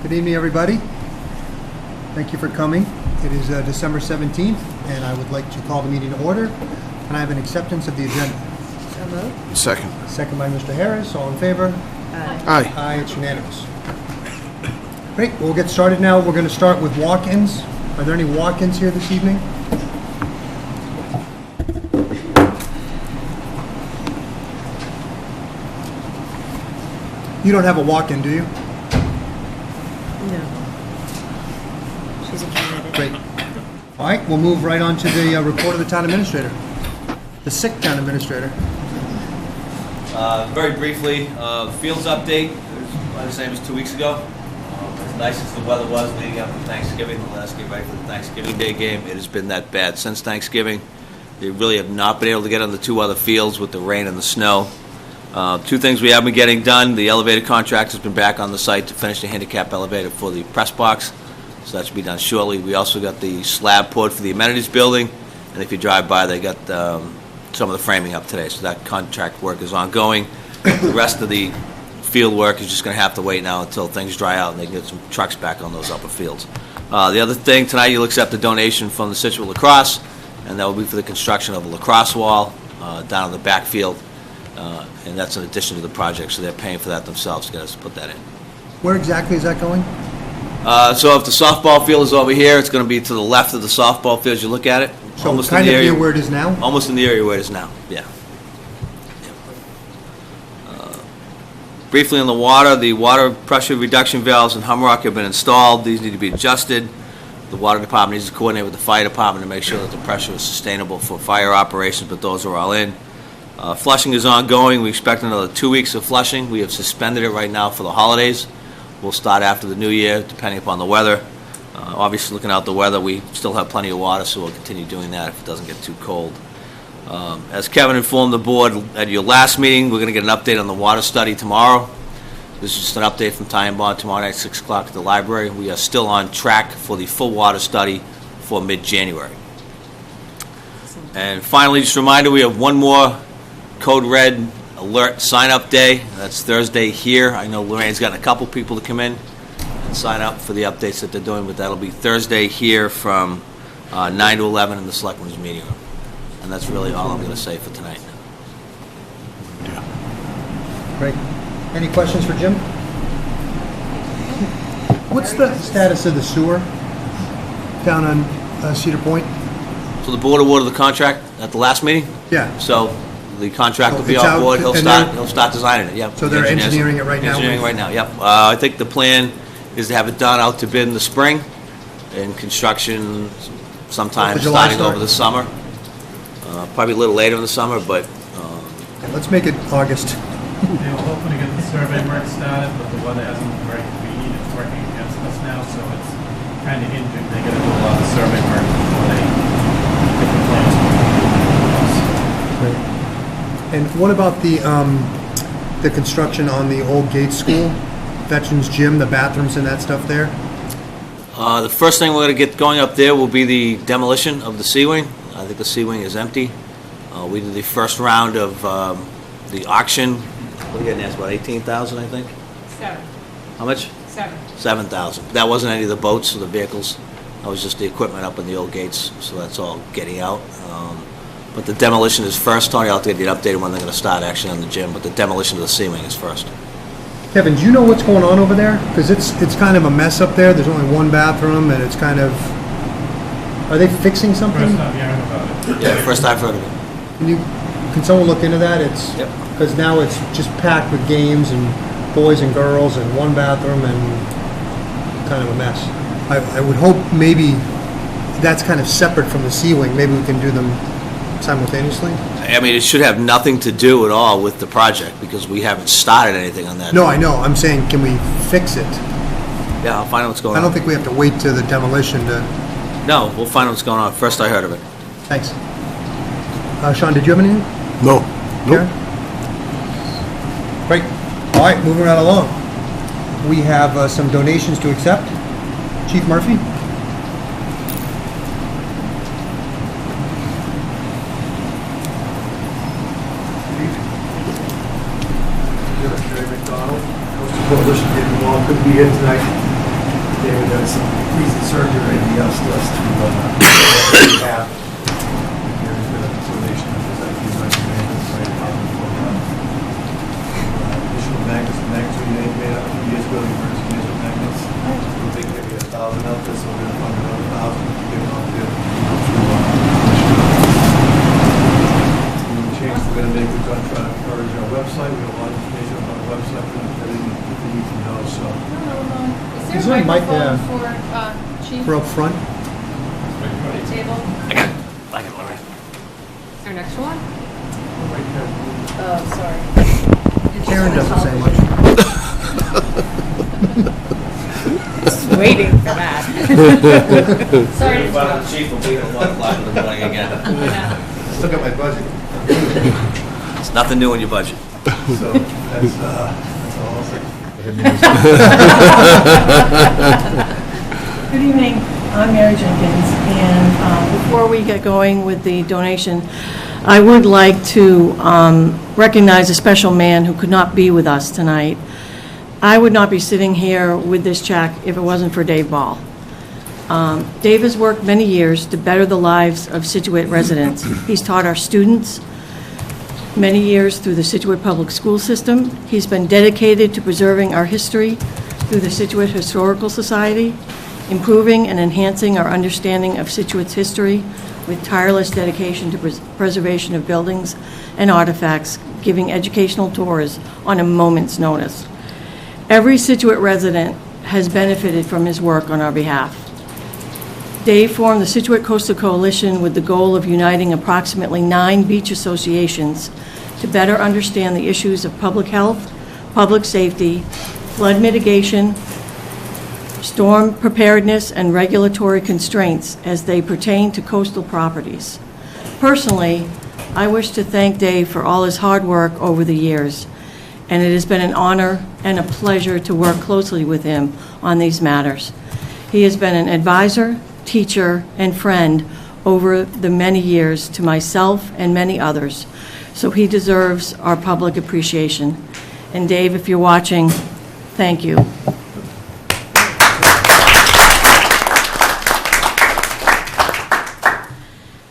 Good evening, everybody. Thank you for coming. It is December 17th, and I would like to call the meeting to order. And I have an acceptance of the agenda. So moved. Second. Second by Mr. Harris. All in favor? Aye. Aye. Aye, it's unanimous. Great, we'll get started now. We're going to start with walk-ins. Are there any walk-ins here this evening? You don't have a walk-in, do you? No. She's a candidate. Great. All right, we'll move right on to the report of the town administrator. The sick town administrator. Very briefly, fields update. It was the same as 2 weeks ago. As nice as the weather was leading up to Thanksgiving, let us get ready for the Thanksgiving Day game. It has been that bad since Thanksgiving. They really have not been able to get on the two other fields with the rain and the snow. Two things we have been getting done. The elevator contract has been back on the site to finish the handicap elevator for the press box, so that should be done shortly. We also got the slab poured for the amenities building, and if you drive by, they got some of the framing up today, so that contract work is ongoing. The rest of the field work is just going to have to wait now until things dry out and they can get some trucks back on those upper fields. The other thing, tonight you'll accept a donation from the Scituate lacrosse, and that will be for the construction of a lacrosse wall down in the backfield. And that's in addition to the project, so they're paying for that themselves to get us to put that in. Where exactly is that going? So if the softball field is over here, it's going to be to the left of the softball field as you look at it. So almost kind in the of area near where it is now? Almost in the area where it is now, yeah. Briefly on the water pressure reduction valves in Humrock have been installed. These need to be adjusted. The water department needs to coordinate with the fire department to make sure that the pressure is sustainable for fire operations, but those are all in. Flushing is ongoing. We expect another 2 weeks of flushing. We have suspended it right now for the holidays. We'll start after the new year, depending upon the weather. Obviously, looking out the weather, we still have plenty of water, so we'll continue doing that if it doesn't get too cold. As Kevin informed the board at your last meeting, we're going to get an update on the water study tomorrow. This is just an update from Ty and Bond tomorrow night, 6 o'clock at the library. We are still on track for the full water study for mid-January. And finally, just a reminder, we have one more Code Red alert sign-up day. That's Thursday here. I know Lorraine's gotten a couple people to come in and sign up for the updates that they're doing, but that'll be Thursday here from 9 to 11 in the Selectmen's meeting room. And that's really all I'm going to say for tonight. Great. Any questions for Jim? What's the status of the sewer down on Cedar Point? So the board awarded the contract at the last meeting? Yeah. So the contract will be It's on out, board. and He'll start designing it, yep. So they're Engineers- engineering it right now? Engineering right now, yep. I think the plan is to have it done out to bid in the spring and construction sometime For July starting start? over the summer. Probably a little later in the summer, but Let's make it August. They were hoping to get the survey work started, but the weather hasn't been very convenient. It's working against us now, so it's kind of hindered. They got to do a lot of survey work before they get the plans. And what about the construction on the old Gates School, Veterans Gym, the bathrooms and that stuff there? the first thing we're going to get going up there will be the demolition of the sea wing. I think the sea wing is empty. We did the first round of the auction. What are you getting at? About 18,000, I think. 7. How much? 7. 7,000. That wasn't any of the boats or the vehicles. That was just the equipment up in the old gates, so that's all getting out. But the demolition is first. Tony, I'll have to get you updated when they're going to start actually on the gym, but the demolition of the sea wing is first. Kevin, do you know what's going on over there? Because it's kind of a mess up there. There's only one bathroom, and it's kind of... Are they fixing something? First time hearing about it. Yeah, first I've heard of it. Can someone look into that? It's Yep. because now it's just packed with games and boys and girls and one bathroom and kind of a mess. I would hope maybe that's kind of separate from the sea wing. Maybe we can do them simultaneously. I mean, it should have nothing to do at all with the project because we haven't started anything on that. No, I know. I'm saying, can we fix it? Yeah, I'll find out what's going on. I don't think we have to wait till the demolition to... No, we'll find out what's going on. First I heard of it. Thanks. Sean, did you have anything? No. Karen? Great. All right, moving right along. We have some donations to accept. Chief Murphy? Coalition did well, couldn't be here tonight. David had some recent surgery, and he asked us to have Gary's been a donation of his IP's recommended fire department for additional magnets. The magnets we made up a few years ago, the emergency management magnets. We think maybe 1,000 out there, so we're going to fund another 1,000 to give them out there. Changes we're going to make, we're going to try to encourage our website. We have a lot of information on our website, we're going to put everything that you need to know, so. Is Is there there a a mic microphone there? for Chief For up front? table? I can lower it. Is there an extra one? Right there. Oh, sorry. Karen doesn't say much. Waiting for that. Sorry. to Well, interrupt. the chief will be at 1 o'clock in the morning again. Yeah. Still got my budget. It's nothing new in your budget. So that's all I'll say. Good evening, I'm Mary Jenkins, and before we get going with the donation, I would like to recognize a special man who could not be with us tonight. I would not be sitting here with this check if it wasn't for Dave Ball. Dave has worked many years to better the lives of Scituate residents. He's taught our students many years through the Scituate Public School System. He's been dedicated to preserving our history through the Scituate Historical Society, improving and enhancing our understanding of Scituate's history with tireless dedication to preservation of buildings and artifacts, giving educational tours on a moment's notice. Every Scituate resident has benefited from his work on our behalf. Dave formed the Scituate Coastal Coalition with the goal of uniting approximately 9 beach associations to better understand the issues of public health, public safety, flood mitigation, storm preparedness, and regulatory constraints as they pertain to coastal properties. Personally, I wish to thank Dave for all his hard work over the years, and it has been an honor and a pleasure to work closely with him on these matters. He has been an advisor, teacher, and friend over the many years to myself and many others, so he deserves our public appreciation. And Dave, if you're watching, thank you.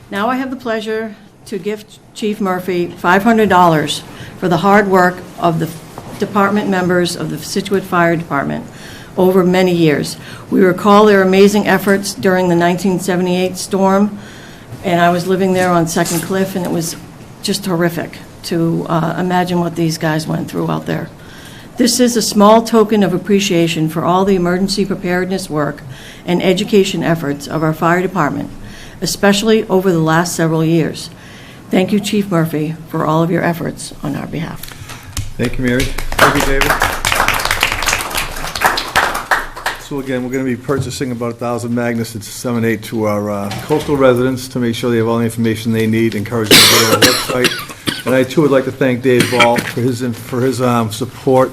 Now I have the pleasure to gift Chief Murphy $500 for the hard work of the department members of the Scituate Fire Department over many years. We recall their amazing efforts during the 1978 storm, and I was living there on Second Cliff, and it was just horrific to imagine what these guys went through out there. This is a small token of appreciation for all the emergency preparedness work and education efforts of our fire department, especially over the last several years. Thank you, Chief Murphy, for all of your efforts on our behalf. Thank you, Mary. Thank you, David. So again, we're going to be purchasing about 1,000 magnets to disseminate to our coastal residents to make sure they have all the information they need, encourage them to go to our website. And I too would like to thank Dave Ball for his support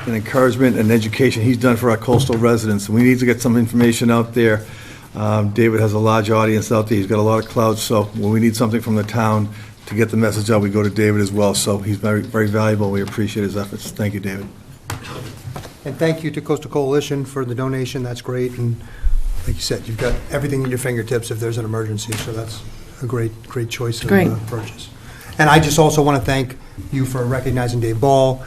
and encouragement and education he's done for our coastal residents. We need to get some information out there. David has a large audience out there. He's got a lot of clout, so when we need something from the town to get the message out, we go to David as well. So he's very, very valuable. We appreciate his efforts. Thank you, David. And thank you to Coastal Coalition for the donation, that's great, and like you said, you've got everything at your fingertips if there's an emergency, so that's a great choice of Great. purchase. And I just also want to thank you for recognizing Dave Ball.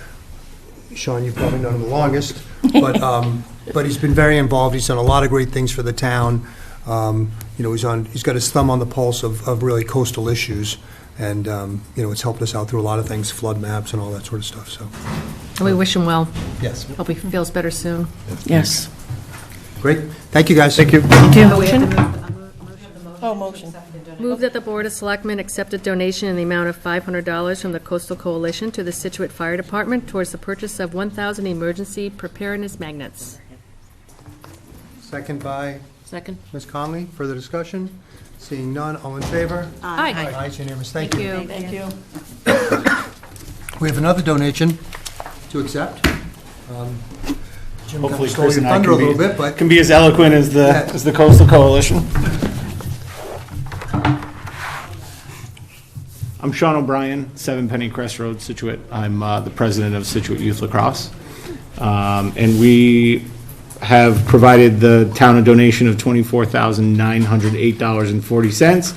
Sean, you've probably known him the longest, but he's been very involved, he's done a lot of great things for the town. He's got his thumb on the pulse of really coastal issues, and it's helped us out through a lot of things, flood maps and all that sort of stuff, so. And we wish him well. Yes. Hope he feels better soon. Yes. Great, thank you, guys. Thank you. Thank you. Oh, we have to move Oh, motion. Move that the Board of Selectmen accept a donation in the amount of $500 from the Coastal Coalition to the Scituate Fire Department towards the purchase of 1,000 emergency preparedness magnets. Second by Second. Ms. Conley, further discussion? Seeing none, all in favor? Aye. Aye, it's unanimous, thank you. Thank you. We have another donation to accept. Jim kind Hopefully of stole Chris your and I thunder a little bit, but can be as eloquent as Yeah. the Coastal Coalition. I'm Sean O'Brien, 7 Penny Crest Road, Scituate. I'm the president of Scituate Youth Lacrosse. And we have provided the town a donation of $24,908.40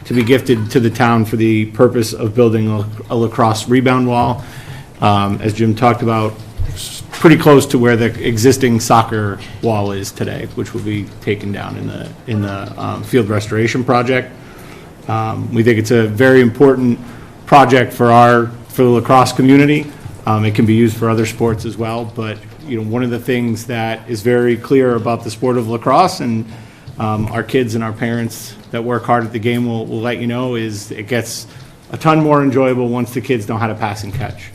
to be gifted to the town for the purpose of building a lacrosse rebound wall. As Jim talked about, pretty close to where the existing soccer wall is today, which will be taken down in the field restoration project. We think it's a very important project for the lacrosse community. It can be used for other sports as well, but one of the things that is very clear about the sport of lacrosse, and our kids and our parents that work hard at the game will let you know, is it gets a ton more enjoyable once the kids know how to pass and catch.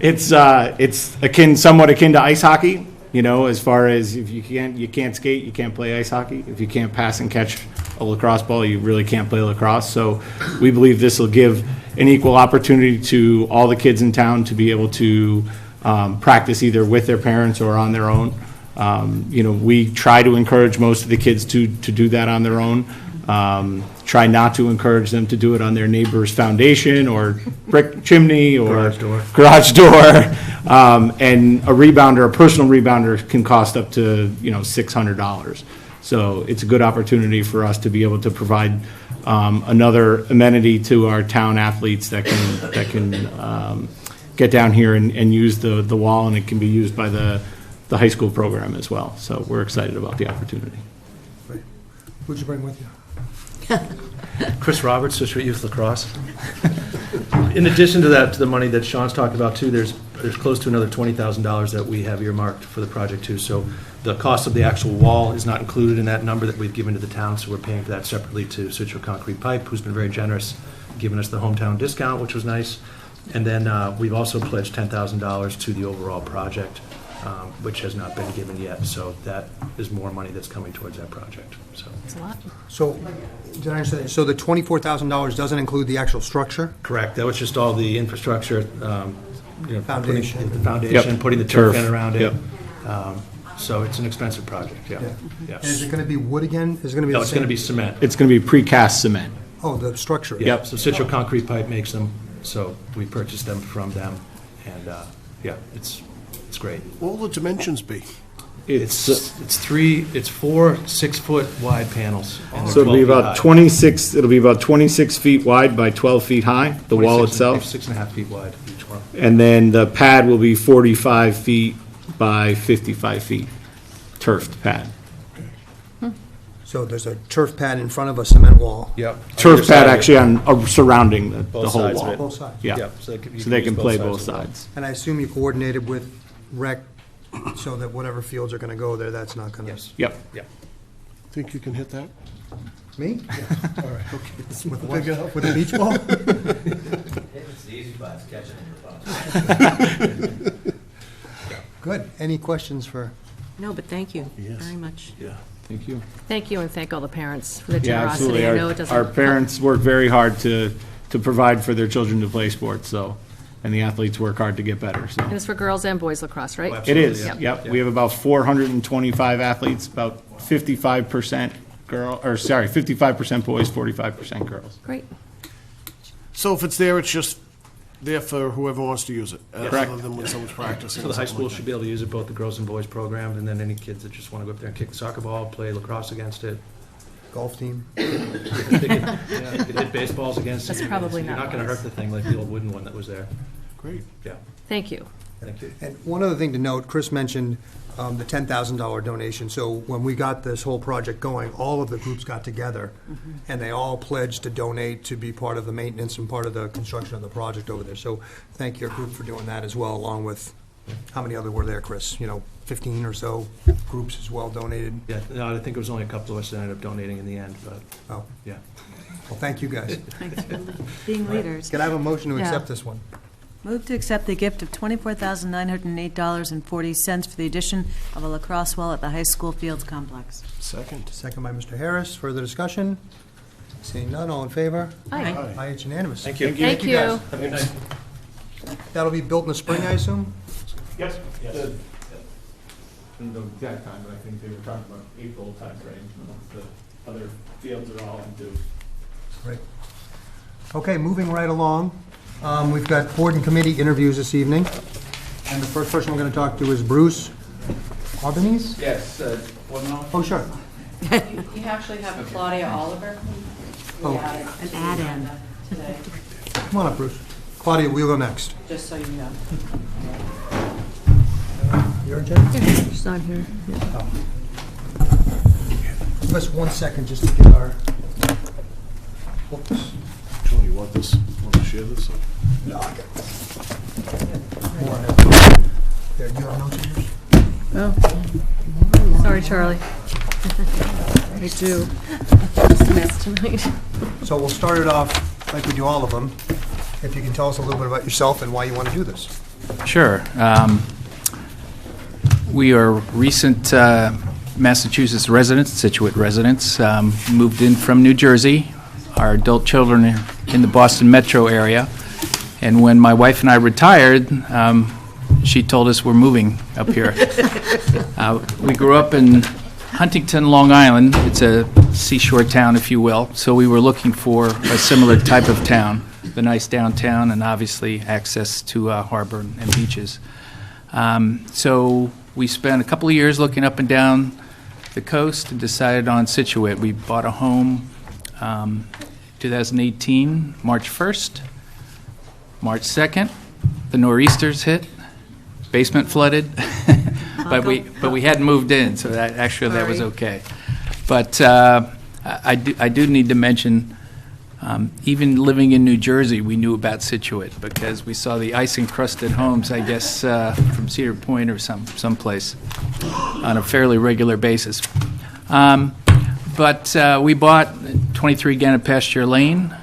It's somewhat akin to ice hockey, as far as if you can't skate, you can't play ice hockey. If you can't pass and catch a lacrosse ball, you really can't play lacrosse. So we believe this will give an equal opportunity to all the kids in town to be able to practice either with their parents or on their own. We try to encourage most of the kids to do that on their own. Try not to encourage them to do it on their neighbor's foundation or brick chimney or garage door. And a personal rebounder can cost up to, $600. So it's a good opportunity for us to be able to provide another amenity to our town athletes that can get down here and use the wall, and it can be used by the high school program as well. So we're excited about the opportunity. Who'd you bring with you? Chris Roberts, Situate Youth Lacrosse. In addition to that, to the money that Sean's talked about too, there's close to another $20,000 that we have earmarked for the project too. So the cost of the actual wall is not included in that number that we've given to the town, so we're paying for that separately to Scituate Concrete Pipe, who's been very generous, giving us the hometown discount, which was nice. And then we've also pledged $10,000 to the overall project, which has not been given yet. So that is more money that's coming towards that project. So That's a lot. So, did I understand? So the $24,000 doesn't include the actual structure? correct. That was just all the infrastructure, Foundation. putting the foundation, Yep. putting the turf Turf. in around it. Yep. So it's an expensive project. Yeah. And is it going to be wood again? Is it going to be No, the it's going to same? be cement. It's going to be precast cement. Oh, the structure. Yep. So Scituate Concrete Pipe makes them, so we purchased them from them, and it's great. What will the dimensions be? It's 4 6-foot wide panels. and they're So it'll be 12 feet about high. 26. It'll be about 26 feet wide by 12 feet high. The wall 26 itself, 6.5 feet wide each one. and then the pad will be 45 feet by 55 feet, turfed pad. So there's a turf pad in front of a cement wall. Yep. Turf pad actually surrounding the Both whole sides of wall. it. Both sides. Yeah, Yep, so they can use play sides both of the wall. sides. And I assume you coordinated with rec so that whatever fields are going to go there, that's not going to... Yes. Yep. Yep. Think you can hit that? Me? All right, okay. With what? Big enough? With a beach ball? It's the easy part, it's catching it. Good. Any questions for... No, but thank you Yes. very much. Yeah, thank you. Thank you, and thank all the parents for the Yeah, generosity. absolutely. I know it doesn't. Our parents work very hard to provide for their children to play sports, so, and the athletes work hard to get better, so. And it's for girls and boys lacrosse, right? Oh, It is, Absolutely, yep. We have about 425 athletes, about 55% 55% boys, 45% girls. Great. So if it's there, it's just there for whoever wants to use it? Correct. Other than when someone's practicing? So the high or something school like should be able to use it, both the girls and boys program, and then any kids that just want to go up there and kick the soccer ball, play lacrosse against it. Golf team? You could hit baseballs against it. That's probably You're not not going to wise. hurt the thing like the old wooden one that was there. that? Great. Yeah, Thank you. thank you. And one other thing to note, Chris mentioned the $10,000 donation. So when we got this whole project going, all of the groups got together, and they all pledged to donate to be part of the maintenance and part of the construction of the project over there. So thank your group for doing that as well, along with, how many other were there, Chris? 15 or so groups as well donated. Yeah, no, I think it was only a couple of us that ended up donating in the end, but, Oh, yeah. well, thank you, guys. Thanks for being leaders. Can I have a motion to Yeah. accept this one? Move to accept the gift of $24,908.40 for the addition of a lacrosse wall at the high school fields complex. Second. Second by Mr. Harris. Further discussion? Seeing none, all in favor? Aye. Aye, it's unanimous. Thank you. Thank you. guys. That'll be built in the spring, I assume? Yes. In the exact time, but I think they were talking about April timeframe, once the other fields are all into. Right. Okay, moving right along. We've got board and committee interviews this evening. And the first person we're going to talk to is Bruce Albanese? Yes, one more. Oh, sure. You actually have Claudia Oliver. Oh. An add-in. Today, Come on up, Bruce. Claudia, we'll go next. just so you know. You're in charge? She's not here. Give us 1 second just to get our books. Tony, you want this? Want to share this? No, I got more. There, you have notes in yours? Oh. Sorry, Charlie. I do. Just a mess tonight. So we'll start it off like we do all of them. If you can tell us a little bit about yourself and why you want to do this. Sure. We are recent Massachusetts residents, Scituate residents, moved in from New Jersey. Our adult children are in the Boston metro area. And when my wife and I retired, she told us we're moving up here. We grew up in Huntington, Long Island. It's a seashore town, if you will. So we were looking for a similar type of town, the nice downtown and obviously access to harbor and beaches. So we spent a couple of years looking up and down the coast and decided on Scituate. We bought a home 2018, March 1st. March 2nd, the nor'easters hit, basement flooded, but we hadn't moved in, so that was okay. But I do need to mention, even living in New Jersey, we knew about Scituate because we saw the ice-encrusted homes, I guess, from Cedar Point or someplace on a fairly regular basis. But we bought 23 Gannett Pasture Lane,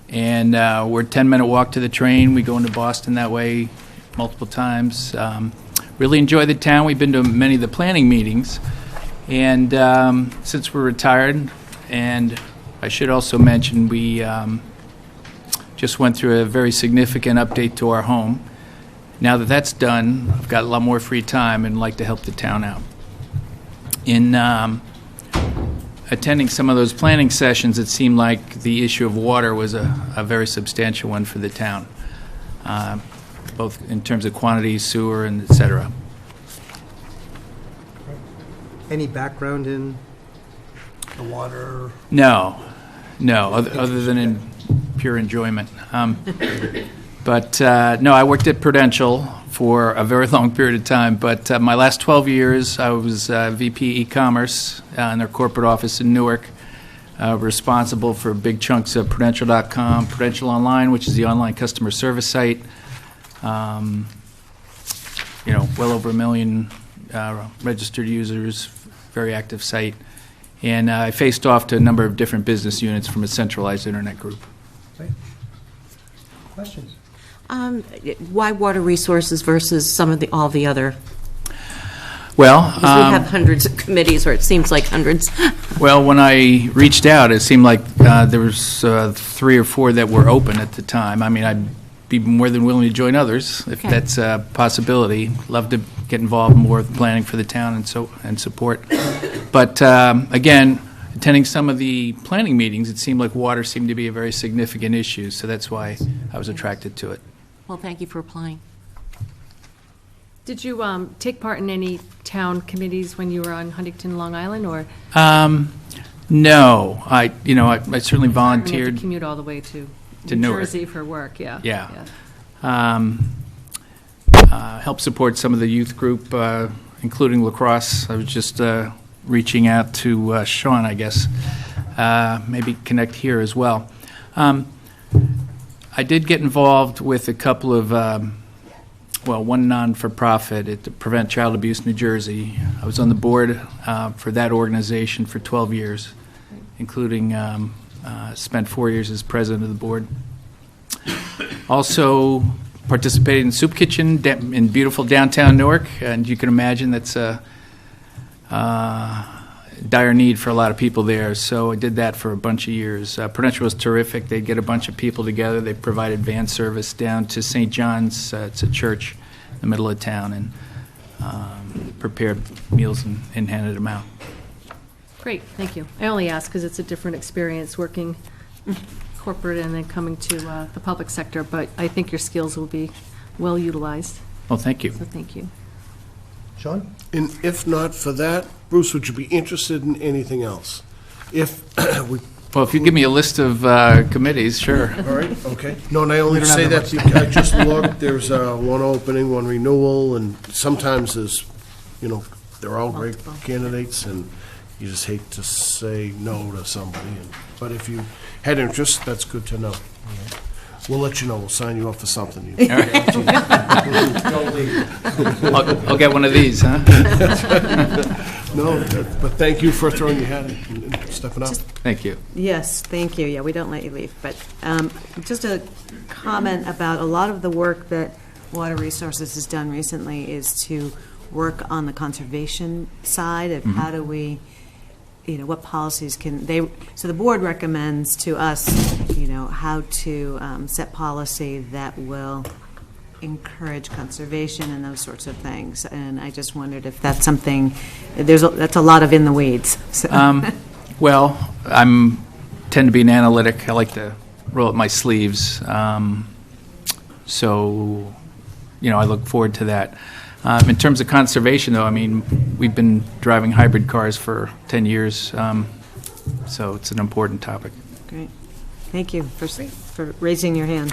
and we're a 10-minute walk to the train. We go into Boston that way multiple times. Really enjoy the town. We've been to many of the planning meetings. And since we're retired, and I should also mention we just went through a very significant update to our home. Now that that's done, I've got a lot more free time and like to help the town out. In attending some of those planning sessions, it seemed like the issue of water was a very substantial one for the town, both in terms of quantity, sewer, and et cetera. Any background in the water? No, other than in pure enjoyment. But no, I worked at Prudential for a very long period of time, but my last 12 years I was VP e-commerce in their corporate office in Newark, responsible for big chunks of Prudential.com, Prudential Online, which is the online customer service site, well over 1 million registered users, very active site, and I faced off to a number of different business units from a centralized internet group. Okay. Questions? Why water resources versus all the other? Well, Because we have hundreds of committees, or it seems like hundreds. well, when I reached out, it seemed like there was 3 or 4 that were open at the time. I mean, I'd be more than willing to join others if Okay. that's a possibility. Love to get involved more with planning for the town and support. But again, attending some of the planning meetings, it seemed like water seemed to be a very significant issue, so that's why I was attracted to it. Well, thank you for applying. Did you take part in any town committees when you were on Huntington, Long Island, or? No, I certainly You volunteered. had to commute all the way to New Newark. Jersey for work, yeah. Yeah. Help support some of the youth group, including lacrosse. I was just reaching out to Sean, I guess, maybe connect here as well. I did get involved with a couple of, one non-for-profit at the Prevent Child Abuse New Jersey. I was on the board for that organization for 12 years, including spent 4 years as president of the board. Also participated in Soup Kitchen in beautiful downtown Newark, and you can imagine that's a dire need for a lot of people there. So I did that for a bunch of years. Prudential was terrific. They'd get a bunch of people together. They provided van service down to St. John's. It's a church in the middle of town, and prepared meals and handed them out. Great, thank you. I only ask because it's a different experience working corporate and then coming to the public sector, but I think your skills will be well utilized, Well, thank you. so thank you. Sean? And if not for that, Bruce, would you be interested in anything else? If we Well, if you give me a list of committees, sure. All right, okay. No, and I only We don't say have that because I just looked, there's one opening, one renewal, and sometimes there's, they're all great candidates, and you just hate to say no to somebody. But if you had interest, that's good to know. We'll let you know, we'll sign you up for something. I'll get one of these, huh? No, but thank you for throwing your hat in and stepping up. Thank you. Yes, thank you. Yeah, we don't let you leave. But just a comment about a lot of the work that Water Resources has done recently is to work on the conservation side of how do we, what policies can they, so the board recommends to us, how to set policy that will encourage conservation and those sorts of things. And I just wondered if that's something, that's a lot of in the weeds. So. Well, tend to be an analytic. I like to roll up my sleeves. So, I look forward to that. In terms of conservation, though, we've been driving hybrid cars for 10 years, so it's an important topic. Great. Thank you for raising your hand.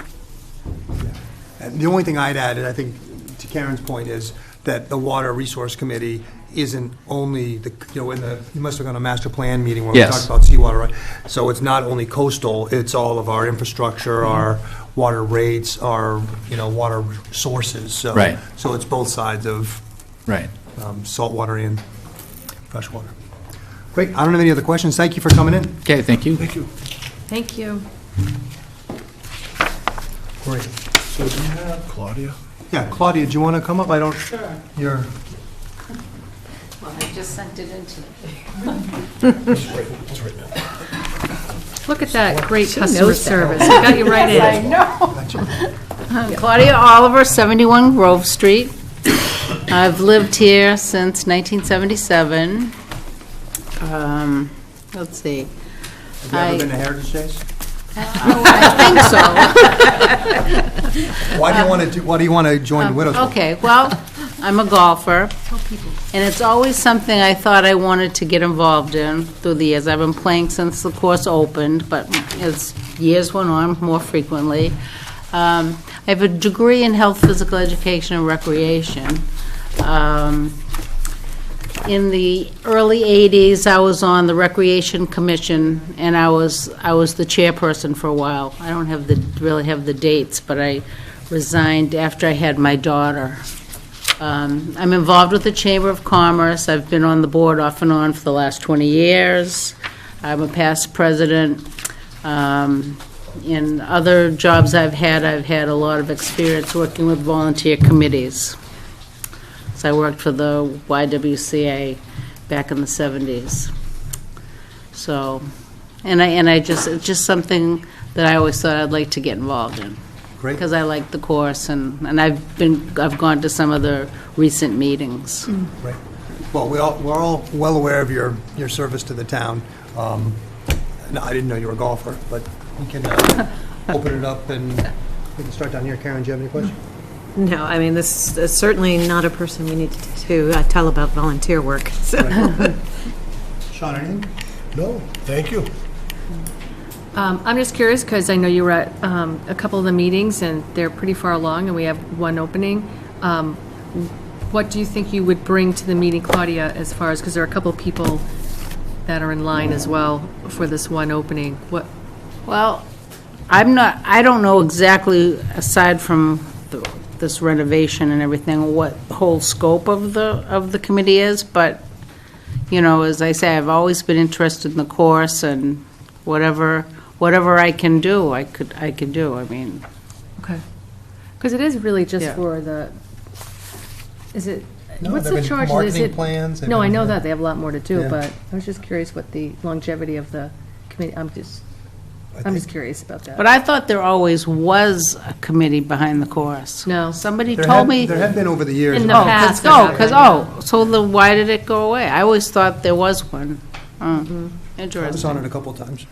And the only thing I'd add, and I think to Karen's point, is that the Water Resource Committee isn't only you must have gone to a master plan meeting where we Yes. talked about seawater, right? So it's not only coastal, it's all of our infrastructure, our water rates, our, water sources. So, Right. So it's both sides of Right. saltwater and freshwater. Great. I don't have any other questions. Thank you for coming in. Okay, thank you. Thank you. Thank you. Great. So do you have Claudia? Yeah, Claudia, do you want to come up? I don't. Sure. You're. Well, I just sent it in today. Look at that great customer service. I got you right in. I know. Claudia Oliver, 71 Grove Street. I've lived here since 1977. Let's see. Have you ever been to Heritage Days? I think so. Why do you want to join the Widows Club? Okay, well, I'm a golfer, and it's always something I thought I wanted to get involved in through the years. I've been playing since the course opened, but as years went on, more frequently. I have a degree in health, physical education, and recreation. In the early 80s, I was on the Recreation Commission, and I was the chairperson for a while. I don't really have the dates, but I resigned after I had my daughter. I'm involved with the Chamber of Commerce. I've been on the board off and on for the last 20 years. I'm a past president. In other jobs I've had a lot of experience working with volunteer committees. So I worked for the YWCA back in the 70s. So, it's just something that I always thought I'd like to get involved in. Great. Because I like the course, and I've gone to some of the recent meetings. Right. Well, we're all well aware of your service to the town. No, I didn't know you were a golfer, but we can open it up and we can start down here. Karen, do you have any questions? No, this is certainly not a person we need to tell about volunteer work. So. Right. Sean, anything? No, thank you. I'm just curious, because I know you were at a couple of the meetings, and they're pretty far along, and we have one opening. What do you think you would bring to the meeting, Claudia, as far as, because there are a couple of people that are in line as well for this one opening? What? Well, I don't know exactly, aside from this renovation and everything, what the whole scope of the committee is, but, as I say, I've always been interested in the course, and whatever I can do, I can do. Okay. Because it is really just Yeah. for the, is it, No, what's they've the been charge? Is marketing it? plans, they've No, I been- know that, they have a lot more to do, Yeah. but I was just curious what the longevity of the committee, I'm just curious about that. But I thought there always was a committee behind the course. No. Somebody There told have- me. There have been over the years. In the but- past. So then why did it go away? I always thought there was one. I was on Interesting. it a couple of times.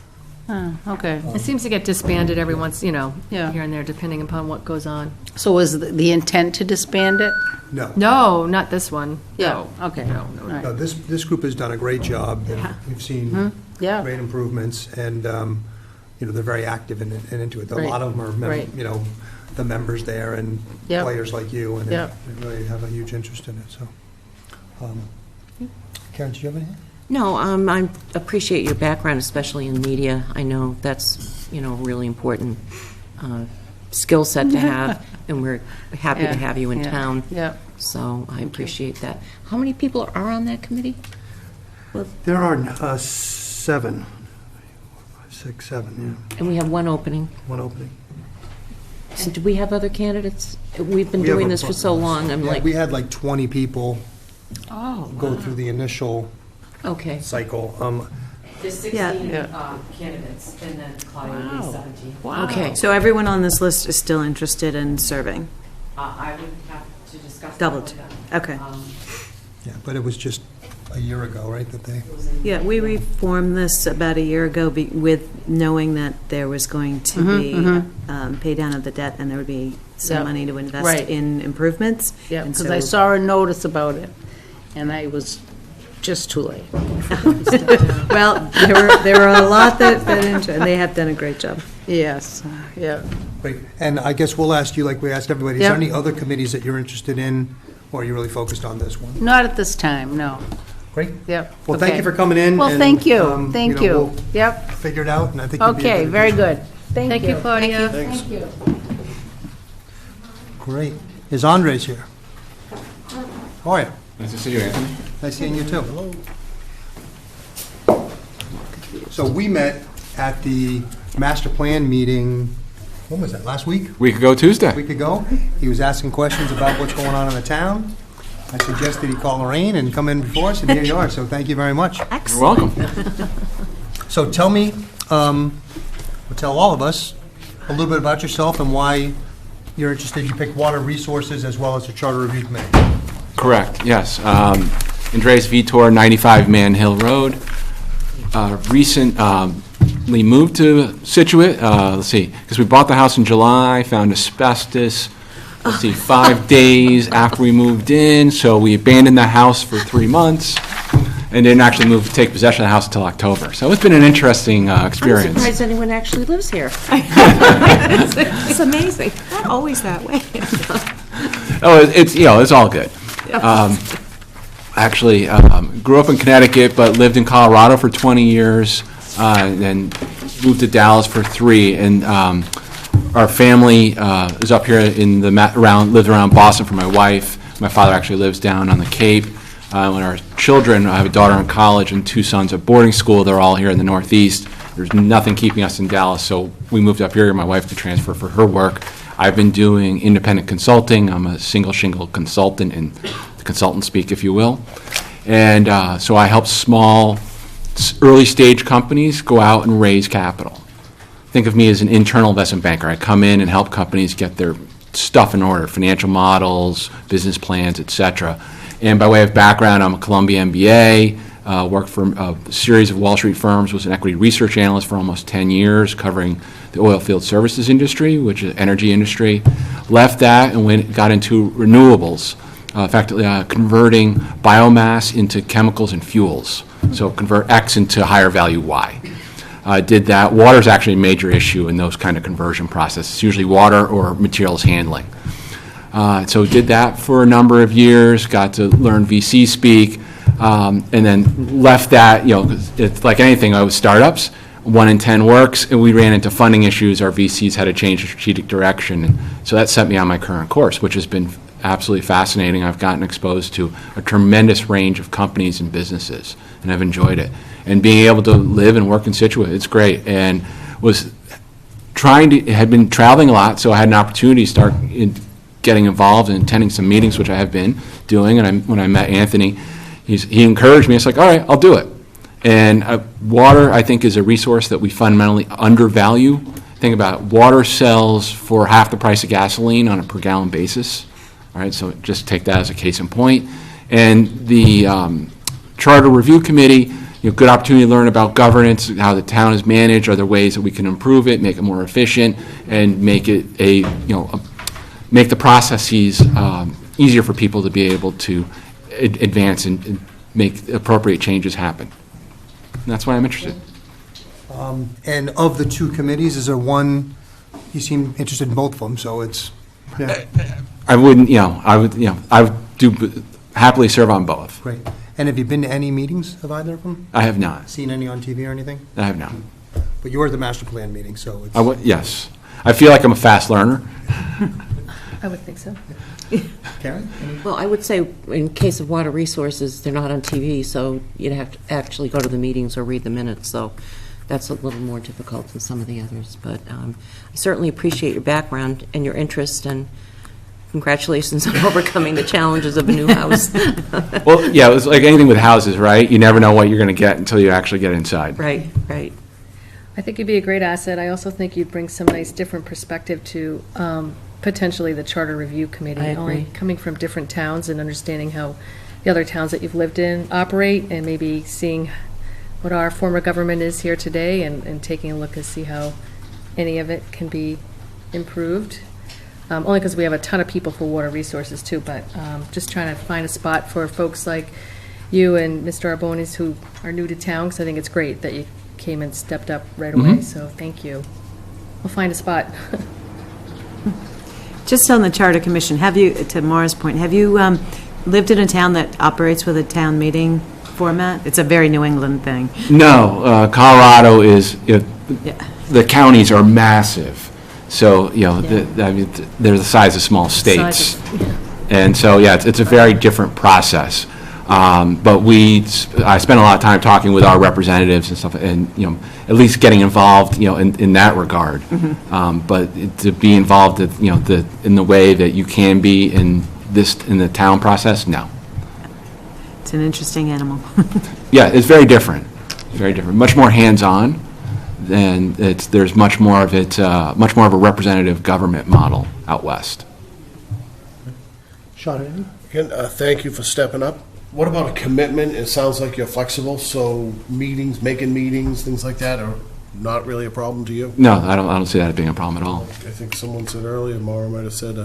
Oh, okay. It seems to get disbanded every once, Yeah. here and there, depending upon what goes on. So was the intent to disband it? No. No, not this one. Yeah, No. okay. No, no. All right. No, this group has done a great job, and we've seen Yeah. great improvements, and, they're very active and into it. A Right. lot of them are, Right. the members there and Yep. players like you, and Yep. they really have a huge interest in it, so. Karen, did you have anything? No, I appreciate your background, especially in media. I know that's, a really important skill set to have, and we're happy Yeah, to have you in yeah, town. yeah. So I appreciate that. How many people are on that committee? There are 7, 6, 7, And we have one opening. one opening. And do we have other candidates? We've been We have doing a this for so long, I'm Yeah, like, we had like 20 people oh, go through the initial okay. cycle. There's Yeah. candidates, and then Claudia will be 17. Wow. Okay. So everyone on this list is still interested in serving? I would have to discuss Double that check. with them. Okay. Yeah, but it was just a year ago, right, that they, Yeah, we reformed this about a year ago with knowing that there was going to be pay down of the debt, and there would be some Yep. money to invest Right. in improvements. Yeah, And because I so- saw a notice about it, and I was just too late. Well, there were a lot that into, and they have done a great job. Yes, yeah. great. And I guess we'll ask you, like we asked everybody, is there Yep. any other committees that you're interested in, or are you really focused on this one? Not at this time, no. Great. Yep. Well, thank okay. you for coming in. Well, and, thank you, you know, we'll Yep, figure it out, and I think you'll be a okay, good very addition. good. Thank you. Thank you, Claudia. Thank you. Great. Is Andres here? How are you? Nice to see you, Anthony. Nice seeing you, too. So we met at the master plan meeting, when was that, last week? Week ago Tuesday. A week ago. He was asking questions about what's going on in the town. I suggested he call Lorraine and come in before us, and here you are, so thank you very much. You're welcome. So tell me, or tell all of us, a little bit about yourself and why you're interested. You picked water resources as well as the charter review committee. Correct, yes. Andreas Vitor, 95 Man Hill Road. Recently moved to Scituate, let's see, because we bought the house in July, found asbestos, 5 days after we moved in, so we abandoned the house for 3 months, and didn't actually take possession of the house until October. So it's been an interesting I'm experience. surprised anyone actually lives here. It's amazing. Not always that way. Oh, it's all good. Actually, grew up in Connecticut, but lived in Colorado for 20 years, and then moved to Dallas for 3. And our family is up here in lived around Boston for my wife. My father actually lives down on the Cape. When our children, I have a daughter in college and 2 sons at boarding school. They're all here in the Northeast. There's nothing keeping us in Dallas, so we moved up here. My wife could transfer for her work. I've been doing independent consulting. I'm a single shingle consultant, and consultant speak, if you will. And so I help small, early-stage companies go out and raise capital. Think of me as an internal investment banker. I come in and help companies get their stuff in order, financial models, business plans, et cetera. And by way of background, I'm a Columbia MBA, worked for a series of Wall Street firms, was an equity research analyst for almost 10 years, covering the oil field services industry, which is energy industry. Left that and got into renewables, effectively converting biomass into chemicals and fuels. So convert X into higher value Y. Did that. Water is actually a major issue in those kind of conversion processes. It's usually water or materials handling. So did that for a number of years, got to learn VC speak, and then left that. It's like anything, I was startups. 1 in 10 works, and we ran into funding issues. Our VCs had to change the strategic direction, and so that set me on my current course, which has been absolutely fascinating. I've gotten exposed to a tremendous range of companies and businesses, and I've enjoyed it. And being able to live and work in Scituate, it's great. And had been traveling a lot, so I had an opportunity to start getting involved and attending some meetings, which I have been doing. And when I met Anthony, he encouraged me. It's like, all right, I'll do it. And water, I think, is a resource that we fundamentally undervalue. Think about it. Water sells for half the price of gasoline on a per gallon basis. All right, so just take that as a case in point. And the Charter Review Committee, good opportunity to learn about governance, how the town is managed, are there ways that we can improve it, make it more efficient, and make it make the processes easier for people to be able to advance and make appropriate changes happen. And that's why I'm interested. And of the two committees, is there one, you seem interested in both of them, so it's, yeah, I wouldn't, I would do happily serve on both. great. And have you been to any meetings of either of them? I have not. Seen any on TV or anything? I have not. But you were at the master plan meeting, so it's. Yes. I feel like I'm a fast learner. I would think so. Karen? Well, I would say, in case of water resources, they're not on TV, so you'd have to actually go to the meetings or read the minutes, so that's a little more difficult than some of the others. But I certainly appreciate your background and your interest, and congratulations on overcoming the challenges of a new house. Well, yeah, it's like anything with houses, right? You never know what you're going to get until you actually get inside. Right, right. I think you'd be a great asset. I also think you'd bring some nice different perspective to potentially the Charter Review Committee. I agree. Only coming from different towns and understanding how the other towns that you've lived in operate, and maybe seeing what our former government is here today, and taking a look and see how any of it can be improved. Only because we have a ton of people for water resources too, but just trying to find a spot for folks like you and Mr. Arbonis who are new to town, because I think it's great that you came and stepped up right away, so thank you. We'll find a spot. Just on the Charter Commission, have you, to Mara's point, have you lived in a town that operates with a town meeting format? It's a very New England thing. No, Colorado is, Yeah. the counties are massive. So, I mean, they're the size of small states. And so, yeah, it's a very different process. But I spent a lot of time talking with our representatives and stuff, and, at least getting involved, in that regard. But to be involved, in the way that you can be in the town process, no. It's an interesting animal. Yeah, it's very different. Very different. Much more hands-on, and there's much more of much more of a representative government model out west. Sean, Again, thank you for stepping up. What about a commitment? It sounds like you're flexible, so making meetings, things like that are not really a problem to you? No, I don't see that as being a problem at all. I think someone said earlier, Mara might have said,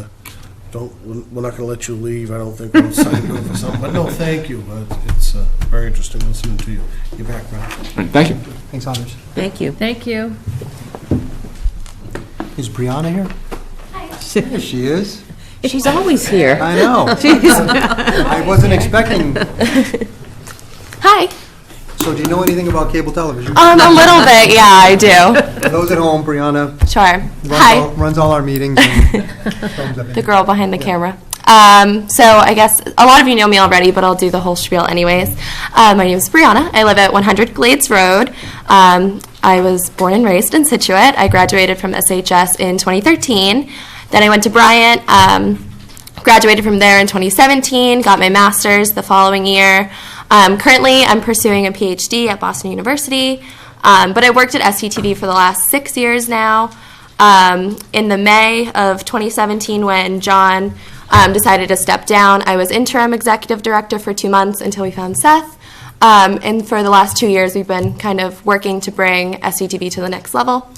we're not going to let you leave. I don't think we'll sign you up for something. But no, thank you. But it's very interesting listening to your background. All right, thank you. Thanks, Anders. Thank you. Thank you. Is Brianna here? There she is. She's always here. I know. I wasn't expecting. Hi. So do you know anything about cable television? A little bit, yeah, I do. For those at home, Brianna Sure. Hi. runs all our meetings. And films everything. The girl behind the camera. So I guess a lot of you know me already, but I'll do the whole spiel anyways. My name is Brianna. I live at 100 Glades Road. I was born and raised in Scituate. I graduated from SHS in 2013. Then I went to Bryant, graduated from there in 2017, got my master's the following year. Currently, I'm pursuing a PhD at Boston University, but I worked at SCTV for the last 6 years now. In the May of 2017, when John decided to step down, I was interim executive director for 2 months until we found Seth. And for the last 2 years, we've been kind of working to bring SCTV to the next level,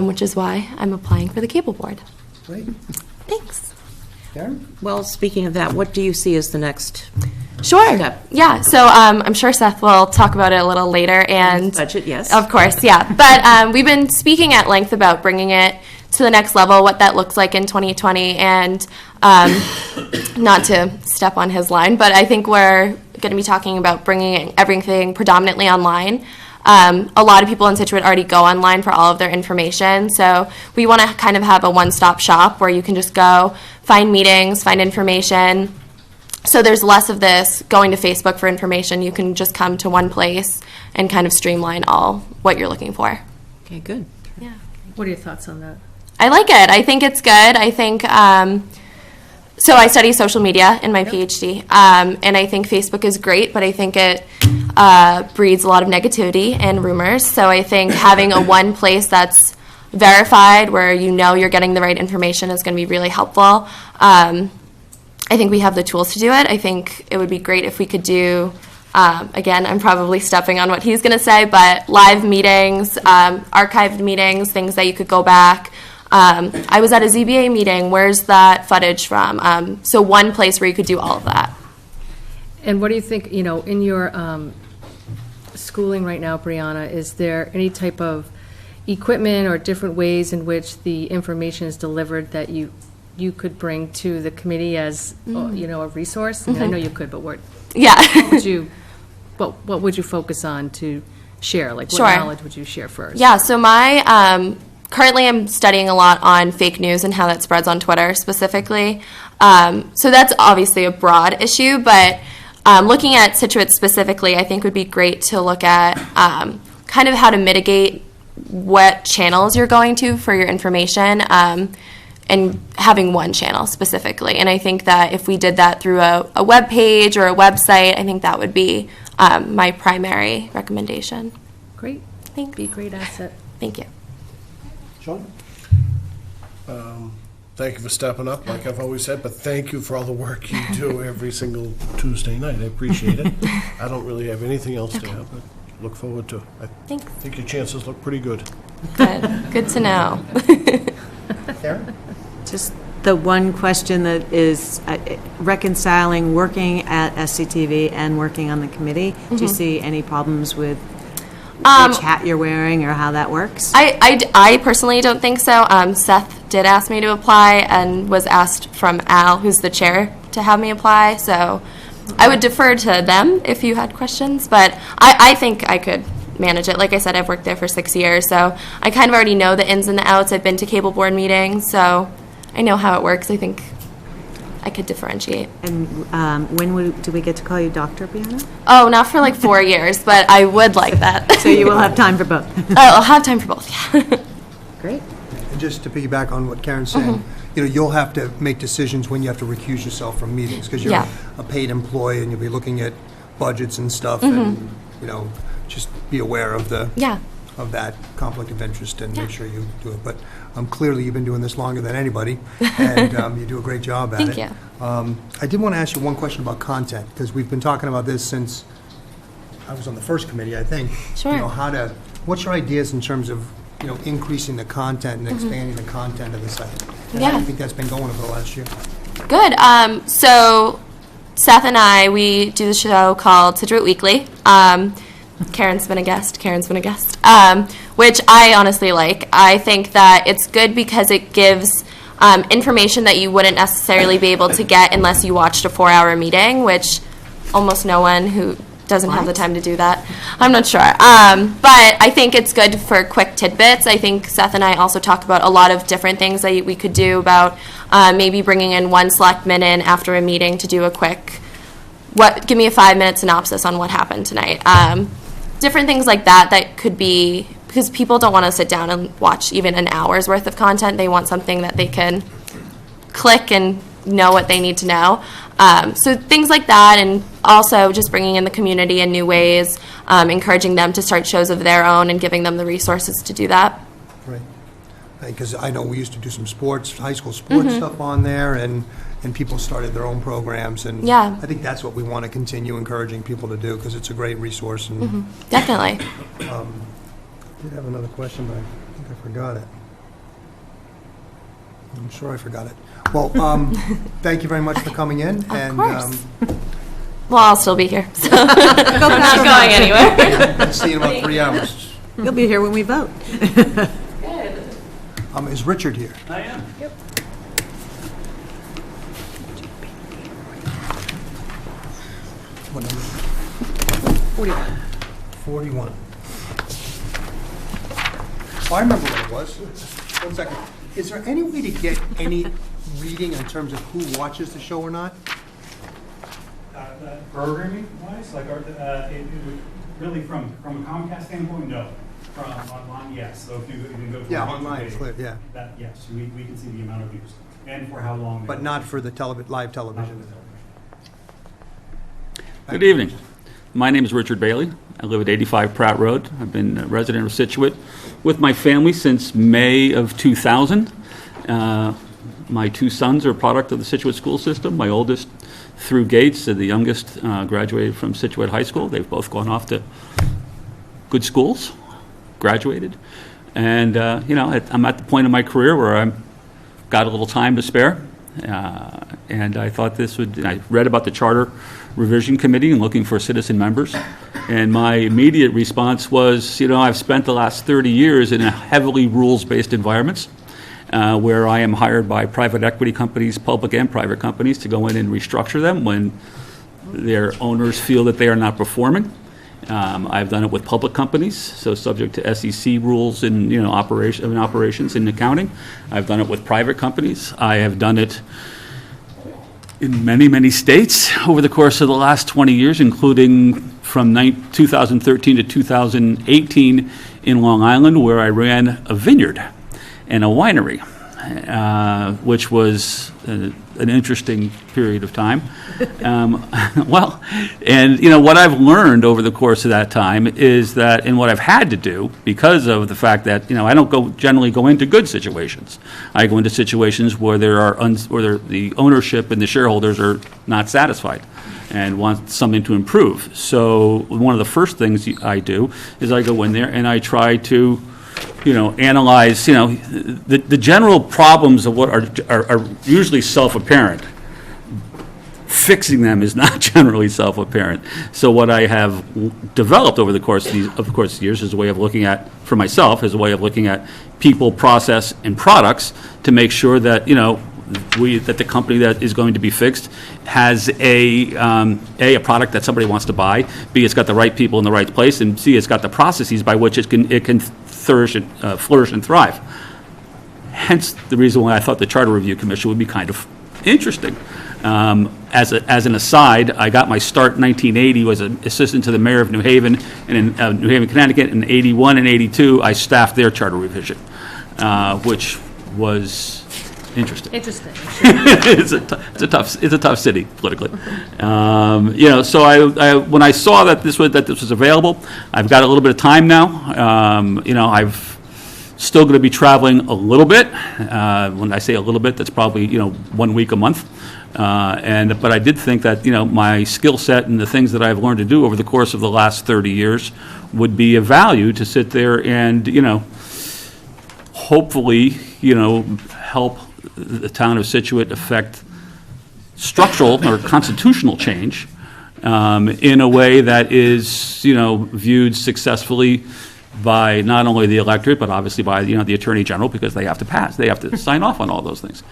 which is why I'm applying for the cable board. Great. Thanks. Karen? Well, speaking of that, what do you see as the next Sure. step? Yeah. So I'm sure Seth will talk about it a little later. And Budget, yes. Of course, yeah. But we've been speaking at length about bringing it to the next level, what that looks like in 2020, and not to step on his line, but I think we're going to be talking about bringing everything predominantly online. A lot of people in Scituate already go online for all of their information, so we want to kind of have a one-stop shop where you can just go find meetings, find information. So there's less of this going to Facebook for information. You can just come to one place and kind of streamline all what you're looking for. Okay, good. Yeah. What are your thoughts on that? I like it. I think it's good. I think, so I study social media in my PhD, and I think Facebook is great, but I think it breeds a lot of negativity and rumors. So I think having a one place that's verified, where you know you're getting the right information, is going to be really helpful. I think we have the tools to do it. I think it would be great if we could do Again, I'm probably stepping on what he's going to say, but live meetings, archived meetings, things that you could go back. I was at a ZBA meeting. Where's that footage from? So one place where you could do all of that. And what do you think, in your schooling right now, Brianna, is there any type of equipment or different ways in which the information is delivered that you could bring to the committee as, a resource? I mean, I know you could, but what would you focus on to share? Like, what knowledge would you share first? Yeah, so currently I'm studying a lot on fake news and how that spreads on Twitter specifically. So that's obviously a broad issue, but looking at Scituate specifically, I think would be great to look at kind of how to mitigate what channels you're going to for your information, and having one channel specifically. And I think that if we did that through a web page or a website, I think that would be my primary recommendation. Great. Thanks. Be a great asset. Thank you. Sean? Thank you for stepping up, like I've always said, but thank you for all the work you do every single Tuesday night. I appreciate it. I don't really have anything else to add, but look forward to it. I think your chances look pretty good. Good to know. Karen? Just the one question that is reconciling working at SCTV and working on the committee. Do you see any problems with which hat you're wearing or how that works? I personally don't think so. Seth did ask me to apply and was asked from Al, who's the chair, to have me apply. So I would defer to them if you had questions, but I think I could manage it. Like I said, I've worked there for 6 years, so I kind of already know the ins and the outs. I've been to cable board meetings, so I know how it works. I think I could differentiate. And when do we get to call you Dr. Brianna? Oh, not for like 4 years, but I would like that. So you will have time for both? I'll have time for both, yeah. Great. And just to piggyback on what Karen's saying, you'll have to make decisions when you have to recuse yourself from meetings, because you're a paid employee and you'll be looking at budgets and stuff, and, just be aware of of that conflict of interest and make sure you do it. But clearly you've been doing this longer than anybody, and you do a great job at it. Thank you. I did want to ask you one question about content, because we've been talking about this since I was on the first committee, I think. Sure. What's your ideas in terms of, increasing the content and expanding the content of the site? And how do you think that's been going over the last year? Good. So Seth and I, we do the show called Scituate Weekly. Karen's been a guest, which I honestly like. I think that it's good because it gives information that you wouldn't necessarily be able to get unless you watched a 4-hour meeting, which almost no one who doesn't have the time to do that. I'm not sure. But I think it's good for quick tidbits. I think Seth and I also talk about a lot of different things that we could do about maybe bringing in one selectman in after a meeting to do a quick, give me a 5-minute synopsis on what happened tonight. Different things like that could be, because people don't want to sit down and watch even an hour's worth of content. They want something that they can click and know what they need to know. So things like that, and also just bringing in the community in new ways, encouraging them to start shows of their own and giving them the resources to do that. Right. Because I know we used to do some high school sports stuff on there, and people started their own programs, and I think that's what we want to continue encouraging people to do, because it's a great resource. And Definitely. I did have another question, but I think I forgot it. I'm sure I forgot it. Well, thank you very much for coming in. Of course. Well, I'll still be here, so I'm not going anywhere. See you in about 3 hours. You'll be here when we vote. Good. Is Richard here? I am. Yep. What number? 41. 41. Oh, I remember what it was. 1 second. Is there any way to get any reading in terms of who watches the show or not? Programming wise, like really from a Comcast standpoint, no. From online, yes. So if you can go to online, it's clear. Yeah. That, yes, we can see the amount of views and for how long. But not for the live television. Good evening. My name is Richard Bailey. I live at 85 Pratt Road. I've been a resident of Scituate with my family since May of 2000. My 2 sons are a product of the Scituate school system. My oldest through Gates, the youngest, graduated from Scituate High School. They've both gone off to good schools, graduated. And, I'm at the point in my career where I've got a little time to spare. And I thought I read about the Charter Revision Committee and looking for citizen members. And my immediate response was, I've spent the last 30 years in a heavily rules-based environments where I am hired by private equity companies, public and private companies, to go in and restructure them when their owners feel that they are not performing. I've done it with public companies, so subject to SEC rules in operations in accounting. I've done it with private companies. I have done it in many, many states over the course of the last 20 years, including from 2013 to 2018 in Long Island, where I ran a vineyard and a winery, which was an interesting period of time. What I've learned over the course of that time is that, and what I've had to do, because of the fact that, I don't generally go into good situations. I go into situations where the ownership and the shareholders are not satisfied and want something to improve. So one of the first things I do is I go in there and I try to analyze, the general problems of what are usually self-apparent. Fixing them is not generally self-apparent. So what I have developed over the course of years is a way of looking at, for myself, is a way of looking at people, process, and products to make sure that, that the company that is going to be fixed has a product that somebody wants to buy, B, it's got the right people in the right place, and C, it's got the processes by which it can flourish and thrive. Hence the reason why I thought the Charter Review Commission would be kind of interesting. As an aside, I got my start in 1980, was an assistant to the mayor of New Haven, and in New Haven, Connecticut. In 81 and 82, I staffed their charter revision, which was interesting. Interesting. It's a tough city politically. So I when I saw that this was available, I've got a little bit of time now. I've still going to be traveling a little bit. When I say a little bit, that's probably 1 week a month. But I did think that my skill set and the things that I've learned to do over the course of the last 30 years would be of value to sit there and hopefully help the town of Scituate affect structural or constitutional change in a way that is viewed successfully by not only the electorate but obviously by the Attorney General, because they have to sign off on all those things.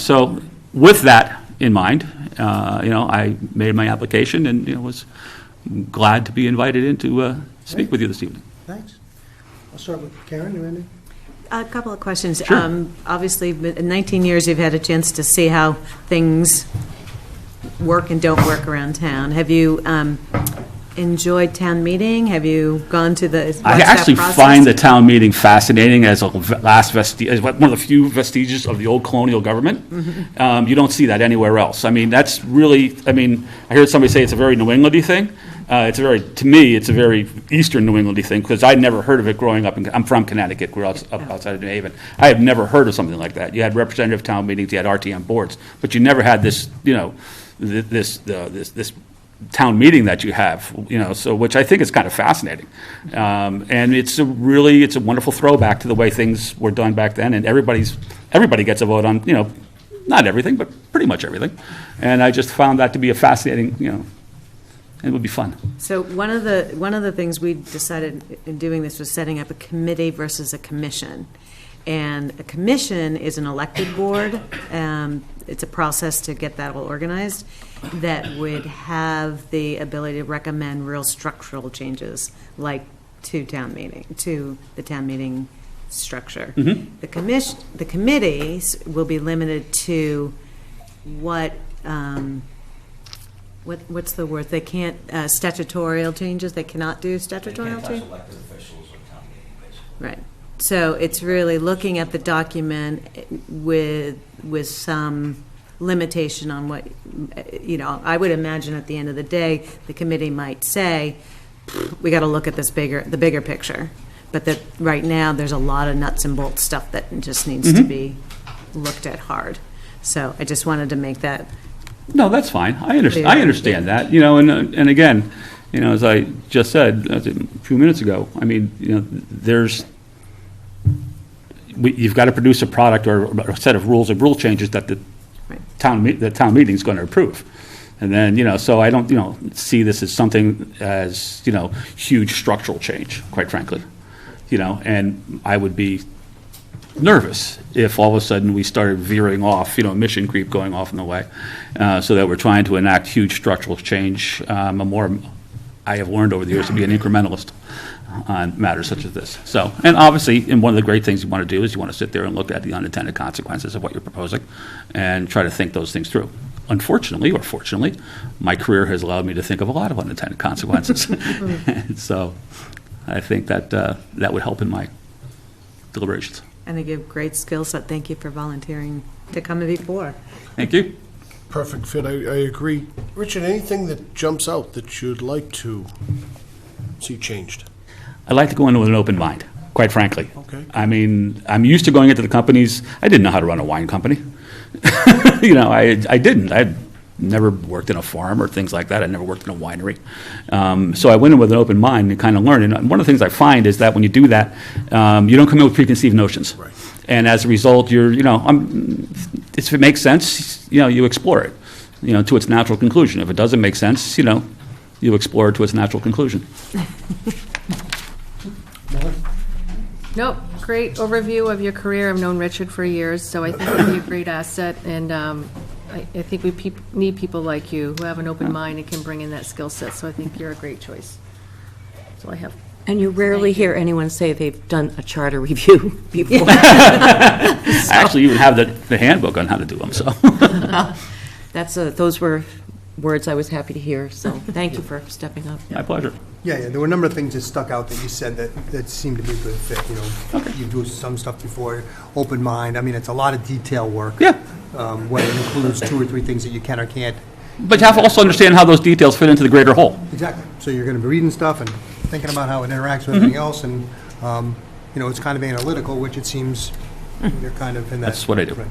So with that in mind, I made my application and was glad to be invited in to speak with you this evening. Thanks. I'll start with Karen. You ready? A couple of questions. Sure. Obviously, in 19 years, you've had a chance to see how things work and don't work around town. Have you enjoyed town meeting? Have you gone to the? I actually find the town meeting fascinating as a last vestige, as one of the few vestiges of the old colonial government. Mm-hmm. You don't see that anywhere else. I mean, that's really. I mean, I heard somebody say it's a very New Englandy thing. To me, it's a very Eastern New Englandy thing, because I'd never heard of it growing up. I'm from Connecticut, grew up outside of New Haven. I had never heard of something like that. You had representative town meetings, you had RTM boards, but you never had this, this town meeting that you have, so which I think is kind of fascinating. And it's a wonderful throwback to the way things were done back then, and everybody gets a vote on, not everything, but pretty much everything. And I just found that to be a fascinating, it would be fun. So one of the things we decided in doing this was setting up a committee versus a commission. And a commission is an elected board. It's a process to get that all organized that would have the ability to recommend real structural changes, like to the town meeting structure. Mm-hmm. The committees will be limited to what's the word? They can't, statutorial changes, they cannot do statutorial changes? Elected officials or town meeting, basically. Right. So it's really looking at the document with some limitation on what, I would imagine at the end of the day, the committee might say, we got to look at the bigger picture. But that right now, there's a lot of nuts and bolts stuff that just needs to be looked at hard. So I just wanted to make that No, that's fine. I understand that, you know, and again, you know, as I just said a few minutes ago, I mean, you know, you've got to produce a product or a set of rules or rule changes that the town meeting's going to approve. And then, you know, so I don't, you know, see this as something as, you know, huge structural change, quite frankly. You know, and I would be nervous if all of a sudden we started veering off, you know, mission creep going off in the way, so that we're trying to enact huge structural change. I have learned over the years to be an incrementalist on matters such as this. So, and obviously, and one of the great things you want to do is you want to sit there and look at the unintended consequences of what you're proposing and try to think those things through. Unfortunately, or fortunately, my career has allowed me to think of a lot of unintended consequences. And so I think that that would help in my deliberations. And they give great skill set. Thank you for volunteering to come before. Thank you. Perfect fit, I agree. Richard, anything that jumps out that you'd like to see changed? I like to go in with an open mind, quite frankly. Okay. I mean, I'm used to going into the companies. I didn't know how to run a wine company. You know, I didn't. I never worked in a farm or things like that. I never worked in a winery. So I went in with an open mind and kind of learned. And one of the things I find is that when you do that, you don't come in with preconceived notions. Right. And as a result, you're, you know, if it makes sense, you know, you explore it, you know, to its natural conclusion. If it doesn't make sense, you know, you explore it to its natural conclusion. Nope, great overview of your career. I've known Richard for years, so I think it'd be a great asset, and I think we need people like you who have an open mind and can bring in that skill set, so I think you're a great choice. That's all I have. And you rarely hear anyone say they've done a charter review before. I actually even have the handbook on how to do them, so. Those were words I was happy to hear, so thank you for stepping up. My pleasure. Yeah, there were a number of things that stuck out that you said that seemed to be a good fit, you know. You do some stuff before, open mind, I mean, it's a lot of detail work. Yeah. Where it includes 2 or 3 things that you can or can't. But you have to also understand how those details fit into the greater whole. Exactly. So you're going to be reading stuff and thinking about how it interacts with everything else, and, you know, it's kind of analytical, which it seems you're kind of in that. That's what I do. Right.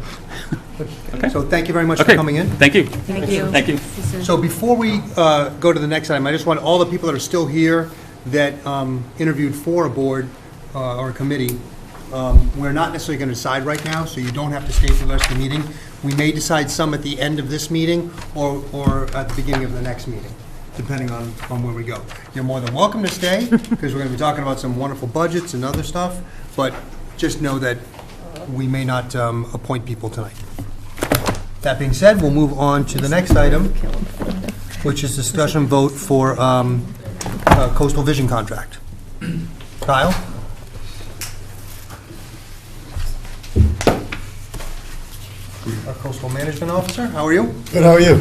Okay. So thank you very much for Okay. coming in. Thank you. Thank you. Thank you. So before we go to the next item, I just want all the people that are still here that interviewed for a board or a committee, we're not necessarily going to decide right now, so you don't have to stay for the rest of the meeting. We may decide some at the end of this meeting or at the beginning of the next meeting, depending on where we go. You're more than welcome to stay, because we're going to be talking about some wonderful budgets and other stuff, but just know that we may not appoint people tonight. That being said, we'll move on to the next item, which is discussion vote for coastal vision contract. Kyle? Our coastal management officer, how are you? Good, how are you?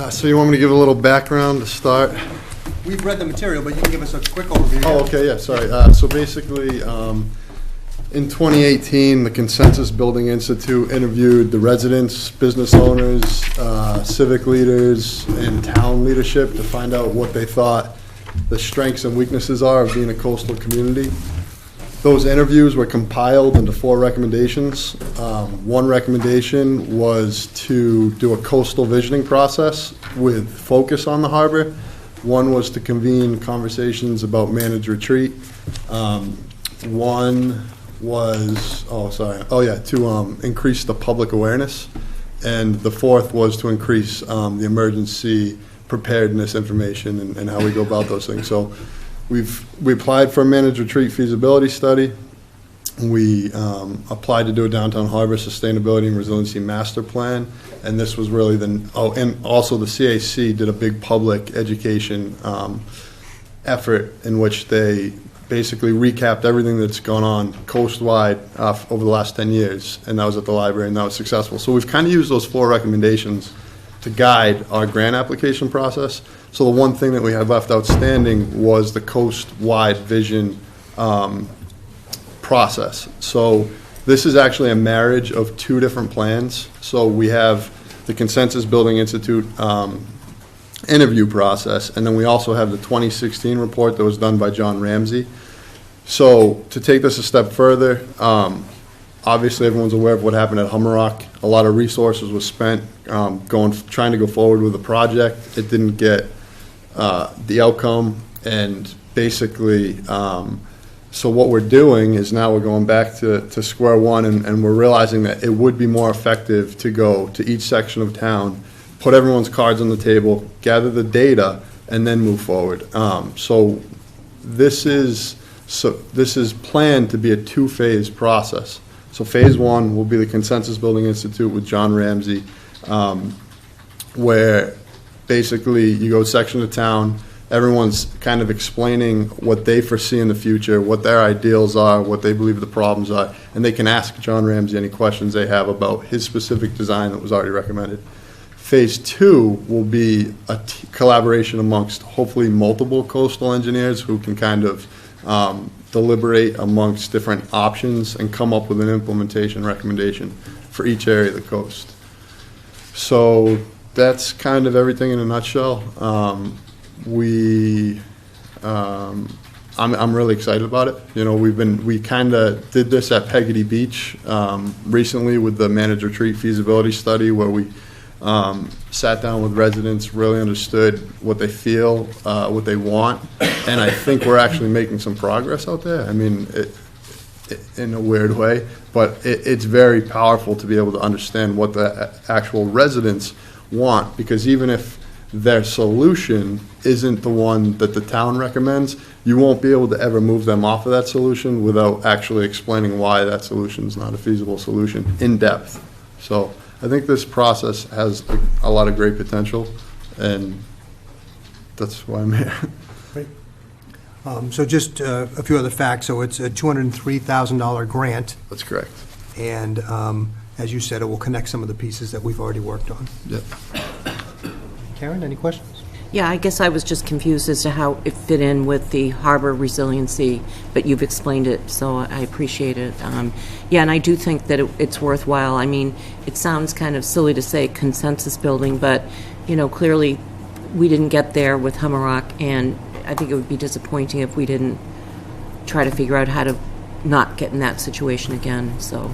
So you want me to give a little background to start? We've read the material, but you can give us a quick overview. Oh, okay, yeah, sorry. So basically, in 2018, the Consensus Building Institute interviewed the residents, business owners, civic leaders, and town leadership to find out what they thought the strengths and weaknesses are of being a coastal community. Those interviews were compiled into 4 recommendations. One recommendation was to do a coastal visioning process with focus on the harbor. One was to convene conversations about managed retreat. One was, to increase the public awareness. And the 4th was to increase the emergency preparedness information and how we go about those things. So we applied for a managed retreat feasibility study. We applied to do a downtown harbor sustainability and resiliency master plan, and this was really and also the CAC did a big public education effort in which they basically recapped everything that's gone on coastwide over the last 10 years, and that was at the library, and that was successful. So we've kind of used those 4 recommendations to guide our grant application process. So the one thing that we had left outstanding was the coast-wide vision process. So this is actually a marriage of 2 different plans. So we have the Consensus Building Institute interview process, and then we also have the 2016 report that was done by John Ramsey. So to take this a step further, Obviously, everyone's aware of what happened at Hummerock. A lot of resources was spent trying to go forward with the project. It didn't get the outcome, and basically, so what we're doing is now we're going back to square one, and we're realizing that it would be more effective to go to each section of town, put everyone's cards on the table, gather the data, and then move forward. So this is planned to be a two-phase process. So phase one will be the Consensus Building Institute with John Ramsey, where basically you go section of town, everyone's kind of explaining what they foresee in the future, what their ideals are, what they believe the problems are, and they can ask John Ramsey any questions they have about his specific design that was already recommended. Phase two will be a collaboration amongst hopefully multiple coastal engineers who can kind of deliberate amongst different options and come up with an implementation recommendation for each area of the coast. So that's kind of everything in a nutshell. I'm really excited about it. You know, we kind of did this at Peggotty Beach recently with the managed retreat feasibility study, where we sat down with residents, really understood what they feel, what they want, and I think we're actually making some progress out there. I mean, in a weird way, but it's very powerful to be able to understand what the actual residents want, because even if their solution isn't the one that the town recommends, you won't be able to ever move them off of that solution without actually explaining why that solution is not a feasible solution in depth. So I think this process has a lot of great potential, and that's why I'm here. Great. So just a few other facts. So it's a $203,000 grant. That's correct. And as you said, it will connect some of the pieces that we've already worked on. Yep. Karen, any questions? Yeah, I guess I was just confused as to how it fit in with the harbor resiliency, but you've explained it, so I appreciate it. Yeah, and I do think that it's worthwhile. I mean, it sounds kind of silly to say consensus building, but, you know, clearly we didn't get there with Hummerock, and I think it would be disappointing if we didn't try to figure out how to not get in that situation again, so.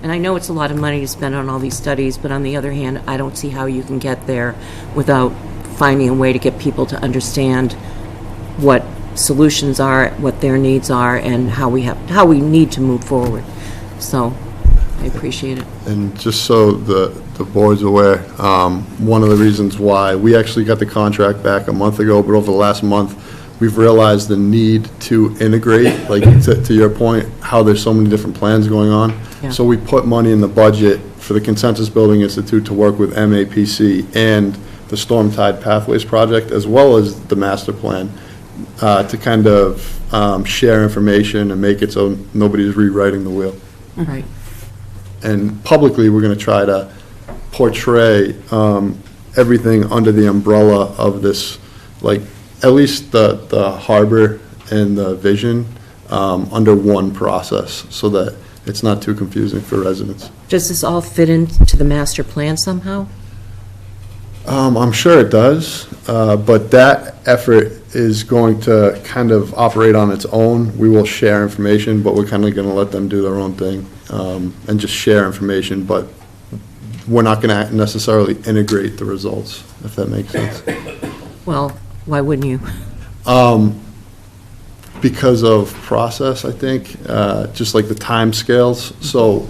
And I know it's a lot of money to spend on all these studies, but on the other hand, I don't see how you can get there without finding a way to get people to understand what solutions are, what their needs are, and how we need to move forward. So I appreciate it. And just so the board's aware, one of the reasons why we actually got the contract back a month ago, but over the last month, we've realized the need to integrate, like to your point, how there's so many different plans going on. Yeah. So we put money in the budget for the Consensus Building Institute to work with MAPC and the Storm Tide Pathways Project, as well as the master plan, to kind of share information and make it so nobody's rewriting the wheel. Right. And publicly, we're going to try to portray everything under the umbrella of this, like, at least the harbor and the vision under one process, so that it's not too confusing for residents. Does this all fit into the master plan somehow? I'm sure it does, but that effort is going to kind of operate on its own. We will share information, but we're kind of going to let them do their own thing and just share information, but we're not going to necessarily integrate the results, if that makes sense. Well, why wouldn't you? Because of process, I think, just like the time scales. So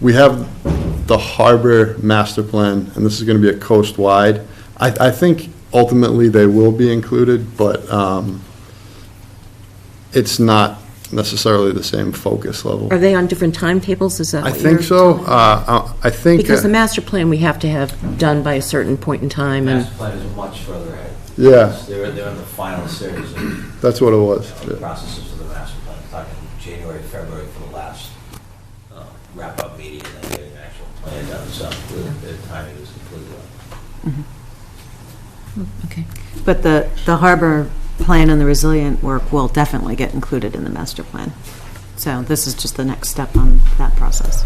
we have the harbor master plan, and this is going to be a coast-wide. I think ultimately they will be included, but it's not necessarily the same focus level. Are they on different timetables? Is that I what think you're so. telling me? I think Because the master plan we have to have done by a certain point in time, and Master plan is much further ahead. Yeah. They're in the final series of that's what it was. the Yeah. processes for the master plan. Talking January, February for the last wrap-up meeting, and then getting the actual plan done. So the timing is completely off. okay. But the harbor plan and the resilient work will definitely get included in the master plan. So this is just the next step on that process.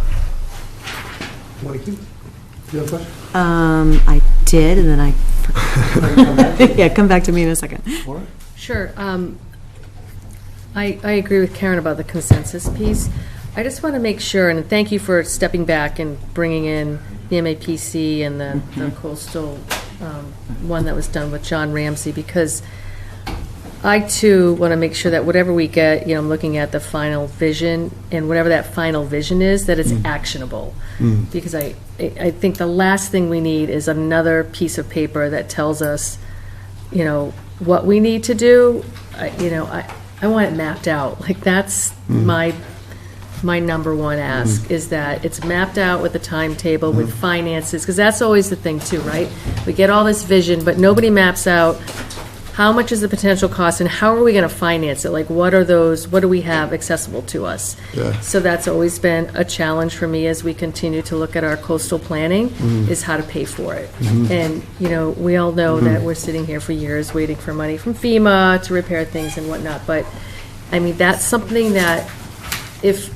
Mike, do you have a question? I did, and then I forgot. Yeah, come back to me in a second. All right. Sure. I agree with Karen about the consensus piece. I just want to make sure, and thank you for stepping back and bringing in the MAPC and the coastal one that was done with John Ramsey, because I too want to make sure that whatever we get, I'm looking at the final vision, and whatever that final vision is, that it's actionable. Because I think the last thing we need is another piece of paper that tells us, what we need to do. I want it mapped out. Like, that's my number one ask, is that it's mapped out with a timetable, with finances, because that's always the thing too, right? We get all this vision, but nobody maps out how much is the potential cost and how are we going to finance it? Like, what do we have accessible to us? Yeah. So that's always been a challenge for me as we continue to look at our coastal planning, is how to pay for it. And, we all know that we're sitting here for years waiting for money from FEMA to repair things and whatnot. But, I mean, that's something that if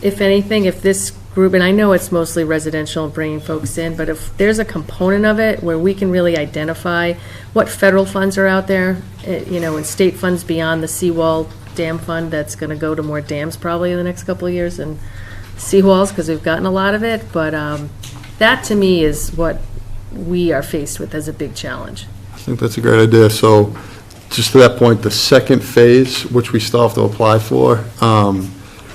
anything, if this group, and I know it's mostly residential and bringing folks in, but if there's a component of it where we can really identify what federal funds are out there, and state funds beyond the seawall dam fund that's going to go to more dams probably in the next couple of years, and seawalls, because we've gotten a lot of it, but that to me is what we are faced with as a big challenge. I think that's a great idea. So just to that point, the second phase, which we still have to apply for,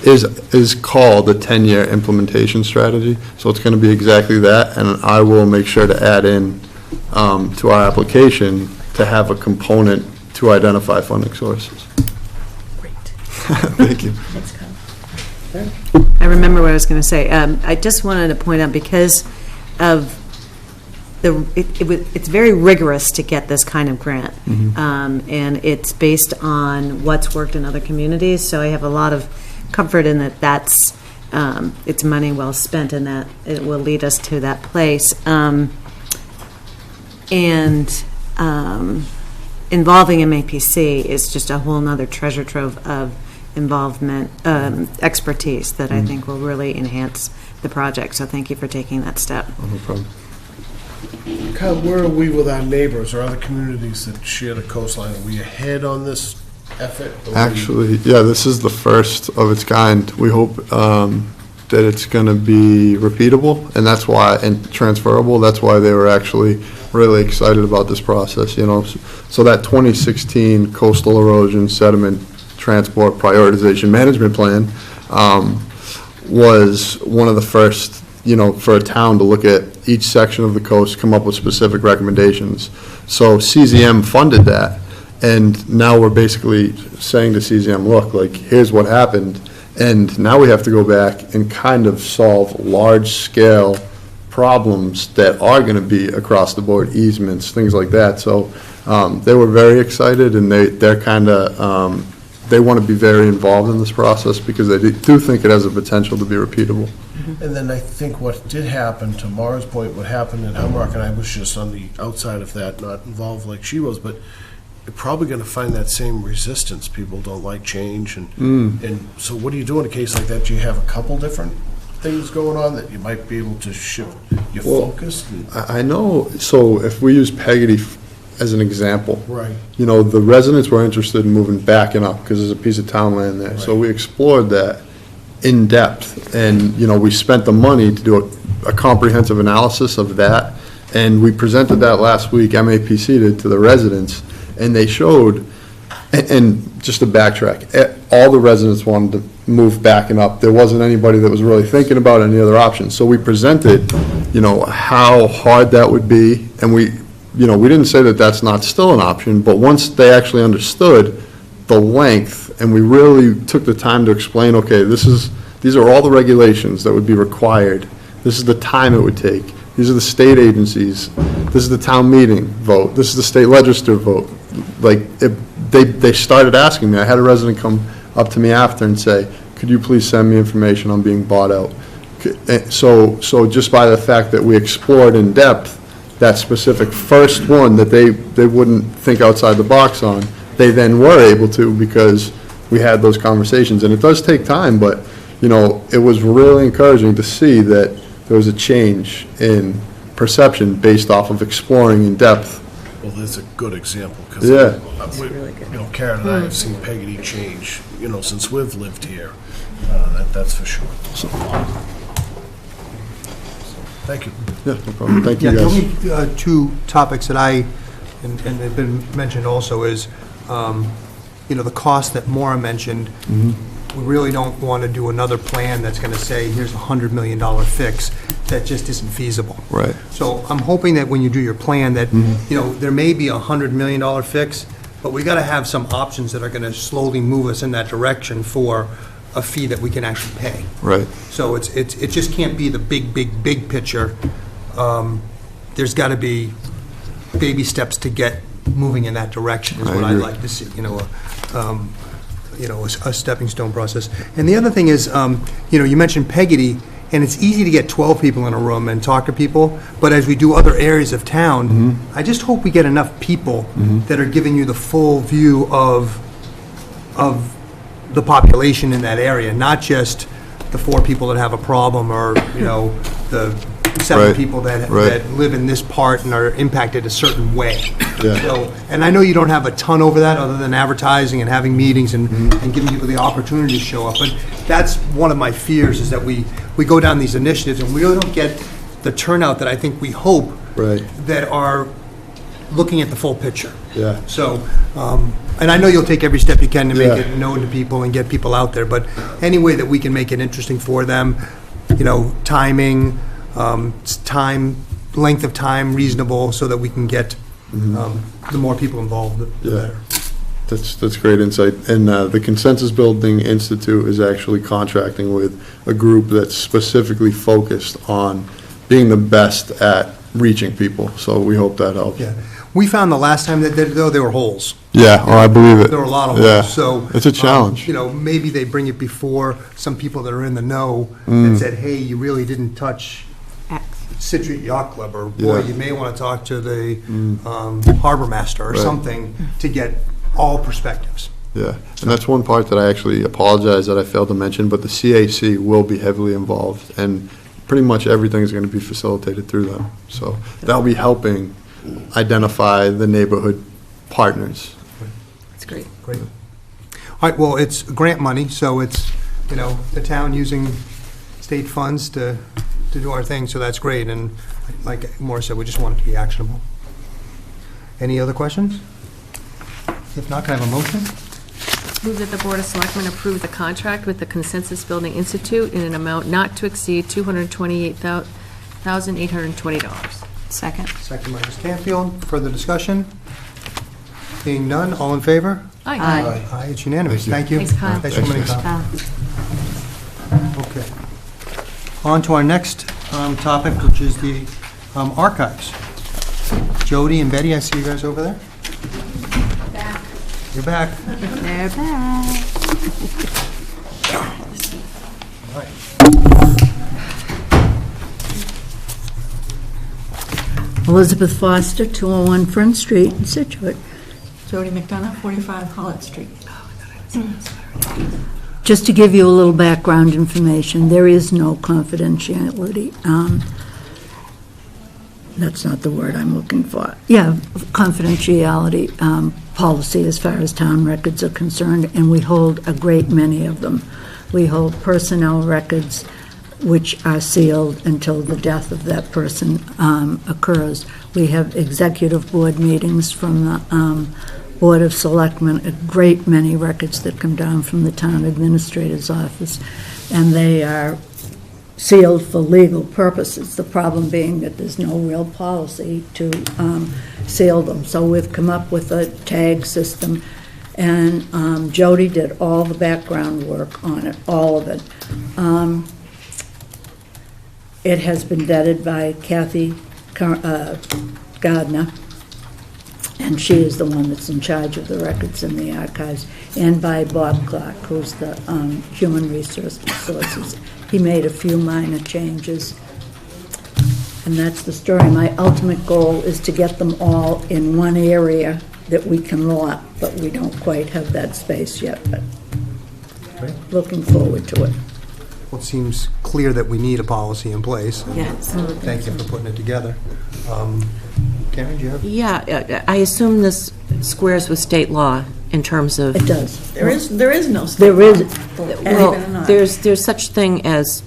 is called the 10-year implementation strategy. So it's going to be exactly that, and I will make sure to add in to our application to have a component to identify funding sources. Great. Thank you. Thanks, Kyle. I remember what I was going to say. I just wanted to point out, because of it's very rigorous to get this kind of grant, and it's based on what's worked in other communities. So I have a lot of comfort in that's it's money well spent, and that it will lead us to that place. Involving MAPC is just a whole nother treasure trove of involvement, expertise that I think will really enhance the project. So thank you for taking that step. Oh, no problem. Kyle, where are we with our neighbors or other communities that share the coastline? Are we ahead on this effort? Actually, yeah, this is the first of its kind. We hope that it's going to be repeatable, and that's why, and transferable. That's why they were actually really excited about this process, So that 2016 Coastal Erosion Sediment Transport Prioritization Management Plan was one of the first, for a town to look at each section of the coast, come up with specific recommendations. So CZM funded that. And now we're basically saying to CZM, look, like, here's what happened. And now we have to go back and kind of solve large-scale problems that are going to be across the board, easements, things like that. So they were very excited, and they're kind of, they want to be very involved in this process because they do think it has the potential to be repeatable. And then I think what did happen, to Mara's point, what happened in Humrock, and I was just on the outside of that, not involved like she was, but you're probably going to find that same resistance. People don't like change, and so what do you do in a case like that? Do you have a couple different things going on that you might be able to shift your focus? I know, so if we use Peggotty as an example, Right. The residents were interested in moving back and up because there's a piece of town land there. So we explored that in depth, and, we spent the money to do a comprehensive analysis of that, and we presented that last week, MAPC did, to the residents, and they showed, and just to backtrack, all the residents wanted to move back and up. There wasn't anybody that was really thinking about any other options. So we presented, how hard that would be, and we didn't say that that's not still an option, but once they actually understood the length, and we really took the time to explain, okay, these are all the regulations that would be required. This is the time it would take. These are the state agencies. This is the town meeting vote. This is the state legislature vote. They started asking me. I had a resident come up to me after and say, could you please send me information on being bought out? So just by the fact that we explored in depth that specific first one that they wouldn't think outside the box on, they then were able to because we had those conversations. And it does take time, but, it was really encouraging to see that there was a change in perception based off of exploring in depth. Well, there's a good example, because Karen and I have seen Peggotty change, since we've lived here. that's for sure. Thank you. Yeah, no problem. Thank you, Yeah, the guys. only two topics that and have been mentioned also is, the cost that Maura mentioned. We really don't want to do another plan that's going to say, here's a $100 million fix. That just isn't feasible. Right. So I'm hoping that when you do your plan, that, there may be a $100 million fix, but we got to have some options that are going to slowly move us in that direction for a fee that we can actually pay. Right. So it just can't be the big picture. There's got to be baby steps to get moving in that direction, is I what I'd agree. like to see, a stepping stone process. And the other thing is, you mentioned Peggotty, and it's easy to get 12 people in a room and talk to people, but as we do other areas of town, I just hope we get enough people that are giving you the full view of the population in that area, not just the 4 people that have a problem, or, the 7 Right, people that right. live in this part and are impacted a certain way. Yeah. So, and I know you don't have a ton over that, other than advertising and having meetings and giving people the opportunity to show up, but that's one of my fears, is that we go down these initiatives and we really don't get the turnout that I think we hope, Right. that are looking at the full picture. Yeah. So, and I know you'll take every step you can to make Yeah. it known to people and get people out there, but any way that we can make it interesting for them, timing, length of time reasonable, so that we can get the more people involved, the better. That's great insight. And the Consensus Building Institute is actually contracting with a group that's specifically focused on being the best at reaching people. So we hope that helps. Yeah. We found the last time that they did it, though, there were holes. Yeah, I believe it. There were a lot of Yeah. holes, so. It's a challenge. Maybe they bring it before some people that are in the know and said, hey, you really didn't touch Scituate Yacht Club, or boy, Yeah. you may want to talk to the harbor master or Right. something to get all perspectives. Yeah, and that's one part that I actually apologize that I failed to mention, but the CAC will be heavily involved, and pretty much everything is going to be facilitated through them. So that'll be helping identify the neighborhood partners. That's great. Great. All right, well, it's grant money, so it's, the town using state funds to do our thing, so that's great, and like Maura said, we just want it to be actionable. Any other questions? If not, can I have a motion? Move that the Board of Selectmen approve the contract with the Consensus Building Institute in an amount not to exceed $228,820. Second. Second by Ms. Canfield. Further discussion? Being none, all in favor? Aye. Aye, it's unanimous. Thank you. Thanks, Kyle. Thanks for coming in, Kyle. Okay. On to our next topic, which is the archives. Jody and Betty, I see you guys over there. You're back. They're back. All right. Elizabeth Foster, 201 Front Street, in Scituate. Jody McDonough, 45 Hollitt Street. Just to give you a little background information, there is no confidentiality. That's not the word I'm looking for. Yeah, confidentiality policy as far as town records are concerned, and we hold a great many of them. We hold personnel records, which are sealed until the death of that person occurs. We have executive board meetings from the Board of Selectmen, a great many records that come down from the town administrator's office, and they are sealed for legal purposes, the problem being that there's no real policy to seal them. So we've come up with a tag system, and Jody did all the background work on it, all of it. It has been vetted by Kathy Gardner, and she is the one that's in charge of the records in the archives, and by Bob Clark, who's the Human Resources. He made a few minor changes, and that's the story. My ultimate goal is to get them all in one area that we can lot, but we don't quite have that space yet, but looking forward to it. Well, it seems clear that we need a policy in place. Yes. Thank you for putting it together. Karen, do you have? Yeah, I assume this squares with state law. in terms of... It does. There is no state There is, law, believe Well, it or not. there's such thing as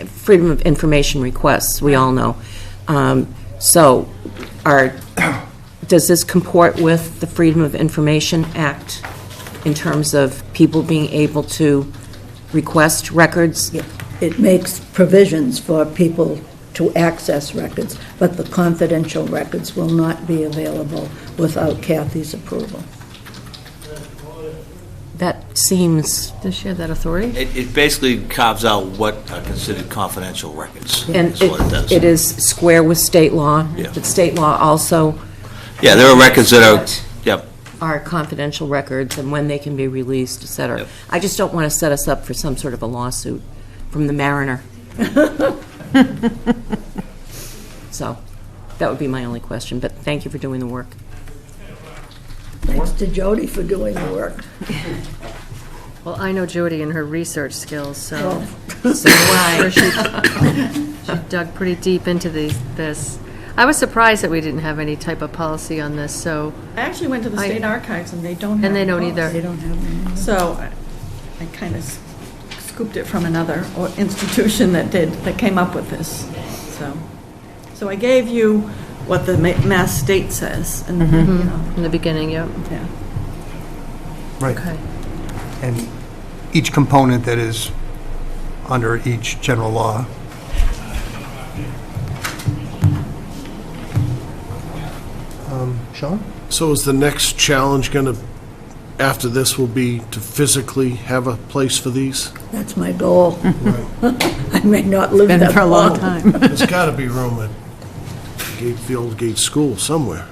freedom of information requests, we all know. So does this comport with the Freedom of Information Act in terms of people being able to request records? it makes provisions for people to access records, but the confidential records will not be available without Kathy's approval. That seems... Does she have that authority? It basically carves out what are considered confidential records. And That's what it does. it is square with state law? Yeah. But state law also... Yeah, there are records that are, yep. Are confidential records and when they can be released, et cetera. Yep. I just don't want to set us up for some sort of a lawsuit from the Mariner. So, that would be my only question, but thank you for doing the work. Thanks to Jody for doing the work. Well, I know Jody and her research skills, so. So do I. I'm sure she dug pretty deep into this. I was surprised that we didn't have any type of policy on this, so. I actually went to the I- state archives, and they don't have And they a don't policy. either. They don't have any. So I kind of scooped it from another institution that came up with this. So I gave you what the Mass State says, and, you know, In the beginning, yep. yeah. Right. Okay. And each component that is under each general law. Sean? So is the next challenge going to, after this, will be to physically have a place for these? That's my goal. I may not live Been that for a long time. There's got to be room at Gatefield Gate School somewhere.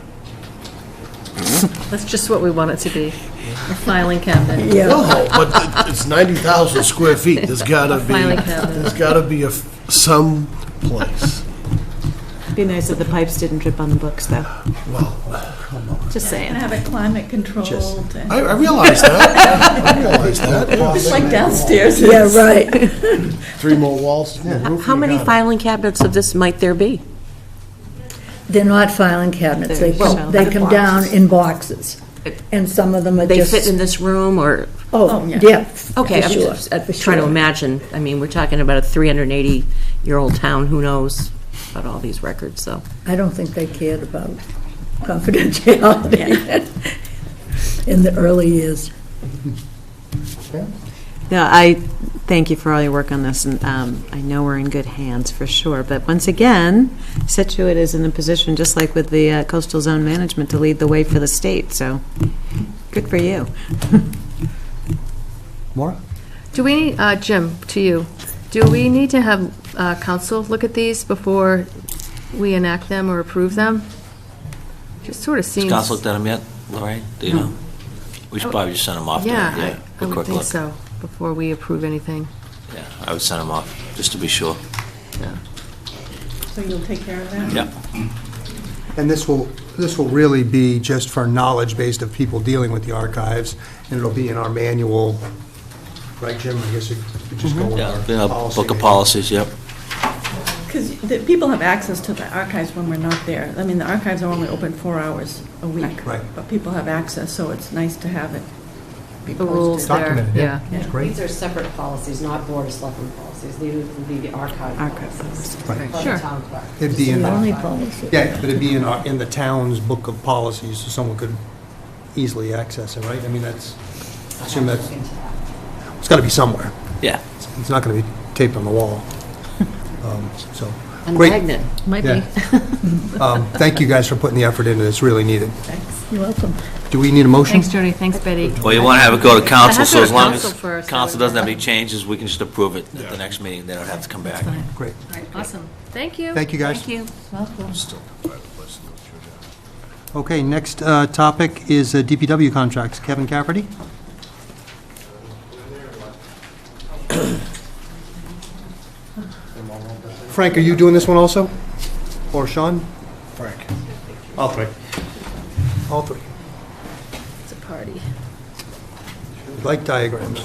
That's just what we want it to be, a filing cabinet. Yeah. No, but it's 90,000 square feet. There's got to be, Filing cabinet. there's got to be some place. Be nice if the pipes didn't drip on the books, though. Just And saying. have it climate controlled. and- I realize that. I realize that. It's like downstairs. Yeah, right. 3 more walls, more roof. How you many got it. filing cabinets of this might there be? They're not filing cabinets. They They're come, they come down in boxes. And some of them are They just... fit in this room, or? Oh, yeah. yeah. Okay, for I'm sure, just for trying to sure. imagine. I mean, we're talking about a 380-year-old town, who knows about all these records, so. I don't think they cared about confidentiality in the early years. No, I thank you for all your work on this, and I know we're in good hands for sure. But once again, Scituate is in a position, just like with the coastal zone management, to lead the way for the state. So, good for you. Maura? Do we, Jim, to you, do we need to have council look at these before we enact them or approve them? Just sort of Has seems. council looked at them yet, Lorraine? Do you know? We should probably just send them off there. Yeah, Yeah, I a would quick think look. so, before we approve anything. Yeah, I would send them off, just to be sure. So you'll take care of that? Yeah. And this will really be just for knowledge based of people dealing with the archives, and it'll be in our manual, right, Jim? I guess it would just go with Yeah, our in a policy book of manual. policies, yep. Because people have access to the archives when we're not there. I mean, the archives are only open 4 hours a week. Right. But people have access, so it's nice to have it be The rules posted. there, Documented, yeah. That's great. These are separate policies, not Board of Selectmen policies. These would be the archive policies. Right. for the Sure. town clerk. It'd be in The only the, policy. yeah, but it'd be in the town's book of policies, so someone could easily access it, right? I mean, that's, I assume that's, it's got to be somewhere. Yeah. It's not going to be taped on the wall. So, And great. magnet. Might be. Yeah. Thank you guys for putting the effort into this, really needed. You're welcome. Do we need a motion? Thanks, Jody, thanks, Betty. Well, you want to have it go to council, has to so go as to long council as first, council I would- doesn't have any changes, we can just approve it at the next meeting. They don't have to come back. Great. Awesome, thank you. Thank you, guys. Thank you. Okay, next topic is DPW contracts. Kevin Cafferty? Frank, are you doing this one also? Or Sean? Frank. All three. All three. It's a party. We like diagrams.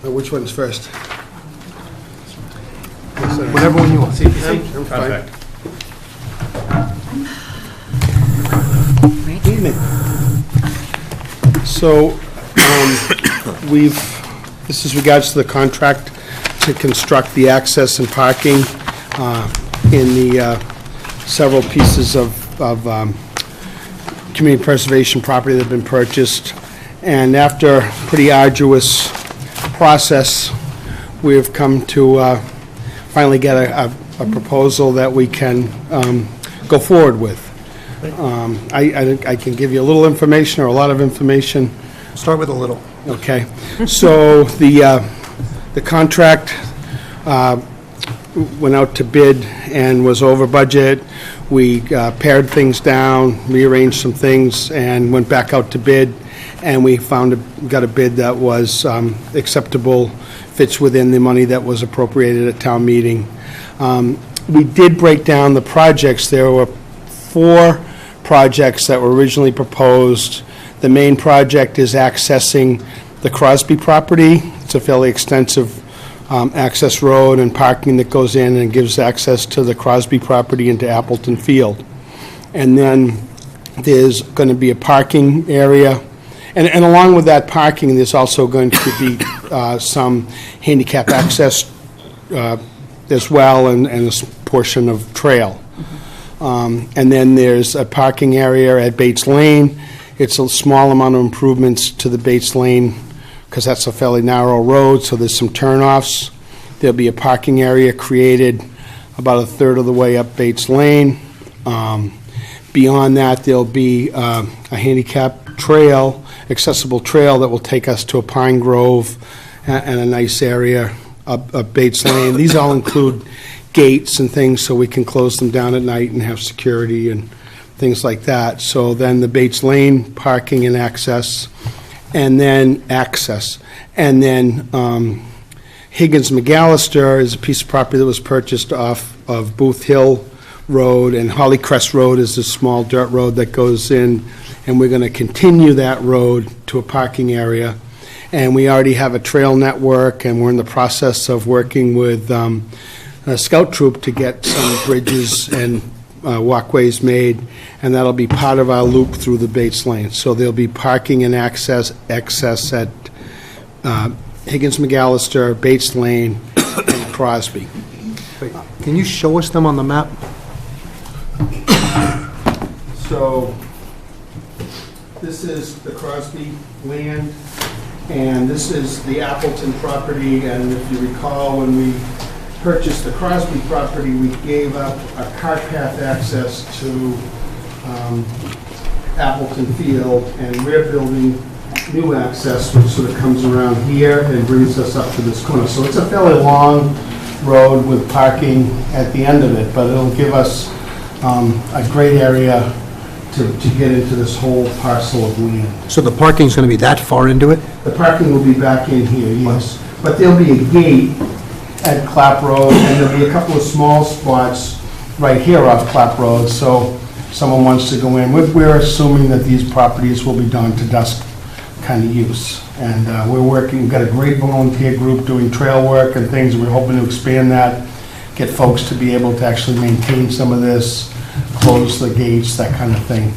Which one's first? Whatever one you want. I'm fine. Right? So, this is regards to the contract to construct the access and parking in the several pieces of community preservation property that have been purchased. And after a pretty arduous process, we have come to finally get a proposal that we can go forward with. I can give you a little information or a lot of information. Start with a little. Okay. So the contract went out to bid and was over budget. We pared things down, rearranged some things, and went back out to bid. And we got a bid that was acceptable, fits within the money that was appropriated at town meeting. We did break down the projects. There were 4 projects that were originally proposed. The main project is accessing the Crosby property. It's a fairly extensive access road and parking that goes in and gives access to the Crosby property into Appleton Field. And then there's going to be a parking area. And along with that parking, there's also going to be some handicap access as well, and a portion of trail. And then there's a parking area at Bates Lane. It's a small amount of improvements to the Bates Lane because that's a fairly narrow road, so there's some turnoffs. There'll be a parking area created about a third of the way up Bates Lane. Beyond that, there'll be a handicap trail, accessible trail that will take us to a pine grove and a nice area up Bates Lane. These all include gates and things so we can close them down at night and have security and things like that. So then the Bates Lane parking and access, and then Higgins McAllister is a piece of property that was purchased off of Booth Hill Road, and Hollycrest Road is a small dirt road that goes in, and we're going to continue that road to a parking area. And we already have a trail network, and we're in the process of working with a scout troop to get some bridges and walkways made, and that'll be part of our loop through the Bates Lane. So there'll be parking and access at Higgins McAllister, Bates Lane, and Crosby. Wait, can you show us them on the map? So this is the Crosby land, and this is the Appleton property. And if you recall, when we purchased the Crosby property, we gave up a cart path access to Appleton Field, and we're building new access, which sort of comes around here and brings us up to this corner. So it's a fairly long road with parking at the end of it, but it'll give us a great area to get into this whole parcel of land. So the parking's going to be that far into it? The parking will be back in here, yes. But there'll be a gate at Clap Road, and there'll be a couple of small spots right here off Clap Road, so if someone wants to go in. We're assuming that these properties will be dawn to dusk kind of use. And we've got a great volunteer group doing trail work and things. We're hoping to expand that, get folks to be able to actually maintain some of this, close the gates, that kind of thing.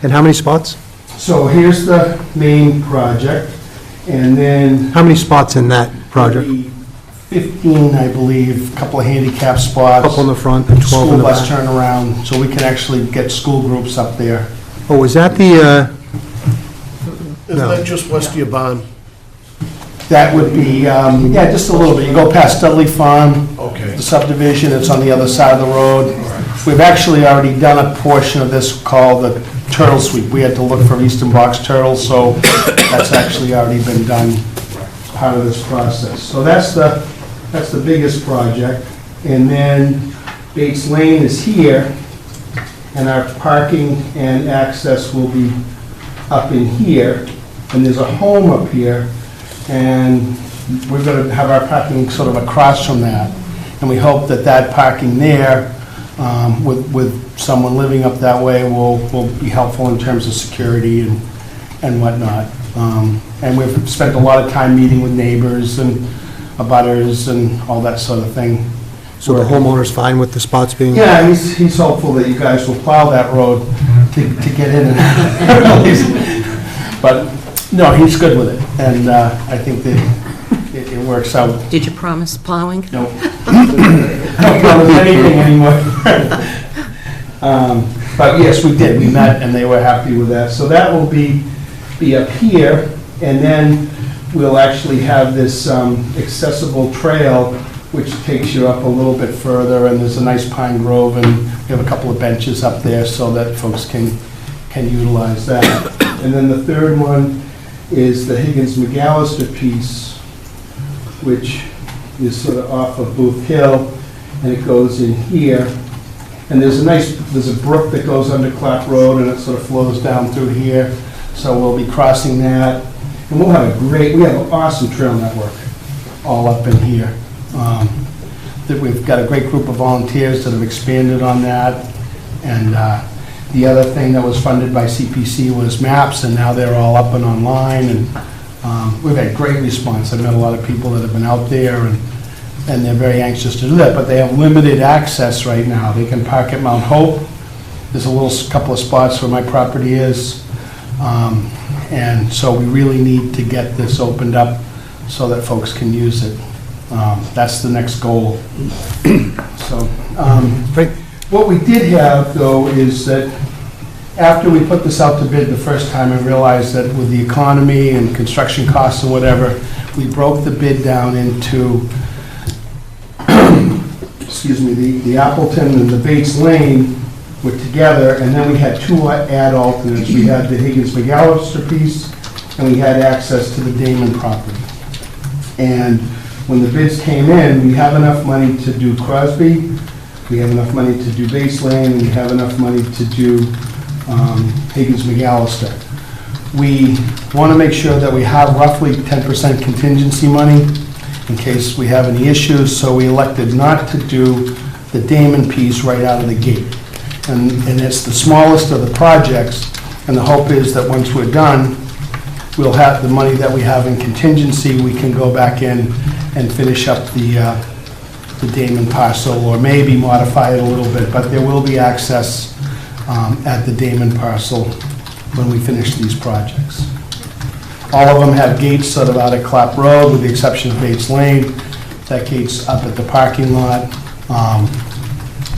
And how many spots? So here's the main project, and then... How many spots in that project? 15, I believe, a couple of handicap spots. Couple in the front and 12 in the back. School bus turnaround, so we can actually get school groups up there. Oh, is that the, Isn't that just west of your barn? That would be, yeah, just a little bit. You go past Dudley Farm. Okay. The subdivision, it's on the other side of the road. We've actually already done a portion of this called the turtle sweep. We had to look for eastern box turtles, so that's actually already been done, part of this process. So that's the biggest project. And then Bates Lane is here, and our parking and access will be up in here. And there's a home up here, and we're going to have our parking sort of across from that. And we hope that that parking there, with someone living up that way, will be helpful in terms of security and whatnot. And we've spent a lot of time meeting with neighbors and abutters and all that sort of thing. so the homeowner's fine with the spots being? Yeah, he's hopeful that you guys will plow that road to get in and out. But No, he's good with it, and I think that it works out. Did you promise plowing? Nope. I don't promise anything anymore. But yes, we did. We met, and they were happy with that. So that will be up here, and then we'll actually have this accessible trail, which takes you up a little bit further, and there's a nice pine grove, and we have a couple of benches up there so that folks can utilize that. And then the third one is the Higgins-McAllister piece, which is sort of off of Booth Hill, and it goes in here. And there's a brook that goes under Clap Road, and it sort of flows down through here. So we'll be crossing that. And we'll have we have an awesome trail network all up in here. That we've got a great group of volunteers that have expanded on that. And the other thing that was funded by CPC was maps, and now they're all up and online. And we've had great response. I've met a lot of people that have been out there, and they're very anxious to do that, but they have limited access right now. They can park at Mount Hope. There's a couple of spots where my property is. And so we really need to get this opened up so that folks can use it. That's the next goal. So, what we did have, though, is that after we put this out to bid the first time, I realized that with the economy and construction costs and whatever, we broke the bid down into excuse me, the Appleton and the Bates Lane were together, and then we had two ad alternates. We had the Higgins-McAllister piece, and we had access to the Damon property. And when the bids came in, we have enough money to do Crosby, we have enough money to do Bates Lane, and we have enough money to do Higgins-McAllister. We want to make sure that we have roughly 10% contingency money in case we have any issues, so we elected not to do the Damon piece right out of the gate. And it's the smallest of the projects, and the hope is that once we're done, we'll have the money that we have in contingency, we can go back in and finish up the Damon parcel, or maybe modify it a little bit, but there will be access at the Damon parcel when we finish these projects. All of them have gates sort of out at Clap Road, with the exception of Bates Lane. That gate's up at the parking lot,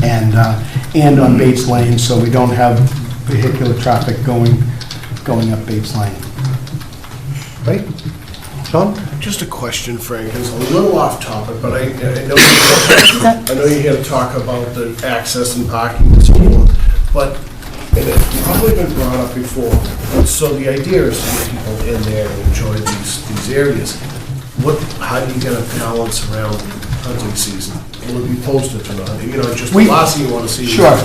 and on Bates Lane, so we don't have vehicular traffic going up Bates Lane. Right? Sean? Just a question, Frank. It's a little off topic, but I know you're here to talk about the access and parking and so forth, but and it's probably been brought up before. So the idea is to get people in there and enjoy these areas. How do you get a balance around hunting season? Will it be posted or not? Just the last thing you want to see. Sure.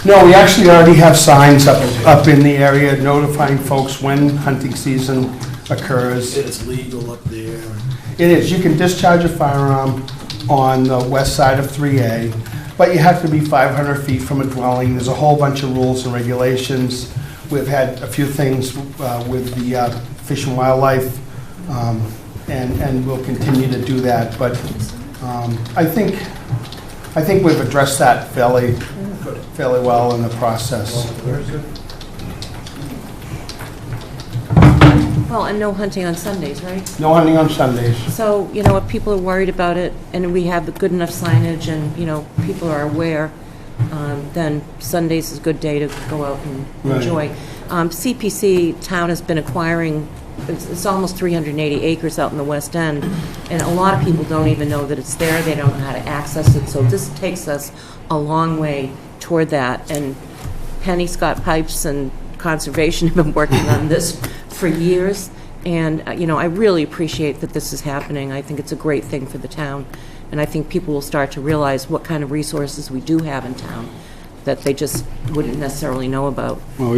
No, we actually already have signs up in the area notifying folks when hunting season occurs. It's legal up there. It is. You can discharge a firearm on the west side of 3A, but you have to be 500 feet from a dwelling. There's a whole bunch of rules and regulations. We've had a few things with the Fish and Wildlife, and we'll continue to do that. But I think we've addressed that fairly well in the process. Well, and no hunting on Sundays, right? No hunting on Sundays. So, if people are worried about it, and we have good enough signage, and, people are aware, then Sundays is a good day to go out and enjoy. CPC town has been acquiring, it's almost 380 acres out in the West End, and a lot of people don't even know that it's there. They don't know how to access it, so this takes us a long way toward that. And Penny Scott Pipes and Conservation have been working on this for years, and I really appreciate that this is happening. I think it's a great thing for the town, and I think people will start to realize what kind of resources we do have in town that they just wouldn't necessarily know about. Well,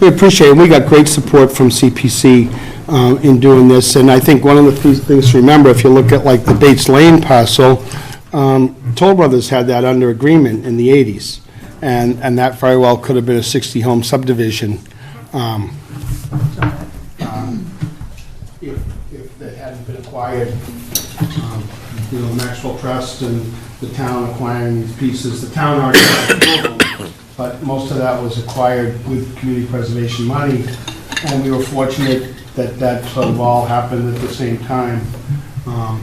we appreciate it. We got great support from CPC in doing this, and I think one of the things to remember, if you look at like the Bates Lane parcel, Toll Brothers had that under agreement in the 80s, and that very well could have been a 60-home subdivision. If that hadn't been acquired, Maxwell Trust and the town acquiring these pieces. The town already had approval, but most of that was acquired with community preservation money, and we were fortunate that sort of all happened at the same time.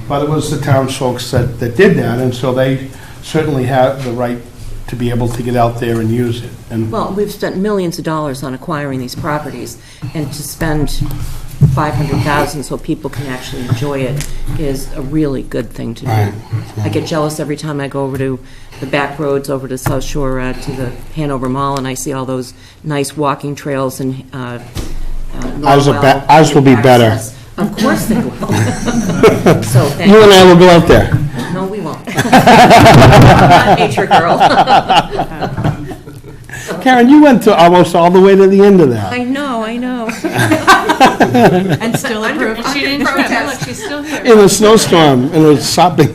But it was the townsfolk that did that, and so they certainly have the right to be able to get out there and use it. And Well, we've spent millions of dollars on acquiring these properties, and to spend $500,000 so people can actually enjoy it is a really good thing to do. Right. I get jealous every time I go over to the back roads, over to South Shore, to the Hanover Mall, and I see all those nice walking trails and ours will be better. access. Of course they will. So, thank You and I will go out there. No, we won't. I'm not a nature girl. Karen, you went to almost all the way to the end of that. I know. And still approved. And she didn't trip. Look, she's still here. In a snowstorm, and it was sopping.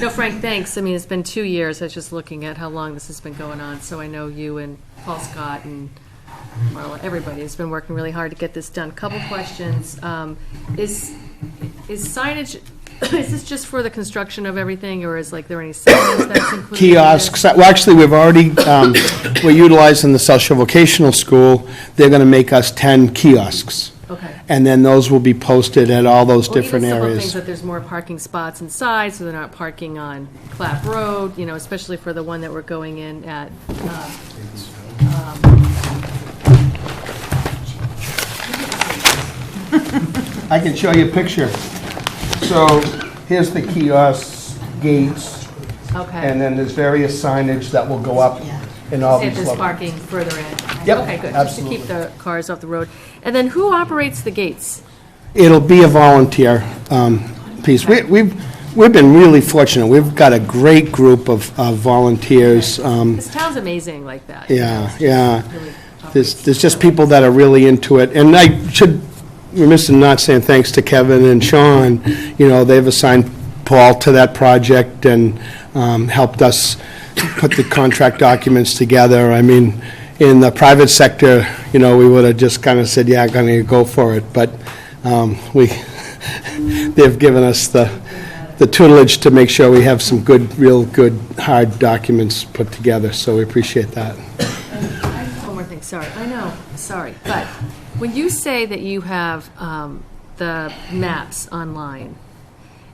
No, Frank, thanks. I mean, it's been 2 years. I was just looking at how long this has been going on, so I know you and Paul Scott and Marla, everybody has been working really hard to get this done. Couple questions. Is signage, is this just for the construction of everything, or is there any signage that's included? Kiosks, well, actually, we've already, we're utilizing the South Shore Vocational School. They're going to make us 10 kiosks. Okay. And then those will be posted at all those Well, different even simple areas. things that there's more parking spots inside, so they're not parking on Clap Road, especially for the one that we're going in at, I can show you a picture. So here's the kiosk gates, okay. and then there's various signage that will go up in all See if these there's levels. parking further in. Yep, Okay, good, absolutely. just to keep the cars off the road. And then who operates the gates? It'll be a volunteer piece. We've been really fortunate. We've got a great group of volunteers. This town's amazing like that. Yeah. There's just people that are really into it. And I should, remiss in not saying thanks to Kevin and Sean. They've assigned Paul to that project and helped us put the contract documents together. I mean, in the private sector, we would have just kind of said, yeah, I'm going to go for it. But they've given us the tutelage to make sure we have some real good, hard documents put together. So we appreciate that. One more thing, sorry, I know, sorry, but when you say that you have the maps online,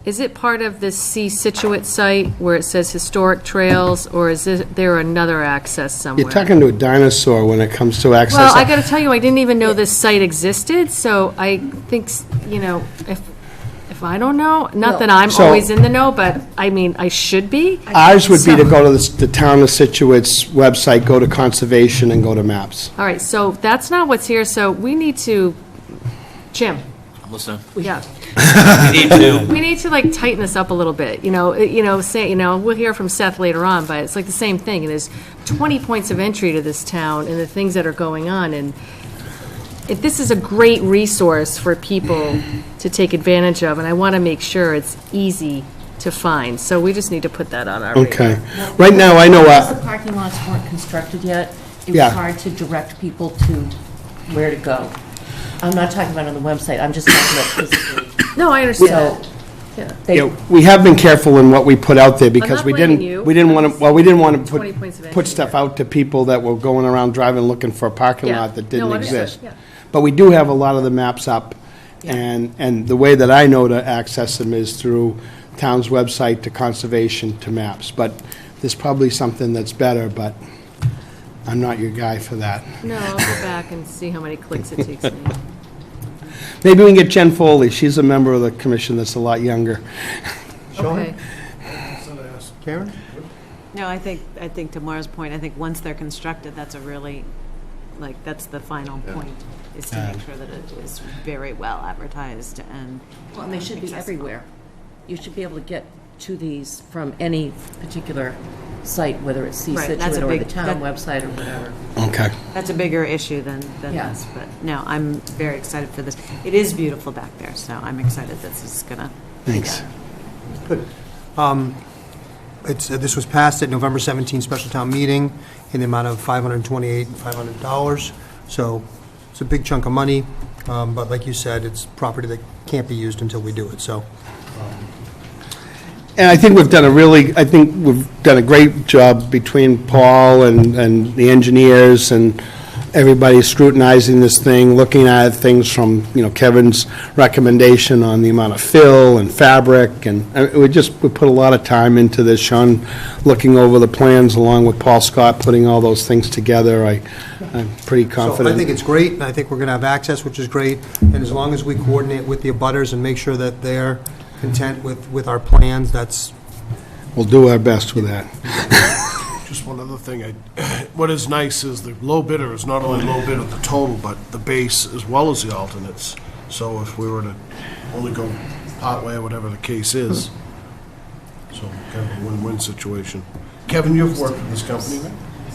is it part of the Scituate site where it says historic trails, or is there another access somewhere? You're talking to a dinosaur when it comes to access. Well, I got to tell you, I didn't even know this site existed, so I think, if I don't know, not that I'm So- always in the know, but I mean, I should be. Ours would be to go to the town of Situate's website, go to conservation, and go to maps. All right, so that's not what's here, so we need to, Jim, I'm listening. yeah. We need to. We need to tighten this up a little bit, we'll hear from Seth later on, but it's the same thing. There's 20 points of entry to this town and the things that are going on, and if this is a great resource for people to take advantage of, and I want to make sure it's easy to find, so we just need to put that on our radar. Okay. Right now, I know, Because the parking lots weren't constructed yet, it Yeah. was hard to direct people to where to go. I'm not talking about on the website, I'm just talking about physically. No, I understand. we have been careful in what we put out there because not we blaming didn't, you. we didn't want to, we didn't want to 20 points of put entry stuff out to people that were going around driving, looking for a parking Yeah. lot that No, didn't understood. exist. Yeah. But we do have a lot of the maps up, and the way that I know to access them is through town's website to conservation to maps. But there's probably something that's better, but I'm not your guy for that. No, I'll go back and see how many clicks it takes me. Maybe we can get Jen Foley. She's a member of the commission that's a lot younger. Okay. Karen? No, I think to Mara's point, I think once they're constructed, that's a really, that's the final point, is to make sure that it is very well advertised and. Well, and they should be accessible. everywhere. You should be able to get to these from any particular site, whether it's Right, that's Scituate a or the big- town that- website or whatever. Okay. That's a bigger issue than Yeah. this, but no, I'm very excited for this. It is beautiful back there, so I'm excited that this is gonna. be Thanks. done. Good. This was passed at November 17 special town meeting in the amount of $528,500. So it's a big chunk of money, but like you said, it's property that can't be used until we do it, so. And I think we've done a great job between Paul and the engineers and everybody's scrutinizing this thing, looking at things from, Kevin's recommendation on the amount of fill and fabric, and we put a lot of time into this. Sean looking over the plans along with Paul Scott, putting all those things together. I'm pretty confident. So I think it's great, and I think we're going to have access, which is great, and as long as we coordinate with the abutters and make sure that they're content with our plans, that's... We'll do our best with that. Just one other thing, what is nice is the low bidder is not only low bid of the total, but the base as well as the alternates. So if we were to only go partway or whatever the case is, so kind of a win-win situation. Kevin, you've worked with this company, right?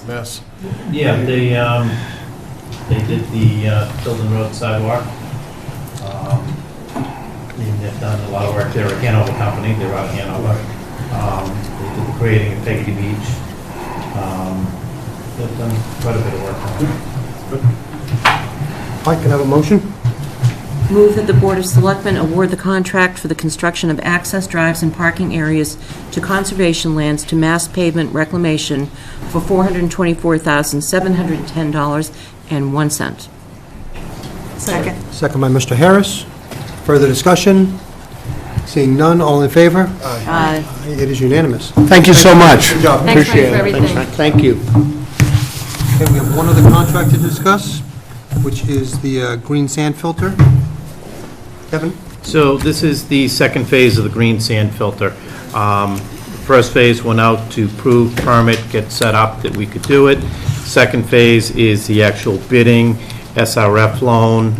Mass. Yeah, they did the Tilden Road sidewalk. And they've done a lot of work. They're a Hanover company, they're out of Hanover. They did the grading at Peggy Beach. They've done quite a bit of work on it. Mike, can I have a motion? Move that the Board of Selectmen award the contract for the construction of access drives and parking areas to conservation lands to Mass Pavement Reclamation for $424,710.01. Second. Second by Mr. Harris. Further discussion? Seeing none, all in favor? Aye. It is unanimous. Thank you so much. Good job. Thanks, Appreciate Frank, for it. everything. Thanks, Frank. Thank you. Okay, we have one other contract to discuss, which is the green sand filter. Kevin? So this is the second phase of the green sand filter. First phase went out to prove, permit, get set up that we could do it. Second phase is the actual bidding, SRF loan,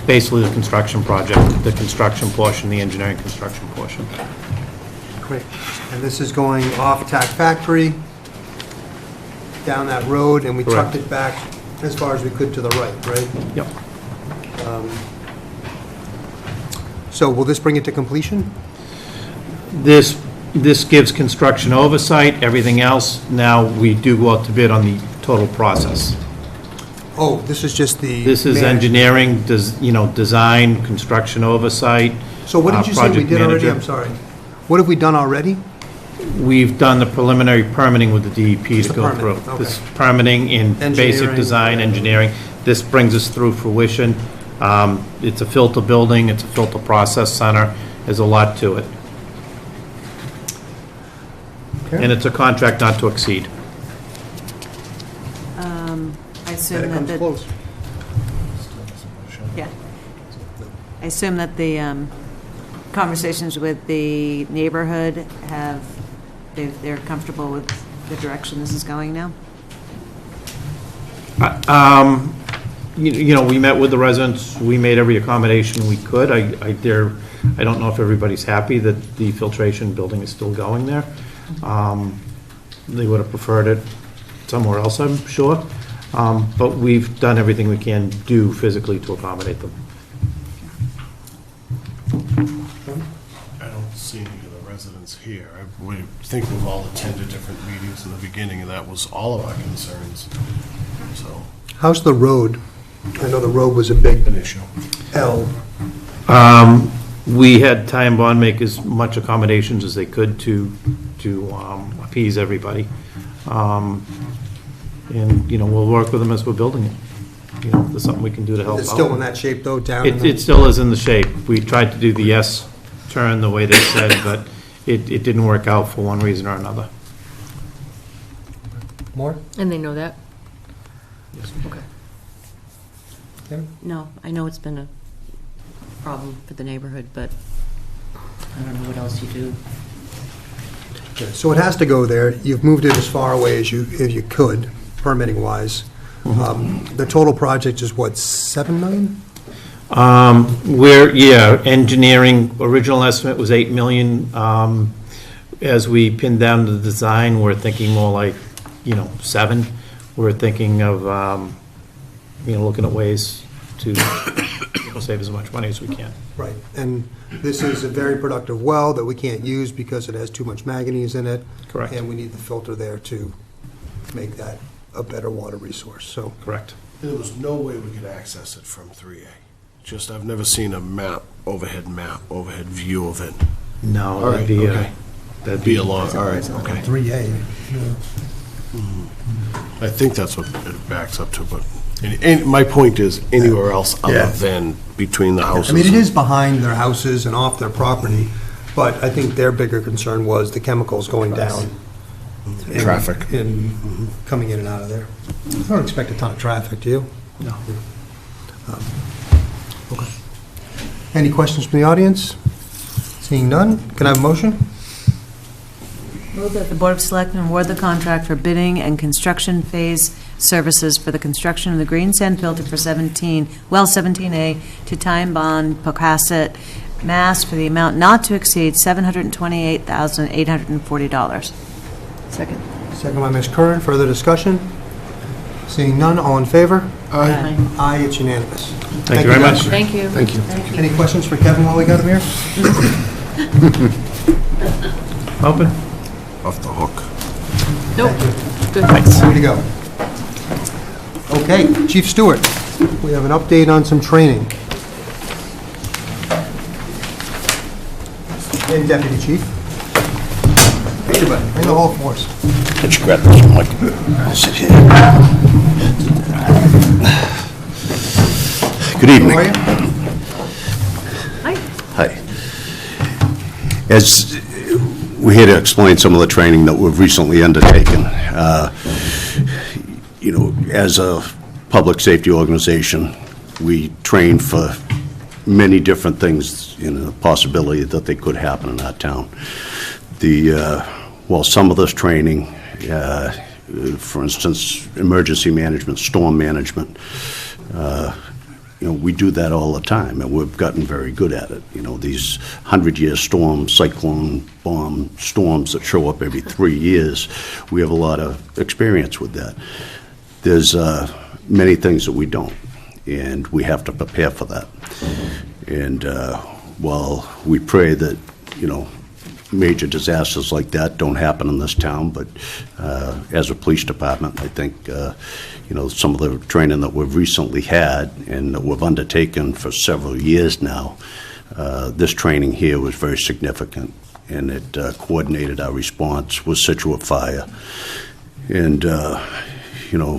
basically the construction project, the construction portion, the engineering construction portion. Great. And this is going off Tack Factory, down that road, and we tucked it back as far as we could to the right, right? Yep. So will this bring it to completion? This gives construction oversight. Everything else, now we do go out to bid on the total process. Oh, this is just the... This is management. engineering, design, construction oversight. So what did you say we project did already? manager. I'm sorry. What have we done already? We've done the preliminary permitting with the DEP Just to the go permitting, through. okay. This permitting in basic Engineering. design, engineering. This brings us through fruition. It's a filter building, it's a filter process center. There's a lot to it. Okay. And it's a contract not to exceed. I assume That it that comes the... close. Yeah. I assume that the conversations with the neighborhood they're comfortable with the direction this is going now? We met with the residents, we made every accommodation we could. I don't know if everybody's happy that the filtration building is still going there. They would have preferred it somewhere else, I'm sure. But we've done everything we can do physically to accommodate them. I don't see any of the residents here. We think we've all attended different meetings in the beginning, and that was all of our concerns, so. How's the road? I know the road was a big issue. L. We had Ty and Bond make as much accommodations as they could to appease everybody. And, we'll work with them as we're building it. If there's something we can do to help out. It's still in that shape, though, down? in It still is in the shape. We tried to do the S turn the way they said, but it didn't work out for one reason or another. More? And they know that? Okay. No, I know it's been a problem for the neighborhood, but I don't know what else you do. So it has to go there. You've moved it as far away as you could, permitting-wise. The total project is what, 7 million? Engineering, original estimate was 8 million. As we pin down the design, we're thinking more like, 7. We're thinking of, looking at ways to save as much money as we can. Right, and this is a very productive well that we can't use because it has too much manganese in it. Correct. And we need the filter there to make that a better water resource, so. Correct. There was no way we could access it from 3A. Just, I've never seen a overhead view of it. No, All right, that'd be okay. that'd Be a long, all right, okay. 3A. I think that's what it backs up to, but, and my point is, anywhere else other Yeah. than between the houses. I mean, it is behind their houses and off their property, but I think their bigger concern was the chemicals going down. and- Traffic. And coming in and out of there. I don't expect a ton of traffic, do you? No. Okay. Any questions from the audience? Seeing none, can I have a motion? Move that the Board of Selectmen award the contract for bidding and construction phase services for the construction of the green sand filter for 17A to Time Bond, Pocasset, Mass. For the amount not to exceed $728,840. Second. Second by Ms. Curran, further discussion? Seeing none, all in favor? Aye. Aye, it's unanimous. Thank you very guys. much. Thank you. Thank you. Any questions for Kevin while we got him here? Open? Off the hook. Nope. Good. Way to go. Okay, Chief Stewart, we have an update on some training. And Deputy Chief. Everybody, bring the whole force. Let's grab this mic. I'll sit here. Good evening. How are you? Hi. As we're here to explain some of the training that we've recently undertaken. You know, as a public safety organization, we train for many different things, you know, the possibility that they could happen in our town. Well, some of this training, for instance, emergency management, storm management, you know, we do that all the time, and we've gotten very good at it. You know, these 100-year storms, cyclone, bomb storms that show up every 3 years, we have a lot of experience with that. There's many things that we don't, and we have to prepare for that. And while we pray that, you know, major disasters like that don't happen in this town, but as a police department, I think, you know, some of the training that we've recently had and that we've undertaken for several years now, this training here was very significant, and it coordinated our response with Scituate Fire. And, you know,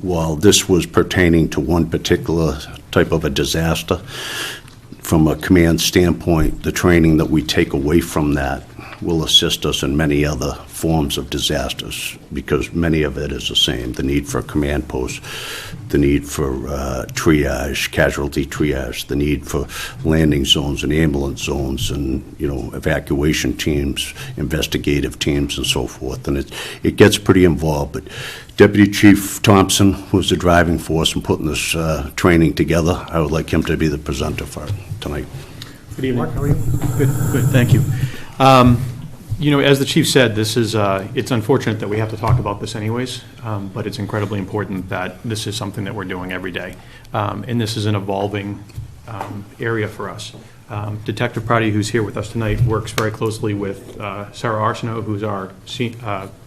while this was pertaining to one particular type of a disaster, from a command standpoint, the training that we take away from that will assist us in many other forms of disasters, because many of it is the same. The need for a command post, the need for triage, casualty triage, the need for landing zones and ambulance zones and, you know, evacuation teams, investigative teams, and so forth. And it gets pretty involved, but Deputy Chief Thompson was the driving force in putting this training together. I would like him to be the presenter for it tonight. Good evening. Mark, how are you? Good, thank you. You know, as the chief said, this is, it's unfortunate that we have to talk about this anyways, but it's incredibly important that this is something that we're doing every day. And this is an evolving area for us. Detective Prouty, who's here with us tonight, works very closely with Sarah Arsenault, who's our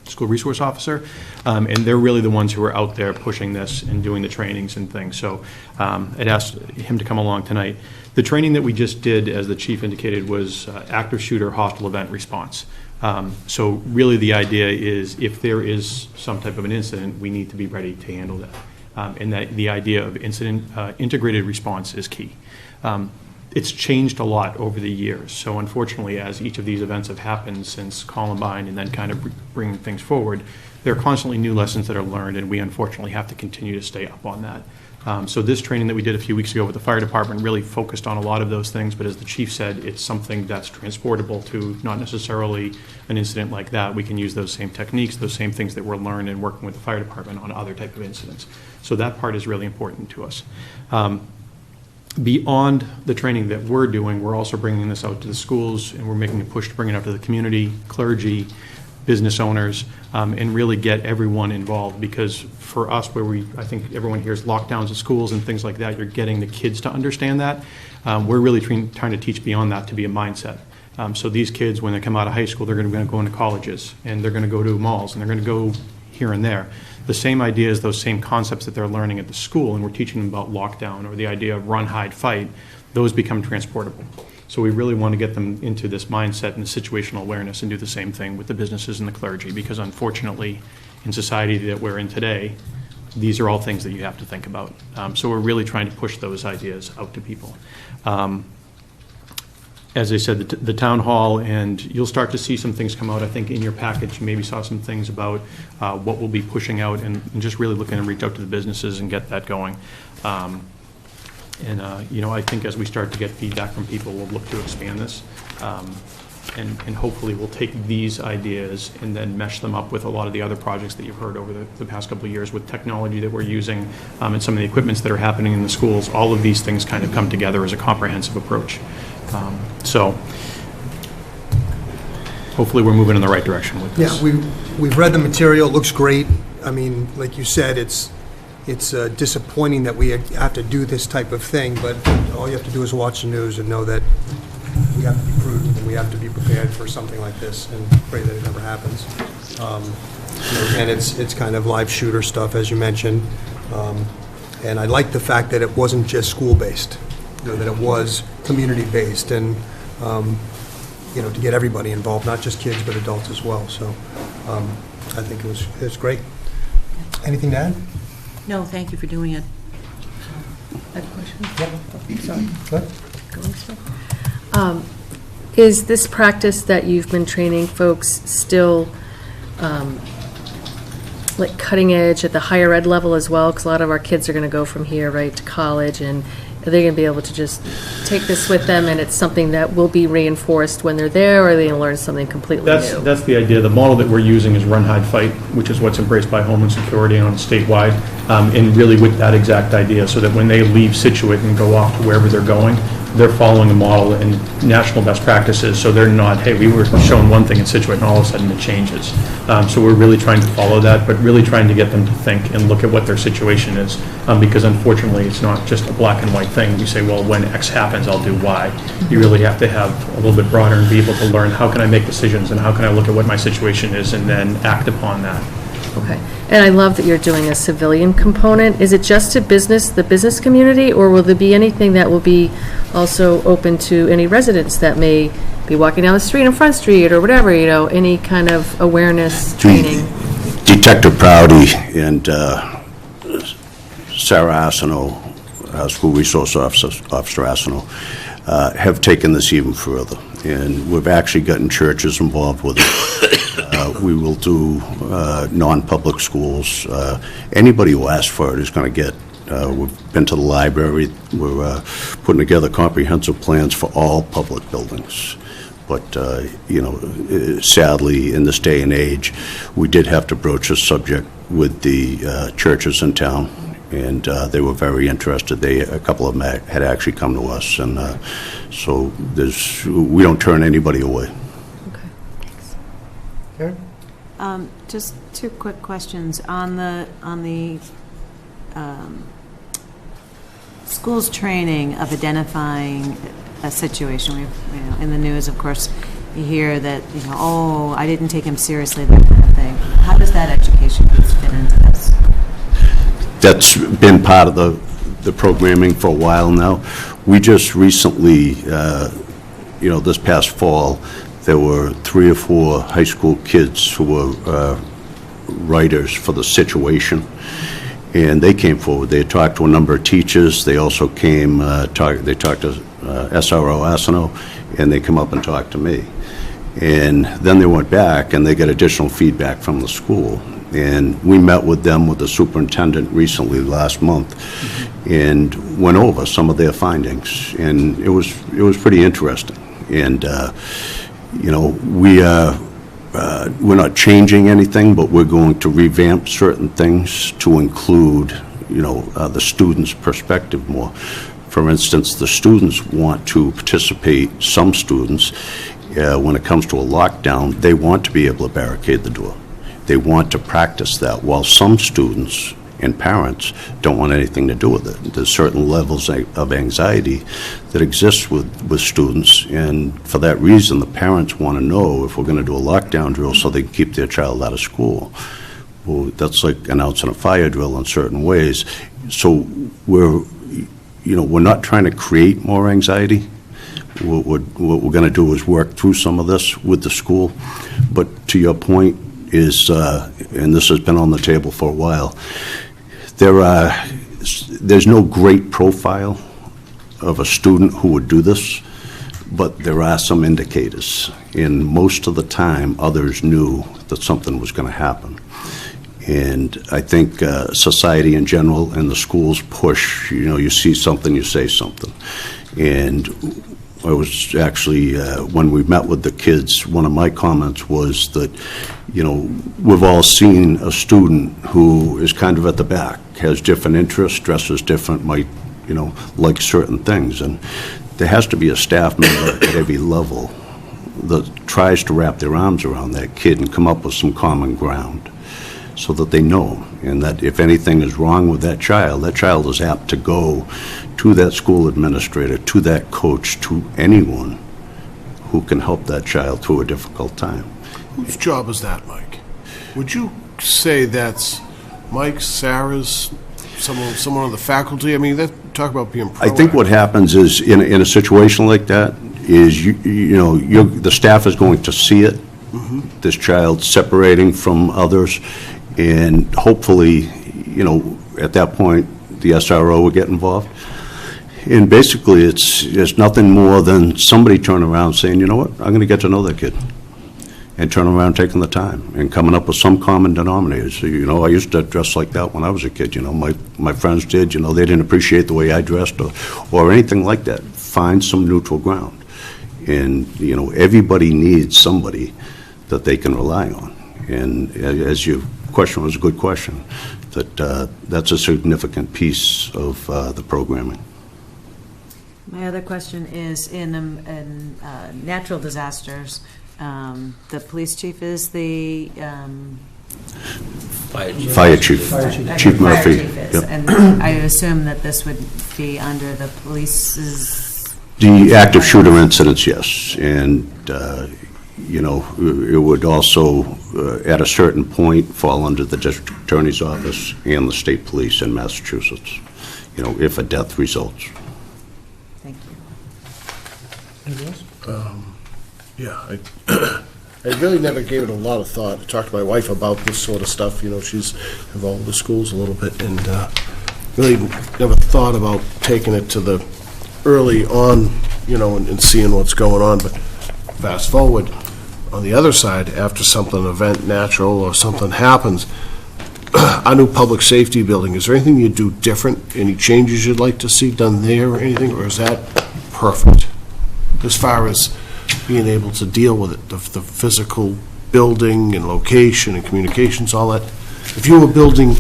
school resource officer, and they're really the ones who are out there pushing this and doing the trainings and things. So I'd asked him to come along tonight. The training that we just did, as the chief indicated, was active shooter hostile event response. So really the idea is if there is some type of an incident, we need to be ready to handle that. And that the idea of incident integrated response is key. It's changed a lot over the years. So unfortunately, as each of these events have happened since Columbine and then kind of bringing things forward, there are constantly new lessons that are learned, and we unfortunately have to continue to stay up on that. So this training that we did a few weeks ago with the fire department really focused on a lot of those things, but as the chief said, it's something that's transportable to not necessarily an incident like that. We can use those same techniques, those same things that were learned in working with the fire department on other type of incidents. So that part is really important to us. Beyond the training that we're doing, we're also bringing this out to the schools, and we're making a push to bring it out to the community, clergy, business owners, and really get everyone involved, because for us, where I think everyone hears lockdowns at schools and things like that, you're getting the kids to understand that. We're really trying to teach beyond that to be a mindset. So these kids, when they come out of high school, they're going to go into colleges, and they're going to go to malls, and they're going to go here and there. The same ideas, those same concepts that they're learning at the school, and we're teaching them about lockdown or the idea of run, hide, fight, those become transportable. So we really want to get them into this mindset and the situational awareness and do the same thing with the businesses and the clergy, because unfortunately, in society that we're in today, these are all things that you have to think about. So we're really trying to push those ideas out to people. As I said, the town hall, and you'll start to see some things come out. I think in your package, you maybe saw some things about what we'll be pushing out, and just really looking to reach out to the businesses and get that going. You know, I think as we start to get feedback from people, we'll look to expand this. And hopefully we'll take these ideas and then mesh them up with a lot of the other projects that you've heard over the past couple of years with technology that we're using, and some of the equipments that are happening in the schools. All of these things kind of come together as a comprehensive approach. So hopefully we're moving in the right direction with this. Yeah, we've read the material, it looks great. I mean, like you said, it's disappointing that we have to do this type of thing, but all you have to do is watch the news and know that we have to be prudent and we have to be prepared for something like this and pray that it never happens. And it's kind of live shooter stuff, as you mentioned. And I like the fact that it wasn't just school-based, that it was community-based, and to get everybody involved, not just kids, but adults as well. So I think it was great. Anything to add? No, thank you for doing it. I have a question. Yeah. Sorry. Go ahead. Is this practice that you've been training folks still like cutting edge at the higher ed level as well? Because a lot of our kids are going to go from here right to college, and are they going to be able to just take this with them, and it's something that will be reinforced when they're there, or are they going to learn something completely new? That's the idea. The model that we're using is run, hide, fight, which is what's embraced by Homeland Security on statewide, and really with that exact idea, so that when they leave Scituate and go off to wherever they're going, they're following a model and national best practices, so they're not, hey, we were shown one thing in Scituate and all of a sudden it changes. So we're really trying to follow that, but really trying to get them to think and look at what their situation is, because unfortunately it's not just a black and white thing. You say, well, when X happens, I'll do Y. You really have to have a little bit broader and be able to learn how can I make decisions and how can I look at what my situation is and then act upon that. Okay. And I love that you're doing a civilian component. Is it just to the business community, or will there be anything that will be also open to any residents that may be walking down the street on Front Street or whatever, any kind of awareness training? Detective Proudy and Sarah Asino, School Resource Officer Asino, have taken this even further. And we've actually gotten churches involved with it. We will do non-public schools. Anybody who asks for it is going to get. We've been to the library. We're putting together comprehensive plans for all public buildings. But, sadly, in this day and age, we did have to broach this subject with the churches in town, and they were very interested. A couple of them had actually come to us, and so we don't turn anybody away. Okay, thanks. Karen? Just two quick questions. On the school's training of identifying a situation, in the news, of course, you hear that, oh, I didn't take him seriously, that kind of thing. How does that education piece fit into this? That's been part of the programming for a while now. We just recently, this past fall, there were 3 or 4 high school kids who were writers for the situation, and they came forward. They talked to a number of teachers. They also came, they talked to SRO Asino, and they come up and talked to me. And then they went back and they got additional feedback from the school. And we met with them, with the superintendent recently last month, and went over some of their findings. And it was pretty interesting. And we're not changing anything, but we're going to revamp certain things to include, the students' perspective more. For instance, the students want to participate. Some students, when it comes to a lockdown, they want to be able to barricade the door. They want to practice that, while some students and parents don't want anything to do with it. There's certain levels of anxiety that exists with students, and for that reason, the parents want to know if we're going to do a lockdown drill so they can keep their child out of school. Well, that's like announcing a fire drill in certain ways. So we're not trying to create more anxiety. What we're going to do is work through some of this with the school. But to your point, is, and this has been on the table for a while, there's no great profile of a student who would do this, but there are some indicators. And most of the time, others knew that something was going to happen. And I think society in general and the schools push, you see something, you say something. And I was actually, when we met with the kids, one of my comments was that, we've all seen a student who is kind of at the back, has different interests, dresses different, might, like certain things. And there has to be a staff member at every level that tries to wrap their arms around that kid and come up with some common ground so that they know, and that if anything is wrong with that child is apt to go to that school administrator, to that coach, to anyone who can help that child through a difficult time. Whose job is that, Mike? Would you say that's Mike, Sarah's, someone on the faculty? I mean, talk about being proactive. I think what happens is, in a situation like that, is the staff is going to see it, this child separating from others, and hopefully, at that point, the SRO will get involved. And basically, it's nothing more than somebody turning around saying, you know what, I'm going to get to know that kid. And turning around, taking the time, and coming up with some common denominators. So, I used to dress like that when I was a kid, my friends did, they didn't appreciate the way I dressed or anything like that. Find some neutral ground. And, everybody needs somebody that they can rely on. And as your question was a good question, that's a significant piece of the programming. My other question is, in natural disasters, the police chief is the... Fire chief. Chief Murphy. Fire chief is, Yep. and I assume that this would be under the police's... The active shooter incidents, yes. And, it would also, at a certain point, fall under the district attorney's office and the state police in Massachusetts, if a death results. Thank you. Anything else? Yeah, I really never gave it a lot of thought. I talked to my wife about this sort of stuff. She's involved with the schools a little bit, and really never thought about taking it to the early on, and seeing what's going on. But fast forward, on the other side, after something, event, natural, or something happens, our new public safety building, is there anything you do different? Any changes you'd like to see done there or anything, or is that perfect? As far as being able to deal with it, the physical building and location and communications, all that. If you were building,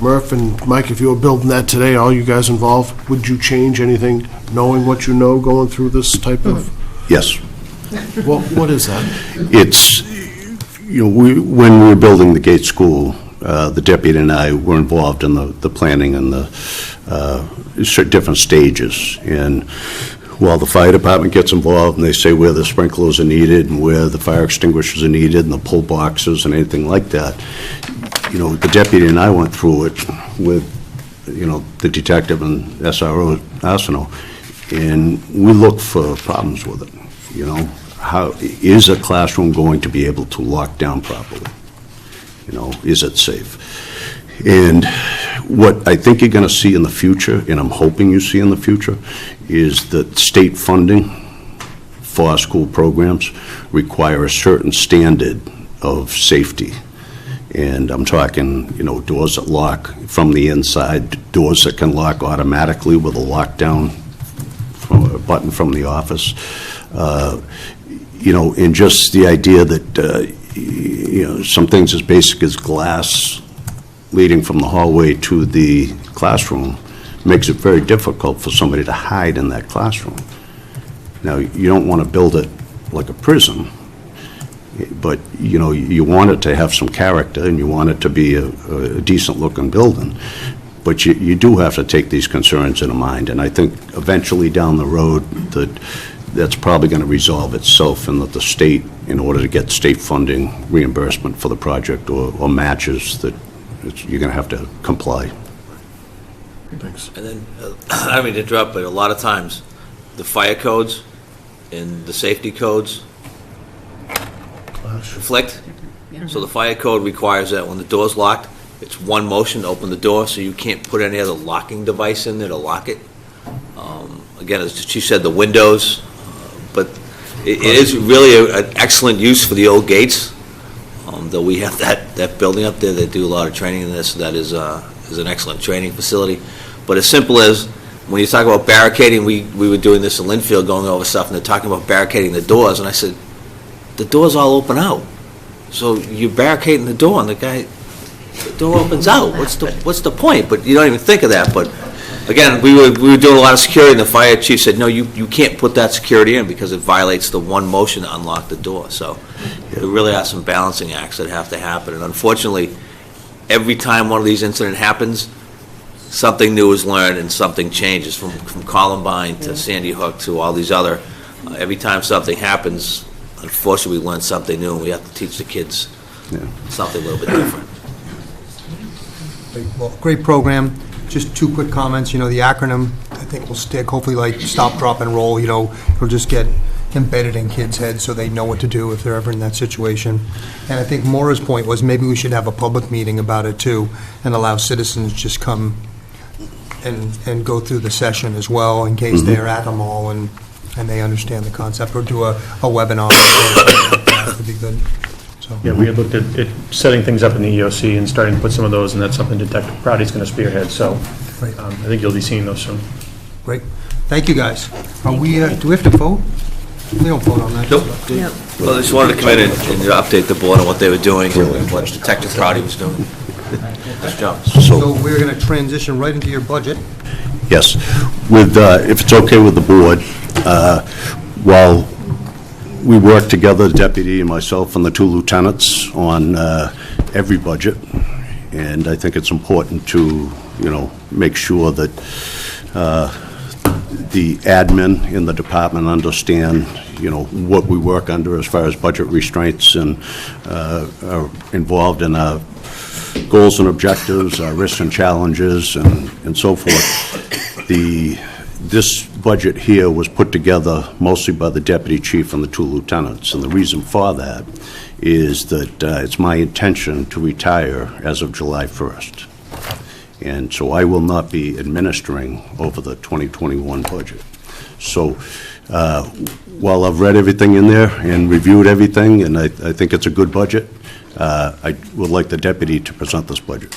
Murph and Mike, if you were building that today, all you guys involved, would you change anything, knowing what you know, going through this type of? Yes. What is that? It's, when we were building the Gates School, the deputy and I were involved in the planning and the different stages. And while the fire department gets involved and they say where the sprinklers are needed and where the fire extinguishers are needed and the pull boxes and anything like that, the deputy and I went through it with, the detective and SRO Arsenal, and we look for problems with it. How is a classroom going to be able to lock down properly? Is it safe? And what I think you're going to see in the future, and I'm hoping you see in the future, is that state funding for our school programs require a certain standard of safety. And I'm talking, doors that lock from the inside, doors that can lock automatically with a lockdown from a button from the office. And just the idea that, some things as basic as glass leading from the hallway to the classroom makes it very difficult for somebody to hide in that classroom. Now, you don't want to build it like a prison, but, you want it to have some character and you want it to be a decent-looking building. But you do have to take these concerns into mind, and I think eventually down the road that's probably going to resolve itself, and that the state, in order to get state funding, reimbursement for the project or matches, that you're going to have to comply. Thanks. And then, I don't mean to interrupt, but a lot of times, the fire codes and the safety codes conflict. So the fire code requires that when the door's locked, it's one motion to open the door, so you can't put any other locking device in there to lock it. Again, as she said, the windows, but it is really an excellent use for the old gates. Though we have that building up there, they do a lot of training in this, that is an excellent training facility. But as simple as, when you talk about barricading, we were doing this in Linfield, going over stuff, and they're talking about barricading the doors, and I said, the doors all open out. So you're barricading the door, and the door opens out. What's the point? But you don't even think of that. But again, we were doing a lot of security, and the fire chief said, no, you can't put that security in because it violates the one motion to unlock the door. So there really are some balancing acts that have to happen. And unfortunately, every time one of these incidents happens, something new is learned and something changes, from Columbine to Sandy Hook to all these other. Every time something happens, unfortunately, we learn something new, and we have to teach the kids something a little bit different. Well, great program. Just two quick comments. The acronym, I think, will stick. Hopefully, like stop, drop, and roll, it'll just get embedded in kids' heads so they know what to do if they're ever in that situation. And I think Maura's point was maybe we should have a public meeting about it, too, and allow citizens just come and go through the session as well, in case they're at the mall and they understand the concept, or do a webinar. That would be good. So. Yeah, we had looked at setting things up in the EOC and starting to put some of those, and that's something Detective Prouty's going to spearhead, so I think you'll be seeing those soon. Great. Thank you, guys. Do we have to vote? We don't vote on that. Nope. Well, I just wanted to come in and update the board on what they were doing, and what Detective Prouty was doing. Nice job. So we're going to transition right into your budget. Yes. If it's okay with the board, while we work together, the deputy and myself and the two lieutenants, on every budget, and I think it's important to, make sure that the admin in the department understand, what we work under as far as budget restraints, and are involved in our goals and objectives, our risks and challenges, and so forth. This budget here was put together mostly by the deputy chief and the two lieutenants, and the reason for that is that it's my intention to retire as of July 1st. And so I will not be administering over the 2021 budget. So while I've read everything in there and reviewed everything, and I think it's a good budget, I would like the deputy to present this budget.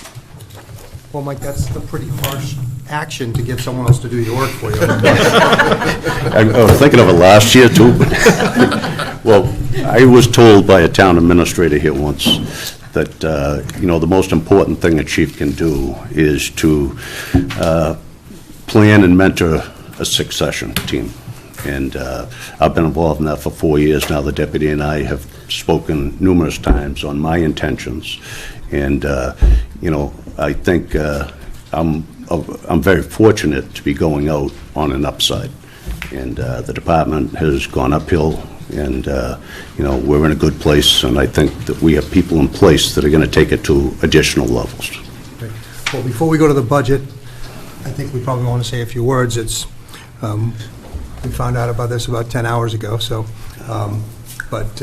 Well, Mike, that's a pretty harsh action to get someone else to do your work for you. I was thinking of it last year, too. Well, I was told by a town administrator here once that, the most important thing a chief can do is to plan and mentor a succession team. And I've been involved in that for 4 years now. The deputy and I have spoken numerous times on my intentions. And, I think I'm very fortunate to be going out on an upside. And the department has gone uphill, and, we're in a good place. And I think that we have people in place that are going to take it to additional levels. Great. Well, before we go to the budget, I think we probably want to say a few words. We found out about this about 10 hours ago, so, but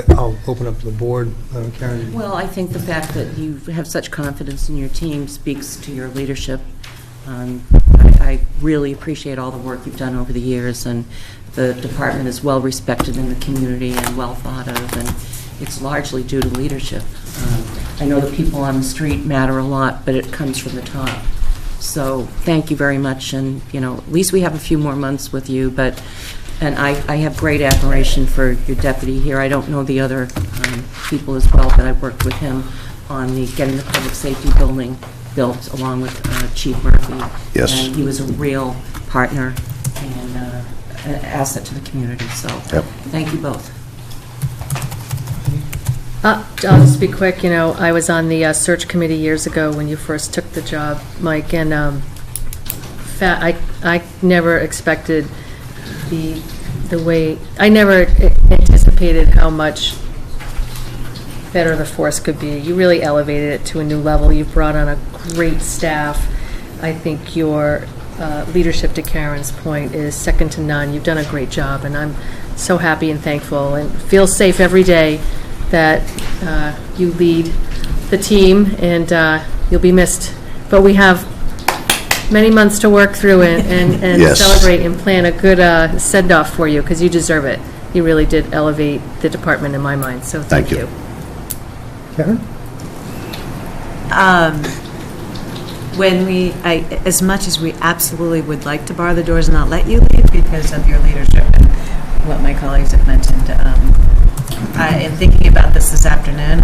I'll open up to the board. Karen? Well, I think the fact that you have such confidence in your team speaks to your leadership. I really appreciate all the work you've done over the years, and the department is well respected in the community and well thought of, and it's largely due to leadership. I know the people on the street matter a lot, but it comes from the top. So thank you very much, and at least we have a few more months with you. And I have great admiration for your deputy here. I don't know the other people as well, but I worked with him on getting the public safety building built, along with Chief Murphy. Yes. And he was a real partner and an asset to the community. So Thank you both. I'll just be quick. I was on the search committee years ago when you first took the job, Mike, and I never expected the way, I never anticipated how much better the force could be. You really elevated it to a new level. You've brought on a great staff. I think your leadership, to Karen's point, is second to none. You've done a great job, and I'm so happy and thankful and feel safe every day that you lead the team, and you'll be missed. But we have many months to work through and Yes. celebrate and plan a good send-off for you, because you deserve it. You really did elevate the department in my mind, so thank you. Karen? As much as we absolutely would like to bar the doors and not let you leave because of your leadership and what my colleagues have mentioned, in thinking about this afternoon,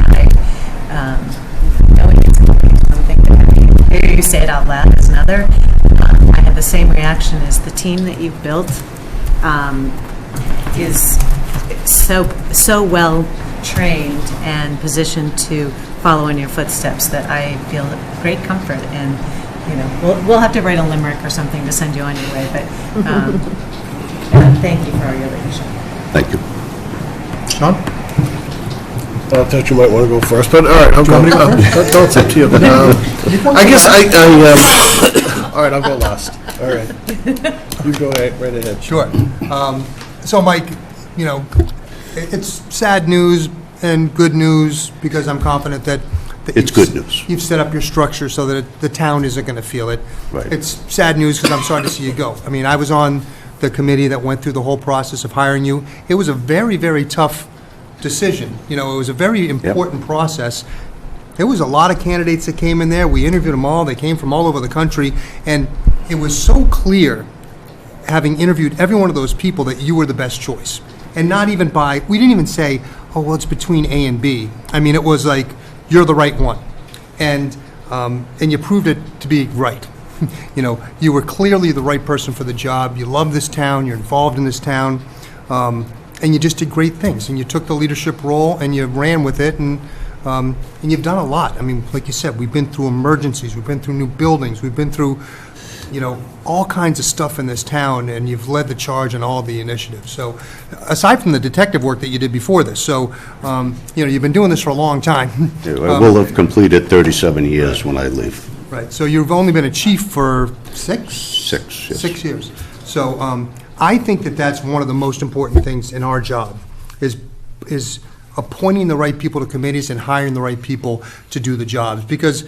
knowing it's one thing, to hear you say it out loud is another. I have the same reaction as the team that you've built is so well trained and positioned to follow in your footsteps that I feel great comfort, and we'll have to write a limerick or something to send you on your way, but thank you for all your leadership. Thank you. Sean? I thought you might want to go first, but all right, I'll go. It's up to you. But, I guess all right, I'll go last. All right. You go right ahead. Sure. So, Mike, it's sad news and good news, because I'm confident that It's good news. You've set up your structure so that the town isn't going to feel it. Right. It's sad news because I'm sorry to see you go. I mean, I was on the committee that went through the whole process of hiring you. It was a very, very tough decision. It was a very important process. There was a lot of candidates that came in there. We interviewed them all. They came from all over the country. And it was so clear, having interviewed every one of those people, that you were the best choice. And not even we didn't even say, oh, well, it's between A and B. I mean, it was like, you're the right one. And you proved it to be right. You were clearly the right person for the job. You love this town. You're involved in this town. And you just did great things. And you took the leadership role and you ran with it. And you've done a lot. I mean, like you said, we've been through emergencies. We've been through new buildings. We've been through, all kinds of stuff in this town, and you've led the charge on all the initiatives. So, aside from the detective work that you did before this, so, you've been doing this for a long time. I will have completed 37 years when I leave. Right, so you've only been a chief for 6? 6, yes. 6 years. So, I think that that's one of the most important things in our job, is appointing the right people to committees and hiring the right people to do the jobs, because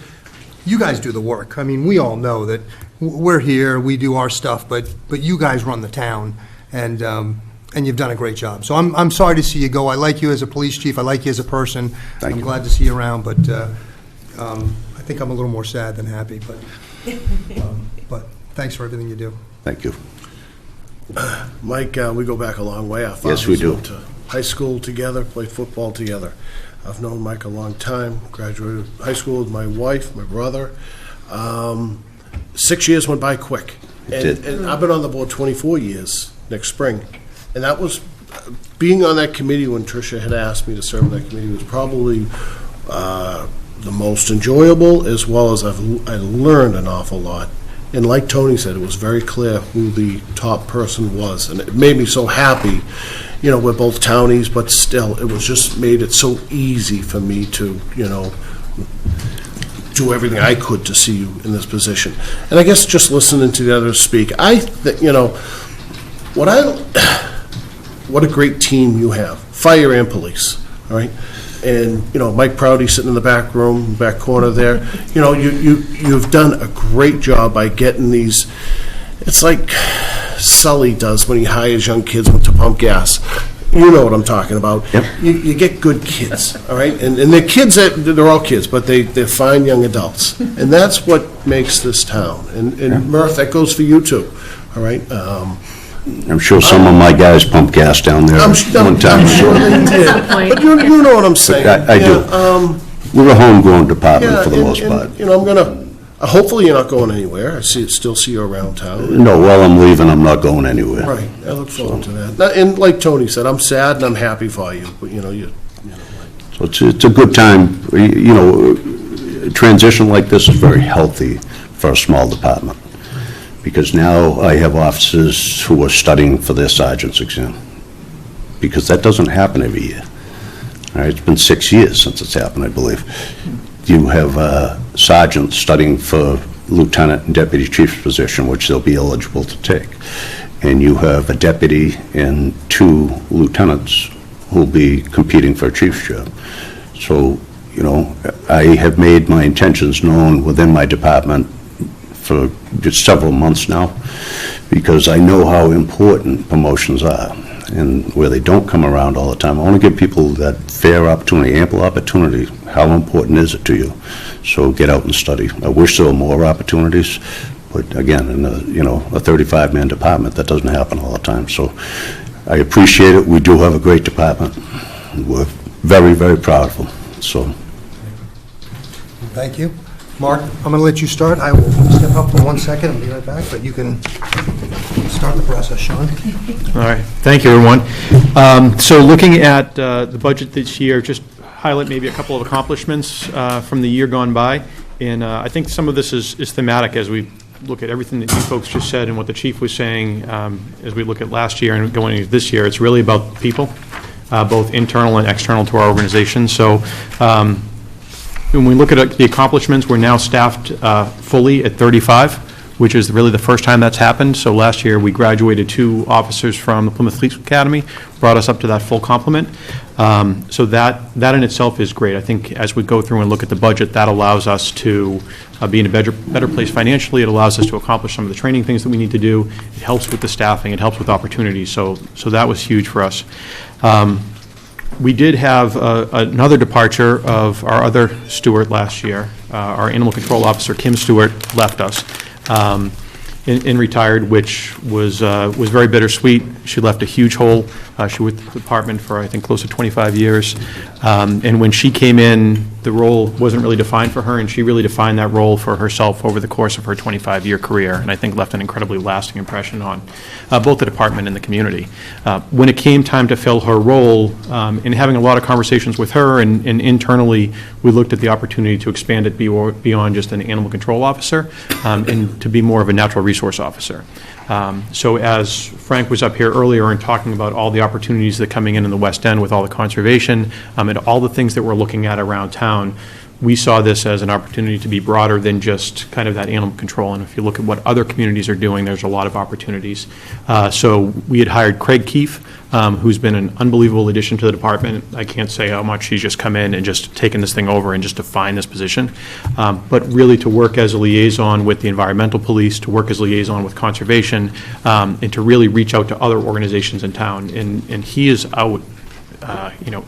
you guys do the work. I mean, we all know that we're here, we do our stuff, but you guys run the town, and you've done a great job. So I'm sorry to see you go. I like you as a police chief. I like you as a person. Thank I'm you. glad to see you around, but I think I'm a little more sad than happy. But thanks for everything you do. Thank you. Mike, we go back a long way. Our Yes, we fathers do. went to high school together, played football together. I've known Mike a long time. Graduated high school with my wife, my brother. 6 years went by quick. It did. And I've been on the board 24 years next spring. And that was, being on that committee when Tricia had asked me to serve on that committee was probably the most enjoyable, as well as I learned an awful lot. And like Tony said, it was very clear who the top person was. And it made me so happy. We're both townies, but still, it was just made it so easy for me to, do everything I could to see you in this position. And I guess just listening to the others speak, what a great team you have, fire and police, all right? And, Mike Prouty sitting in the back room, back corner there, you've done a great job by getting these, it's like Sully does when he hires young kids to pump gas. You know what I'm talking about. Yep. You get good kids, all right? And they're kids, they're all kids, but they're fine young adults. And that's what makes this town. And Murph, that goes for you too, all right? I'm sure some of my guys pumped gas down there one time. I'm sure they did. But you know what I'm saying. I do. We're a homegrown department for the most part. I'm going to, hopefully you're not going anywhere. I still see you around town. No, while I'm leaving, I'm not going anywhere. Right, I look forward to that. And like Tony said, I'm sad and I'm happy for you, but So it's a good time. A transition like this is very healthy for a small department, because now I have officers who are studying for their sergeant's exam, because that doesn't happen every year. All right, it's been 6 years since it's happened, I believe. You have sergeants studying for lieutenant and deputy chief's position, which they'll be eligible to take. And you have a deputy and 2 lieutenants who'll be competing for a chief's job. So, you know, I have made my intentions known within my department for just several months now, because I know how important promotions are, and where they don't come around all the time. I want to give people that fair opportunity, ample opportunity. How important is it to you? So get out and study. I wish there were more opportunities, but again, in a, you know, a 35-man department, that doesn't happen all the time. So I appreciate it. We do have a great department. We're very, very proud of them. So. Thank you. Mark, I'm going to let you start. I will step up for 1 second and be right back, but you can start the process, Sean. All right. Thank you, everyone. So looking at the budget this year, just highlight maybe a couple of accomplishments from the year gone by. And I think some of this is thematic as we look at everything that you folks just said and what the chief was saying as we look at last year and going into this year. It's really about people, both internal and external to our organization. So when we look at the accomplishments, we're now staffed fully at 35, which is really the first time that's happened. So last year, we graduated 2 officers from the Plymouth Police Academy, brought us up to that full complement. So that in itself is great. I think as we go through and look at the budget, that allows us to be in a better place financially. It allows us to accomplish some of the training things that we need to do. It helps with the staffing. It helps with opportunities. So that was huge for us. We did have another departure of our other steward last year. Our animal control officer, Kim Stewart, left us and retired, which was very bittersweet. She left a huge hole. She was with the department for, I think, close to 25 years. And when she came in, the role wasn't really defined for her, and she really defined that role for herself over the course of her 25-year career, and I think left an incredibly lasting impression on both the department and the community. When it came time to fill her role, in having a lot of conversations with her and internally, we looked at the opportunity to expand it beyond just an animal control officer and to be more of a natural resource officer. So as Frank was up here earlier and talking about all the opportunities that are coming in the West End with all the conservation and all the things that we're looking at around town, we saw this as an opportunity to be broader than just kind of that animal control. And if you look at what other communities are doing, there's a lot of opportunities. So we had hired Craig Keefe, who's been an unbelievable addition to the department. I can't say how much he's just come in and just taken this thing over and just defined this position. But really to work as a liaison with the environmental police, to work as a liaison with conservation, and to really reach out to other organizations in town. And he is out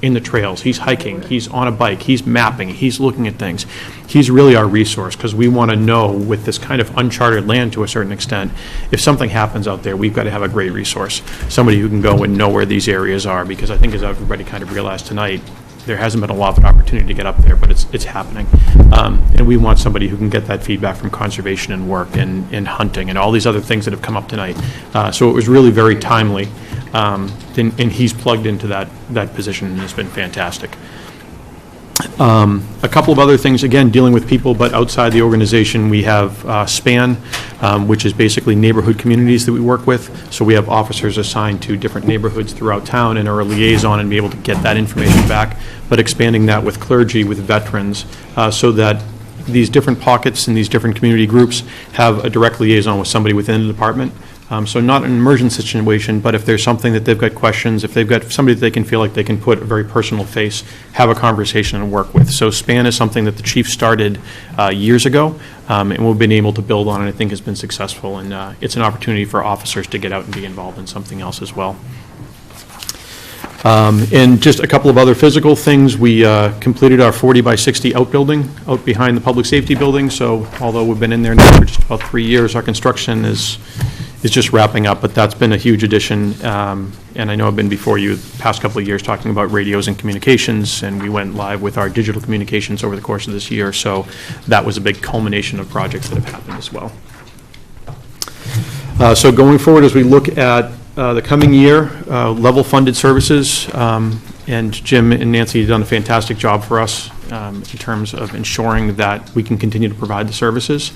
in the trails. He's hiking, he's on a bike, he's mapping, he's looking at things. He's really our resource, because we want to know, with this kind of uncharted land to a certain extent, if something happens out there, we've got to have a great resource, somebody who can go and know where these areas are, because I think as everybody kind of realized tonight, there hasn't been a lot of opportunity to get up there, but it's happening. And we want somebody who can get that feedback from conservation and work and hunting and all these other things that have come up tonight. So it was really very timely. And he's plugged into that position, and it's been fantastic. A couple of other things, again, dealing with people, but outside the organization, we have SPAN, which is basically neighborhood communities that we work with. So we have officers assigned to different neighborhoods throughout town and are a liaison and be able to get that information back, but expanding that with clergy, with veterans, so that these different pockets and these different community groups have a direct liaison with somebody within the department. So not an emergency situation, but if there's something that they've got questions, if they've got somebody that they can feel like they can put a very personal face, have a conversation and work with. So SPAN is something that the chief started years ago, and we've been able to build on, and I think has been successful. And it's an opportunity for officers to get out and be involved in something else as well. And just a couple of other physical things. We completed our 40 by 60 outbuilding out behind the public safety building. So although we've been in there now for just about 3 years, our construction is just wrapping up, but that's been a huge addition. And I know I've been before you the past couple of years talking about radios and communications, and we went live with our digital communications over the course of this year. So that was a big culmination of projects that have happened as well. So going forward, as we look at the coming year, level funded services, and Jim and Nancy have done a fantastic job for us in terms of ensuring that we can continue to provide the services.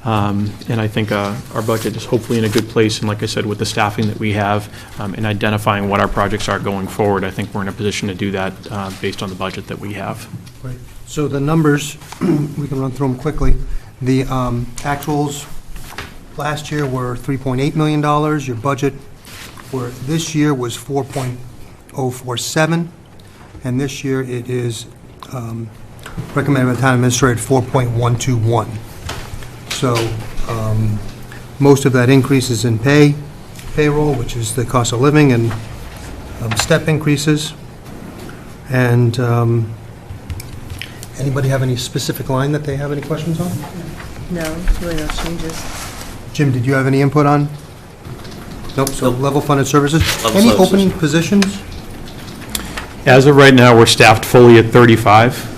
And I think our budget is hopefully in a good place, and like I said, with the staffing that we have and identifying what our projects are going forward, I think we're in a position to do that based on the budget that we have. Right. So the numbers, we can run through them quickly. The actuals last year were $3.8 million. Your budget for this year was 4.047, and this year it is recommended by the town administrator at 4.121. So most of that increase is in payroll, which is the cost of living, and step increases. And anybody have any specific line that they have any questions on? No, really no changes. Jim, did you have any input on? Nope, so level funded services. Level Any services. open positions? As of right now, we're staffed fully at 35.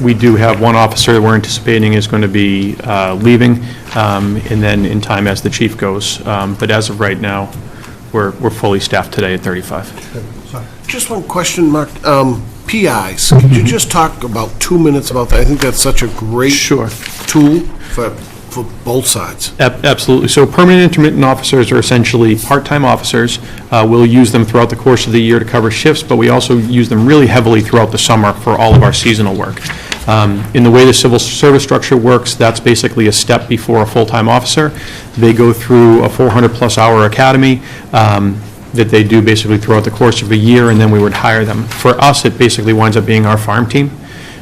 We do have one officer that we're anticipating is going to be leaving, and then in time as the chief goes. But as of right now, we're fully staffed today at 35. Sorry. Just one question, Mark. PIs, could you just talk about 2 minutes about that? I think that's such a great tool for both sides. Absolutely. So permanent intermittent officers are essentially part-time officers. We'll use them throughout the course of the year to cover shifts, but we also use them really heavily throughout the summer for all of our seasonal work. In the way the civil service structure works, that's basically a step before a full-time officer. They go through a 400-plus hour academy that they do basically throughout the course of a year, and then we would hire them. For us, it basically winds up being our farm team.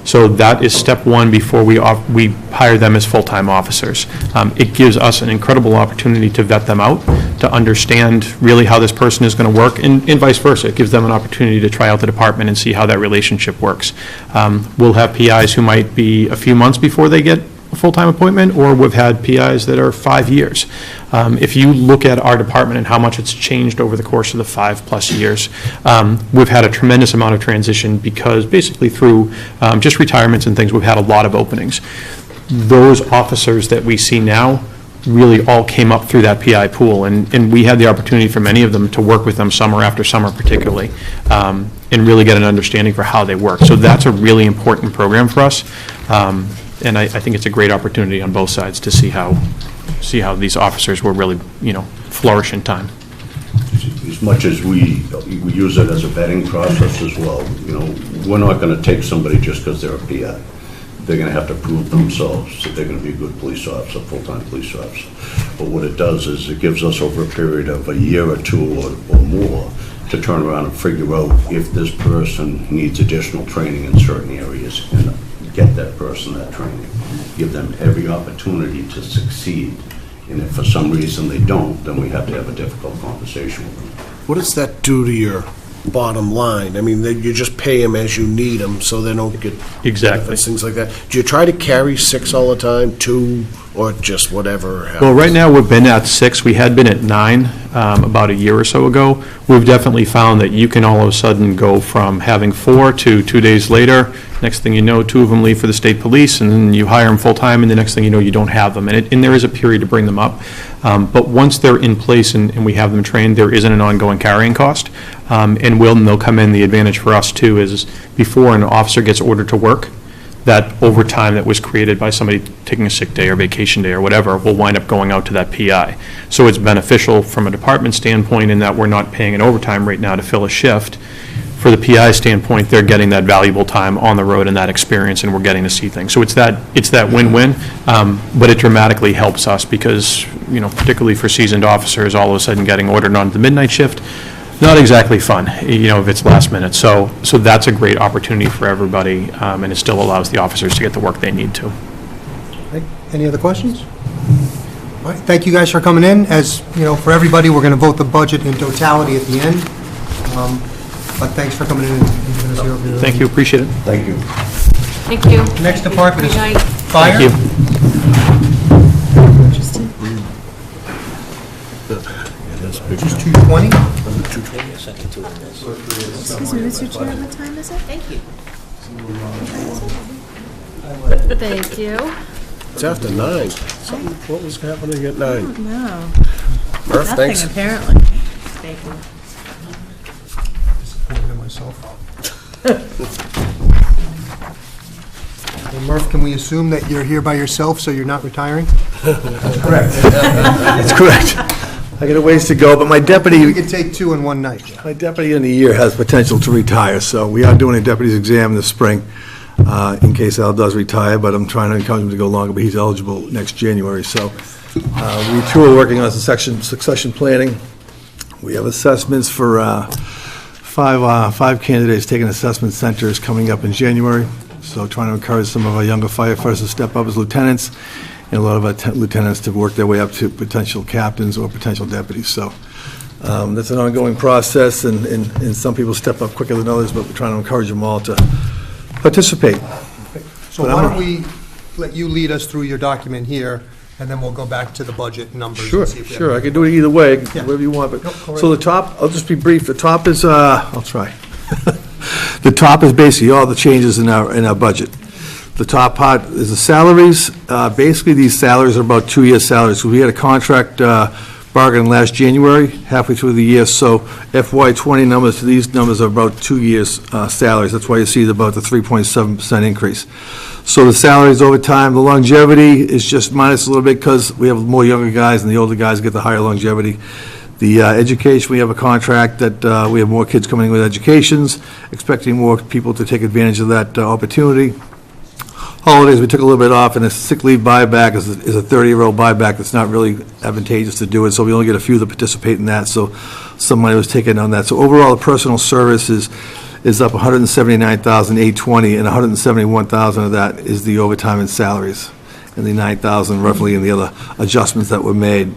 So that is step one before we hire them as full-time officers. It gives us an incredible opportunity to vet them out, to understand really how this person is going to work, and vice versa. It gives them an opportunity to try out the department and see how that relationship works. We'll have PIs who might be a few months before they get a full-time appointment, or we've had PIs that are 5 years. If you look at our department and how much it's changed over the course of the 5+ years, we've had a tremendous amount of transition because basically through just retirements and things, we've had a lot of openings. Those officers that we see now really all came up through that PI pool, and we had the opportunity for many of them to work with them summer after summer particularly, and really get an understanding for how they work. So that's a really important program for us. And I think it's a great opportunity on both sides to see how these officers will really, flourish in time. As much as we use it as a vetting process as well, we're not going to take somebody just because they're a PI. They're going to have to prove themselves that they're going to be a good police officer, full-time police officer. But what it does is it gives us over a period of a year or two or more to turn around and figure out if this person needs additional training in certain areas and get that person that training. Give them every opportunity to succeed. And if for some reason they don't, then we have to have a difficult conversation with them. What does that do to your bottom line? I mean, you just pay them as you need them, so they don't get benefits, things like that. Do you try to carry 6 all the time, 2, or just whatever happens? Well, right now, we've been at 6. We had been at 9 about a year or so ago. We've definitely found that you can all of a sudden go from having 4 to 2 days later. Next thing you know, 2 of them leave for the state police, and then you hire them full-time, and the next thing you know, you don't have them. And there is a period to bring them up. But once they're in place and we have them trained, there isn't an ongoing carrying cost. And they'll come in. The advantage for us, too, is before an officer gets ordered to work, that overtime that was created by somebody taking a sick day or vacation day or whatever will wind up going out to that PI. So it's beneficial from a department standpoint in that we're not paying an overtime rate now to fill a shift. For the PI standpoint, they're getting that valuable time on the road and that experience, and we're getting to see things. So it's that win-win, but it dramatically helps us because, particularly for seasoned officers, all of a sudden getting ordered on the midnight shift, not exactly fun, if it's last minute. So that's a great opportunity for everybody, and it still allows the officers to get the work they need to. Okay. Any other questions? All right, thank you guys for coming in. As, for everybody, we're going to vote the budget in totality at the end. But thanks for coming in and giving us your overview. Thank you, appreciate it. Thank you. Thank you. Next department is Good night. fire. Thank you. Just 2:20? 220. Excuse me, Mr. Chair, what time is it? Thank you. Thank you. It's after 9. What was happening at 9? No. Murph, Nothing, thanks. apparently. Thank you. Disappointed in myself. Well, Murph, can we assume that you're here by yourself, so you're not retiring? Correct. That's correct. I got a ways to go, but my deputy... We could take 2 in one night. My deputy in the year has potential to retire, so we are doing a deputy's exam this spring in case Al does retire, but I'm trying to encourage him to go longer, but he's eligible next January. So we too are working on succession planning. We have assessments for five candidates taking assessment centers coming up in January, so trying to encourage some of our younger firefighters to step up as lieutenants, and a lot of our lieutenants to work their way up to potential captains or potential deputies. So that's an ongoing process, and some people step up quicker than others, but we're trying to encourage them all to participate. So why don't we let you lead us through your document here, and then we'll go back to the budget numbers. Sure, and see if we have sure, I any- can do it either way, Yeah. whatever you want, but, Nope, go so right the top, I'll just be brief, the top is, I'll try. The top is basically all the changes in our budget. The top part is the salaries. Basically, these salaries are about 2-year salaries. So we had a contract bargain last January, halfway through the year, so FY '20 numbers to these numbers are about 2 years' salaries. That's why you see about the 3.7% increase. So the salaries over time, the longevity is just minus a little bit because we have more younger guys, and the older guys get the higher longevity. The education, we have a contract that we have more kids coming in with educations, expecting more people to take advantage of that opportunity. Holidays, we took a little bit off, and a sick leave buyback is a 30-year-old buyback that's not really advantageous to do it, so we only get a few that participate in that, so some money was taken on that. So overall, the personal services is up $179,820, and $171,000 of that is the overtime and salaries, and the $9,000 roughly in the other adjustments that were made.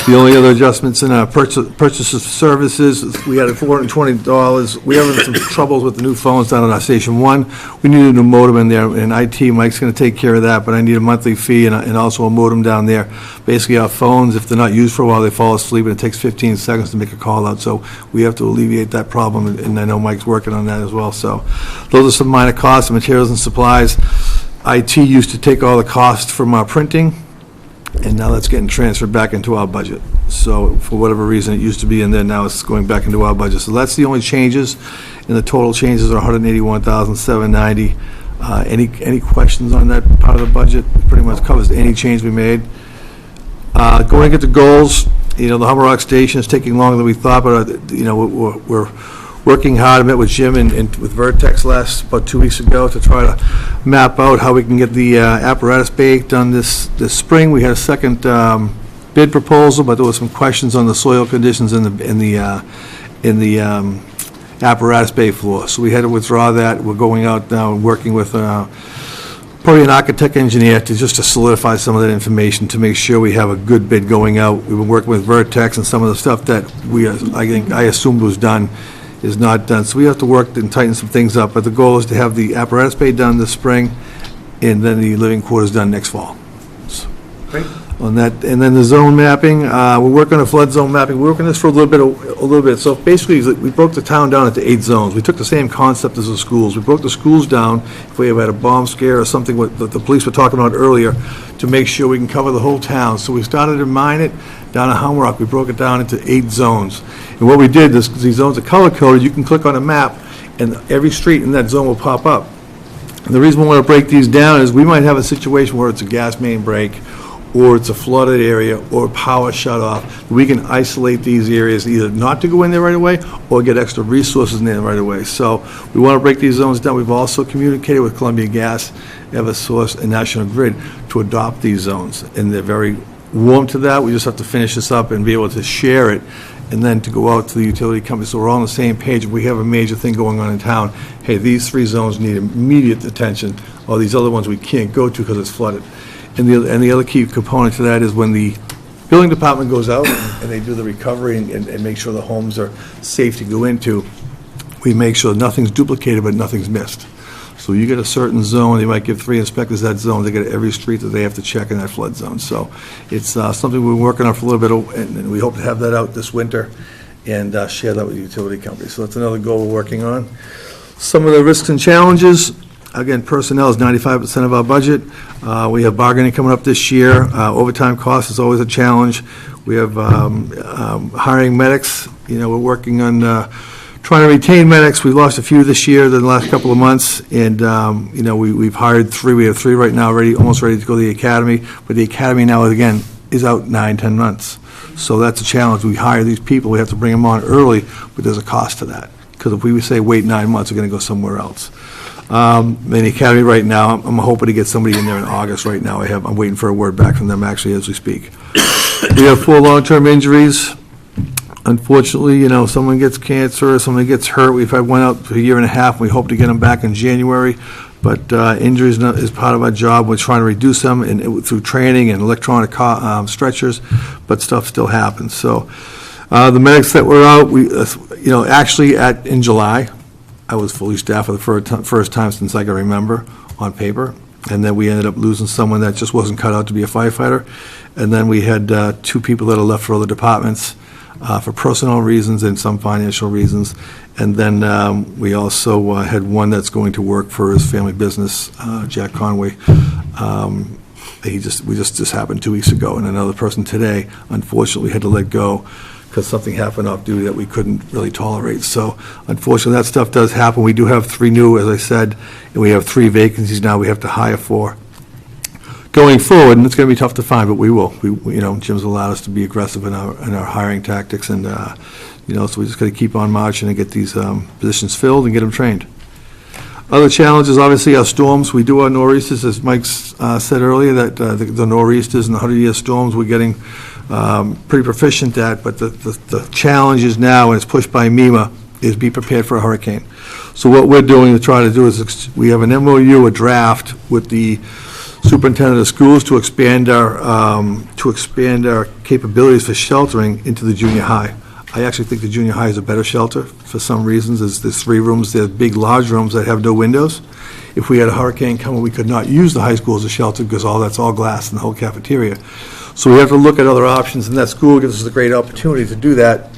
The only other adjustments in our purchases of services, we had $420. We have some troubles with the new phones down at our Station 1. We need a new modem in there, and IT, Mike's going to take care of that, but I need a monthly fee and also a modem down there. Basically, our phones, if they're not used for a while, they fall asleep, and it takes 15 seconds to make a call out, so we have to alleviate that problem, and I know Mike's working on that as well. So those are some minor costs, materials and supplies. IT used to take all the costs from our printing, and now that's getting transferred back into our budget. So for whatever reason, it used to be in there, now it's going back into our budget. So that's the only changes, and the total changes are $181,790. Any questions on that part of the budget? It pretty much covers any change we made. Going into goals, the Hummer Rock Station is taking longer than we thought, but, we're working hard. I met with Jim and with Vertex about 2 weeks ago to try to map out how we can get the apparatus bay done this spring. We had a second bid proposal, but there was some questions on the soil conditions in the apparatus bay floor. So we had to withdraw that. We're going out now and working with probably an architect engineer to solidify some of that information to make sure we have a good bid going out. We've been working with Vertex, and some of the stuff that I assumed was done is not done. So we have to work and tighten some things up, but the goal is to have the apparatus bay done this spring, and then the living quarters done next fall. Great. On that, and then the zone mapping, we're working on flood zone mapping. We're working this for a little bit. So basically, we broke the town down into 8 zones. We took the same concept as the schools. We broke the schools down, if we ever had a bomb scare or something what the police were talking about earlier, to make sure we can cover the whole town. So we started to mine it down at Hummer Rock. We broke it down into 8 zones. And what we did, these zones are color-coded. You can click on a map, and every street in that zone will pop up. And the reason we want to break these down is we might have a situation where it's a gas main break, or it's a flooded area, or power shut off. We can isolate these areas either not to go in there right away or get extra resources in there right away. So we want to break these zones down. We've also communicated with Columbia Gas, Eversource, and National Grid to adopt these zones, and they're very warm to that. We just have to finish this up and be able to share it, and then to go out to the utility company, so we're all on the same page. If we have a major thing going on in town, hey, these 3 zones need immediate attention, or these other ones we can't go to because it's flooded. And the other key component to that is when the building department goes out and they do the recovery and make sure the homes are safe to go into, we make sure nothing's duplicated but nothing's missed. So you get a certain zone, they might give 3 inspectors that zone, they get every street that they have to check in that flood zone. So it's something we're working on for a little bit, and we hope to have that out this winter and share that with the utility company. So that's another goal we're working on. Some of the risks and challenges, again, personnel is 95% of our budget. We have bargaining coming up this year. Overtime cost is always a challenge. We have hiring medics. We're working on trying to retain medics. We lost a few this year, the last couple of months, and we've hired 3. We have 3 right now, almost ready to go to the academy. But the academy now, again, is out 9-10 months. So that's a challenge. We hire these people. We have to bring them on early, but there's a cost to that. Because if we say wait 9 months, we're going to go somewhere else. In the academy right now, I'm hoping to get somebody in there in August right now. I'm waiting for a word back from them actually as we speak. We have 4 long-term injuries. unfortunately, someone gets cancer, or someone gets hurt. We've had one out for a year and a half. We hope to get them back in January. But injuries is part of our job. We're trying to reduce them through training and electronic stretchers, but stuff still happens. So the medics that were out, actually in July, I was fully staffed for the first time since I can remember on paper. And then we ended up losing someone that just wasn't cut out to be a firefighter. And then we had 2 people that are left for other departments for personal reasons and some financial reasons. And then we also had one that's going to work for his family business, Jack Conway. We just happened 2 weeks ago, and another person today, unfortunately, had to let go because something happened off duty that we couldn't really tolerate. So unfortunately, that stuff does happen. We do have 3 new, as I said, and we have 3 vacancies now we have to hire for going forward, and it's going to be tough to find, but we will. Jim's allowed us to be aggressive in our hiring tactics, and so we just got to keep on marching and get these positions filled and get them trained. Other challenges, obviously, are storms. We do our nor'easters, as Mike said earlier, that the nor'easters and the 100-year storms we're getting pretty proficient at, but the challenge is now, and it's pushed by MEMA, is be prepared for a hurricane. So what we're doing to try to do is we have an MOU, a draft, with the superintendent of schools to expand our capabilities for sheltering into the junior high. I actually think the junior high is a better shelter for some reasons. There's 3 rooms, they're big, large rooms that have no windows. If we had a hurricane coming, we could not use the high school as a shelter because that's all glass in the whole cafeteria. So we have to look at other options, and that school gives us a great opportunity to do that.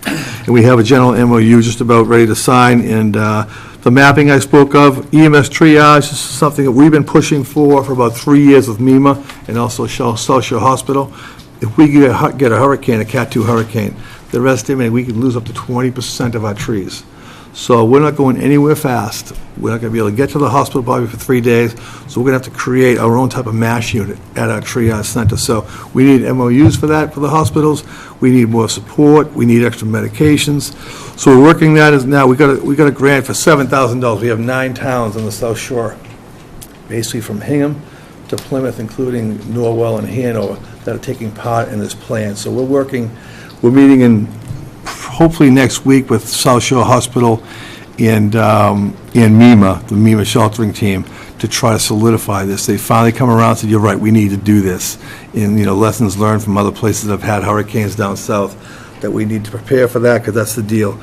And we have a general MOU just about ready to sign, and the mapping I spoke of, EMS triage, is something that we've been pushing for about 3 years with MEMA and also South Shore Hospital. If we get a hurricane, a Cat 2 hurricane, they're estimating we could lose up to 20% of our trees. So we're not going anywhere fast. We're not going to be able to get to the hospital probably for 3 days, so we're going to have to create our own type of MASH unit at our triage center. So we need MOUs for that for the hospitals. We need more support. We need extra medications. So we're working that as now. We got a grant for $7,000. We have 9 towns on the South Shore, basically from Hingham to Plymouth, including Norwell and Hanover, that are taking part in this plan. So we're meeting in hopefully next week with South Shore Hospital and MEMA, the MEMA sheltering team, to try to solidify this. They finally come around and said, you're right, we need to do this. And, lessons learned from other places that have had hurricanes down south, that we need to prepare for that, because that's the deal.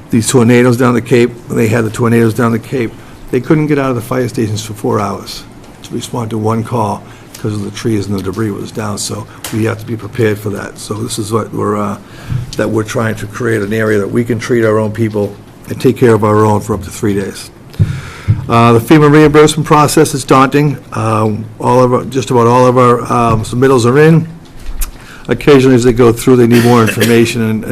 These tornadoes down the Cape, when they had the tornadoes down the Cape, they couldn't get out of the fire stations for 4 hours to respond to one call because of the trees and the debris was down. So we have to be prepared for that. So this is what we're trying to create, an area that we can treat our own people and take care of our own for up to 3 days. The FEMA reimbursement process is daunting. Just about all of our submittals are in. Occasionally, as they go through, they need more information, and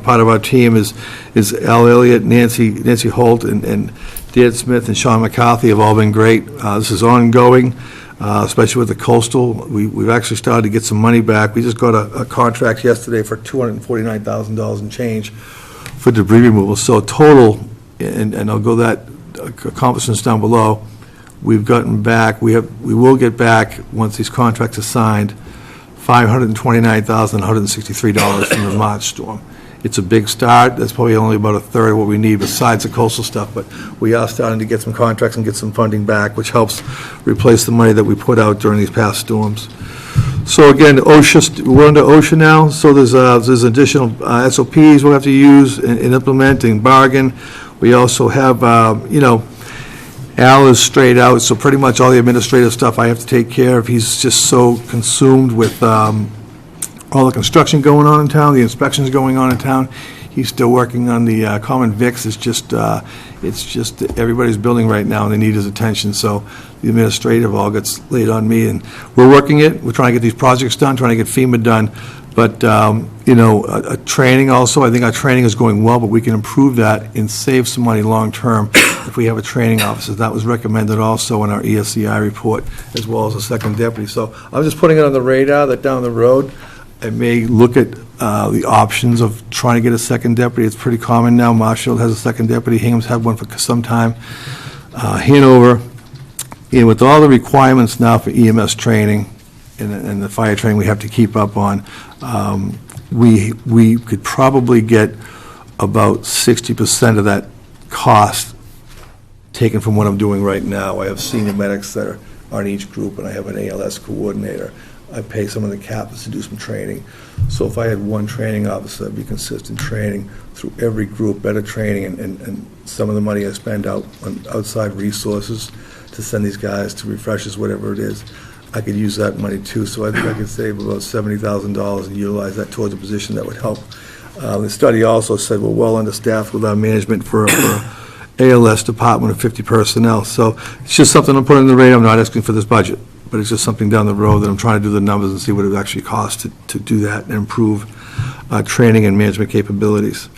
part of our team is Al Elliott, Nancy Holt, and Dan Smith and Sean McCarthy have all been great. This is ongoing, especially with the coastal. We've actually started to get some money back. We just got a contract yesterday for $249,000 and change for debris removal. So total, and I'll go that accomplishments down below, we've gotten back, we will get back, once these contracts are signed, $529,163 from the March storm. It's a big start. That's probably only about a third of what we need besides the coastal stuff, but we are starting to get some contracts and get some funding back, which helps replace the money that we put out during these past storms. So again, OSHA, we're under OSHA now, so there's additional SOPs we'll have to use and implement and bargain. We also have, Al is straight out, so pretty much all the administrative stuff I have to take care of. He's just so consumed with all the construction going on in town, the inspections going on in town. He's still working on the common VIX. It's just everybody's building right now, and they need his attention. So the administrative all gets laid on me, and we're working it. We're trying to get these projects done, trying to get FEMA done. But, a training also, I think our training is going well, but we can improve that and save some money long-term if we have a training officer. That was recommended also in our ESCI report, as well as a second deputy. So I'm just putting it on the radar that down the road, I may look at the options of trying to get a second deputy. It's pretty common now. Marshall has a second deputy. Hingham's had one for some time. Hanover, and with all the requirements now for EMS training and the fire training we have to keep up on, we could probably get about 60% of that cost taken from what I'm doing right now. I have senior medics that are on each group, and I have an ALS coordinator. I pay some of the captains to do some training. So if I had one training officer, that'd be consistent training through every group, better training, and some of the money I spend out on outside resources to send these guys to refreshers, whatever it is, I could use that money too. So I think I could save about $70,000 and utilize that towards a position that would help. The study also said we're well understaffed with our management for ALS department of 50 personnel. So it's just something I'm putting on the radar. I'm not asking for this budget, but it's just something down the road that I'm trying to do the numbers and see what it actually costs to do that and improve training and management capabilities.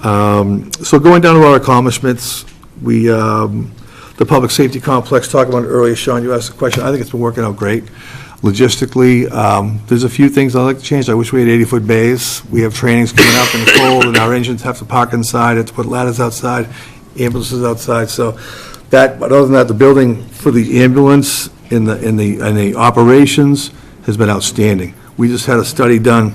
So going down to our accomplishments, the public safety complex, talked about it earlier, Sean, you asked a question. I think it's been working out great. Logistically, there's a few things I'd like to change. I wish we had 80-foot bays. We have trainings coming up in the cold, and our engines have to park inside, have to put ladders outside, ambulances outside. So that, but other than that, the building for the ambulance in the operations has been outstanding. We just had a study done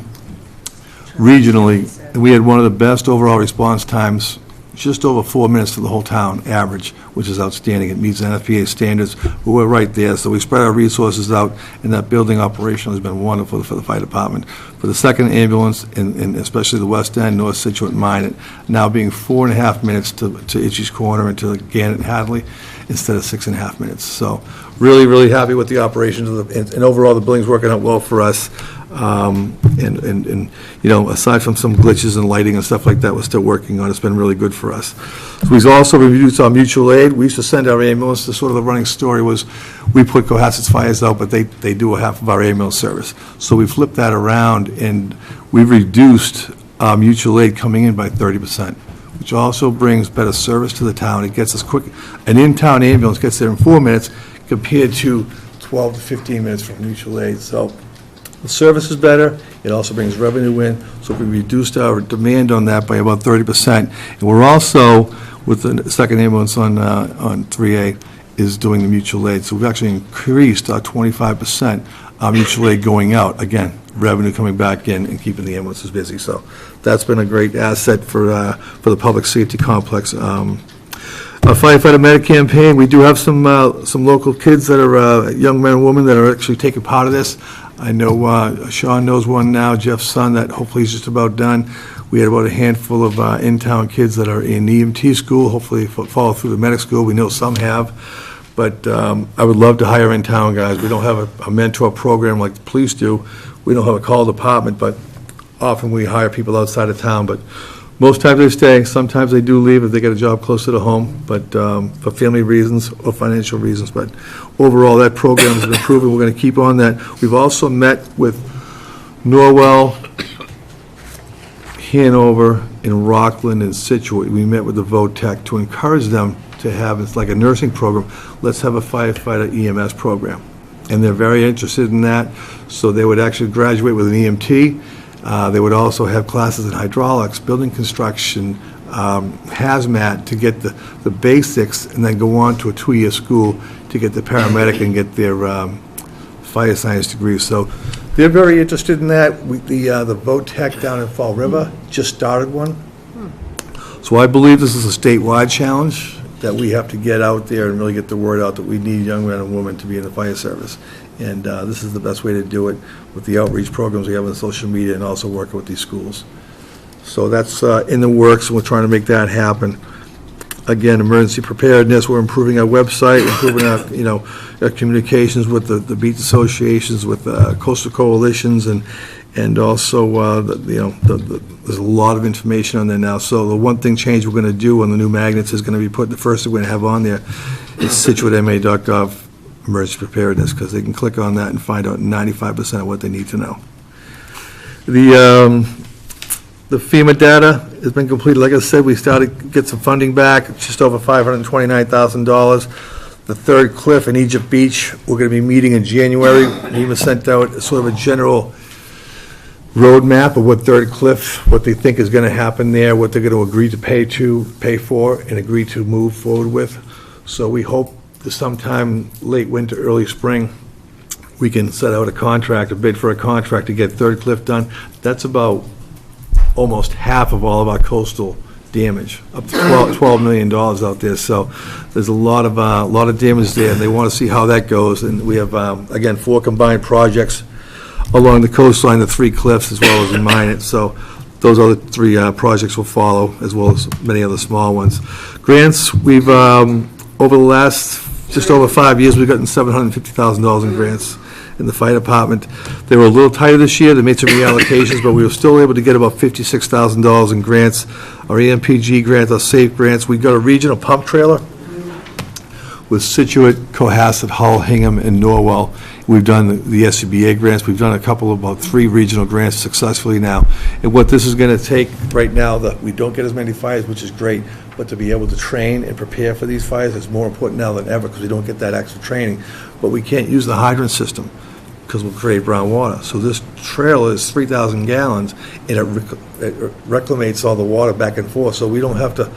regionally, and we had one of the best overall response times, just over 4 minutes to the whole town average, which is outstanding. It meets NFPA standards. We're right there, so we spread our resources out, and that building operation has been wonderful for the fire department. For the second ambulance, and especially the West End, North Scituate, and Minot, now being 4.5 minutes to Itchy's Corner and to Gannett and Hadley, instead of 6.5 minutes. So really, really happy with the operations, and overall, the building's working out well for us. And you know, aside from some glitches and lighting and stuff like that, we're still working on. It's been really good for us. So we've also reviewed our mutual aid. We used to send our ambulance. The sort of the running story was we put Cohasset's fires out, but they do a half of our ambulance service. So we flipped that around, and we've reduced our mutual aid coming in by 30%, which also brings better service to the town. It gets us quick. An in-town ambulance gets there in 4 minutes compared to 12 to 15 minutes from mutual aid. So the service is better. It also brings revenue in. So we reduced our demand on that by about 30%. And we're also, with the second ambulance on 3A, is doing the mutual aid. So we've actually increased our 25% mutual aid going out. Again, revenue coming back in and keeping the ambulances busy. So that's been a great asset for the public safety complex. Our firefighter medic campaign, we do have some local kids that are young men and women that are actually taking part of this. I know Sean knows one now, Jeff's son, that hopefully is just about done. We had about a handful of in-town kids that are in EMT school, hopefully follow through the medic school. We know some have, but I would love to hire in-town guys. We don't have a mentor program like the police do. We don't have a call department, but often we hire people outside of town. But most times they stay. Sometimes they do leave if they get a job closer to home, but for family reasons or financial reasons. But overall, that program has been proven. We're going to keep on that. We've also met with Norwell, Hanover, and Rockland, and Scituate. We met with the VOTEC to encourage them to have, it's like a nursing program, let's have a firefighter EMS program. And they're very interested in that. So they would actually graduate with an EMT. They would also have classes in hydraulics, building construction, hazmat to get the basics, and then go on to a 2-year school to get the paramedic and get their fire science degree. So they're very interested in that. The VOTEC down in Fall River just started one. So I believe this is a statewide challenge that we have to get out there and really get the word out that we need young men and women to be in the fire service. And this is the best way to do it with the outreach programs we have on social media and also working with these schools. So that's in the works, and we're trying to make that happen. Again, emergency preparedness, we're improving our website, improving our communications with the beach associations, with coastal coalitions, and also there's a lot of information on there now. So the one thing change we're going to do on the new magnets is going to be put, the first thing we're going to have on there is situatema.gov emergency preparedness, because they can click on that and find out 95% of what they need to know. The FEMA data has been completed. Like I said, we started to get some funding back, just over $529,000. The third cliff in Egypt Beach, we're going to be meeting in January. We even sent out sort of a general roadmap of what third cliff, what they think is going to happen there, what they're going to agree to pay for, and agree to move forward with. So we hope that sometime late winter, early spring, we can set out a contract, a bid for a contract to get Third Cliff done. That's about almost half of all of our coastal damage, up to $12 million out there. So there's a lot of damage there, and they want to see how that goes. And we have, again, 4 combined projects along the coastline, the 3 cliffs, as well as in Minot. So those other 3 projects will follow, as well as many other small ones. Grants, we've, over the last just over 5 years, we've gotten $750,000 in grants in the fire department. They were a little tighter this year. They made some reallocations, but we were still able to get about $56,000 in grants. Our EMPG grants, our SAFE grants. We got a regional pump trailer with Scituate, Cohasset, Hull, Hingham, and Norwell. We've done the SCBA grants. We've done a couple of about 3 regional grants successfully now. And what this is going to take right now, that we don't get as many fires, which is great, but to be able to train and prepare for these fires is more important now than ever, because we don't get that extra training. But we can't use the hydrant system because we'll create brown water. So this trailer is 3,000 gallons, and it reclamates all the water back and forth, so we don't have to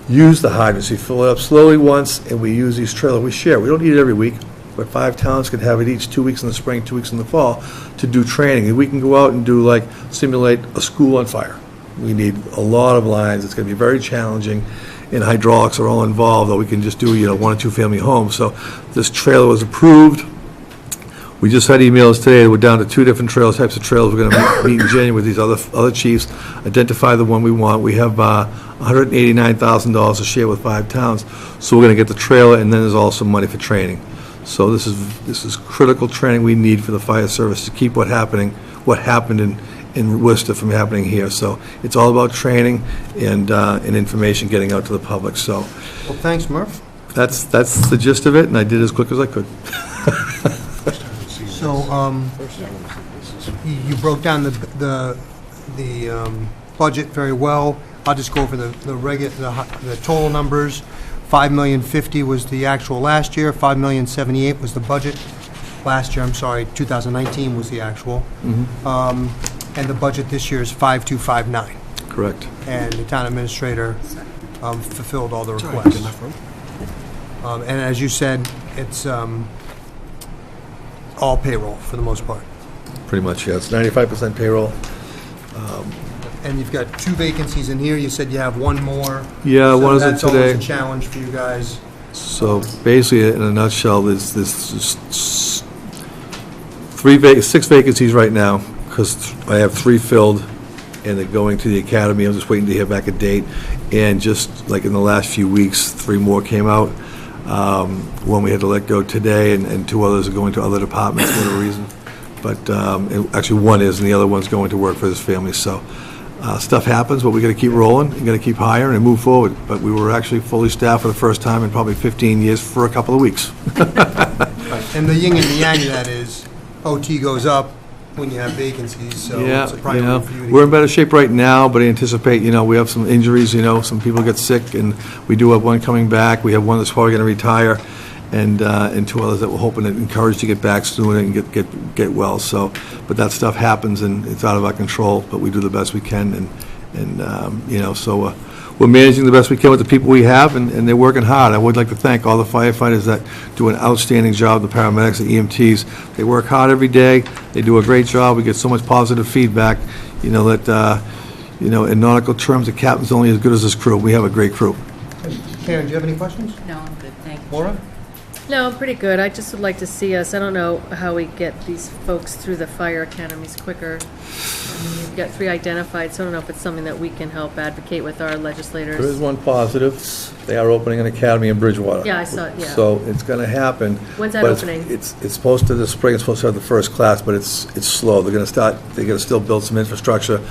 use the hydrants. We fill it up slowly once, and we use these trailers. We share. We don't need it every week, but 5 towns can have it each 2 weeks in the spring, 2 weeks in the fall to do training. And we can go out and do, like, simulate a school on fire. We need a lot of lines. It's going to be very challenging, and hydraulics are all involved, though we can just do, 1 or 2 family homes. So this trailer was approved. We just had emails today. We're down to 2 different types of trailers. We're going to meet in January with these other chiefs, identify the one we want. We have $189,000 to share with 5 towns. So we're going to get the trailer, and then there's also money for training. So this is critical training we need for the fire service to keep what happened in Worcester from happening here. So it's all about training and information getting out to the public. So, Well, thanks, Murph. that's the gist of it, and I did as quick as I could. So, you broke down the budget very well. I'll just go over the total numbers. $5,050,000 was the actual last year. $5,078,000 was the budget last year. I'm sorry, 2019 was the actual. And the budget this year is 5,259. Correct. And the town administrator fulfilled all the requests. And as you said, it's all payroll for the most part. Pretty much, yeah. It's 95% payroll. And you've got 2 vacancies in here. You said you have 1 more. Yeah, So one is in that's always today. a challenge for you guys. So basically, in a nutshell, there's 6 vacancies right now, because I have 3 filled, and they're going to the academy. I'm just waiting to hear back a date. And just like in the last few weeks, 3 more came out. One we had to let go today, and 2 others are going to other departments for whatever reason. But actually, 1 is, and the other one's going to work for his family. So stuff happens, but we got to keep rolling. You got to keep hiring and move forward. But we were actually fully staffed for the first time in probably 15 years for a couple of weeks. And the yin and the yang of that is OT goes up when you have vacancies, so Yeah, it's a priority for you. we're in better shape right now, but I anticipate, we have some injuries, some people get sick, and we do have 1 coming back. We have 1 that's probably going to retire, and 2 others that we're hoping to encourage to get back soon and get well. So, but that stuff happens, and it's out of our control, but we do the best we can, and so we're managing the best we can with the people we have, and they're working hard. I would like to thank all the firefighters that do an outstanding job, the paramedics, the EMTs. They work hard every day. They do a great job. We get so much positive feedback, that, in nautical terms, the captain's only as good as his crew. We have a great crew. Karen, do you have any questions? No, I'm good, thank you. Laura? No, I'm pretty good. I just would like to see us, I don't know how we get these folks through the fire academies quicker. I mean, you've got 3 identified, so I don't know if it's something that we can help advocate with our legislators. There is one positive. They are opening an academy in Bridgewater. Yeah, I saw it, yeah. So it's going to happen. When's that but opening? It's supposed to, this spring, it's supposed to have the first class, but it's slow. They're going to still build some infrastructure,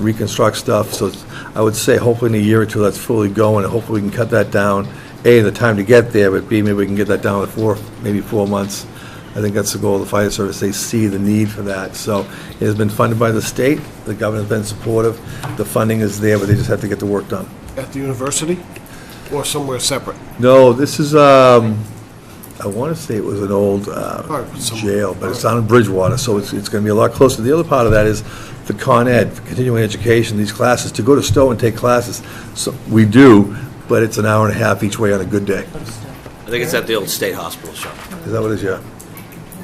reconstruct stuff. So I would say hopefully in a year or 2 that's fully going, and hopefully we can cut that down. A, the time to get there, but B, maybe we can get that down to 4 months. I think that's the goal of the fire service. They see the need for that. So it has been funded by the state. The governor's been supportive. The funding is there, but they just have to get the work done. At the university or somewhere separate? No, this is, I want to say it was an old jail, but it's down in Bridgewater, so it's going to be a lot closer. The other part of that is the Con Ed, for continuing education, these classes, to go to Stowe and take classes. So we do, but it's an hour and a half each way on a good day. I think it's at the old state hospital shop. Is that what it is? Yeah.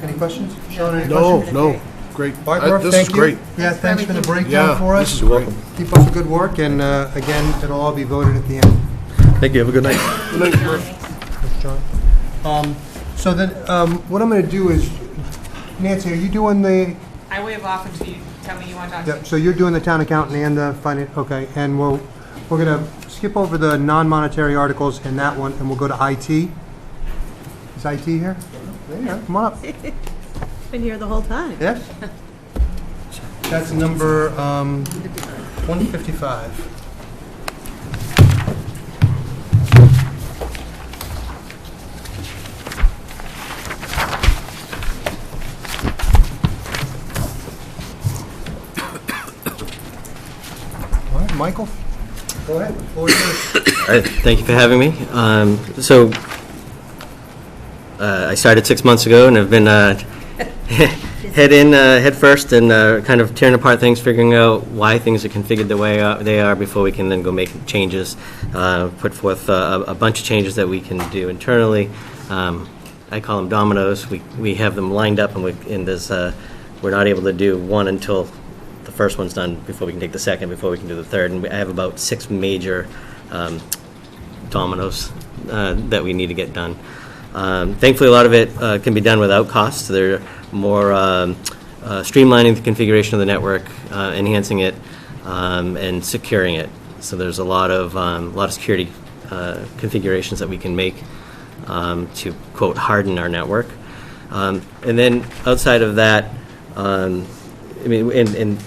Any questions? Sean, any No, questions? no, great. Bartworth, This thank is you. great. Yeah, thanks for the breakdown Yeah, for us. this is great. Keep up the good work, and again, it'll all be voted at the end. Thank you, have a good night. Good night, Murph. Thanks, John. So then, what I'm going to do is, Nancy, are you doing the, I wave off until you tell me you want to talk to me. yep, so you're doing the town accountant and the finance, okay, and we're going to skip over the non-monetary articles and that one, and we'll go to IT. Is IT here? There you are, come on up. Been here the whole time. Yes? That's number 155. All right, Michael, go ahead. The floor is yours. All right, thank you for having me. I started 6 months ago and have been head first and kind of tearing apart things, figuring out why things are configured the way they are before we can then go make changes, put forth a bunch of changes that we can do internally. I call them dominoes. We have them lined up, and we're not able to do one until the first one's done before we can take the second, before we can do the third. And I have about 6 major dominoes that we need to get done. Thankfully, a lot of it can be done without cost. They're more streamlining the configuration of the network, enhancing it, and securing it. So there's a lot of security configurations that we can make to, quote, harden our network. And then outside of that, I mean, in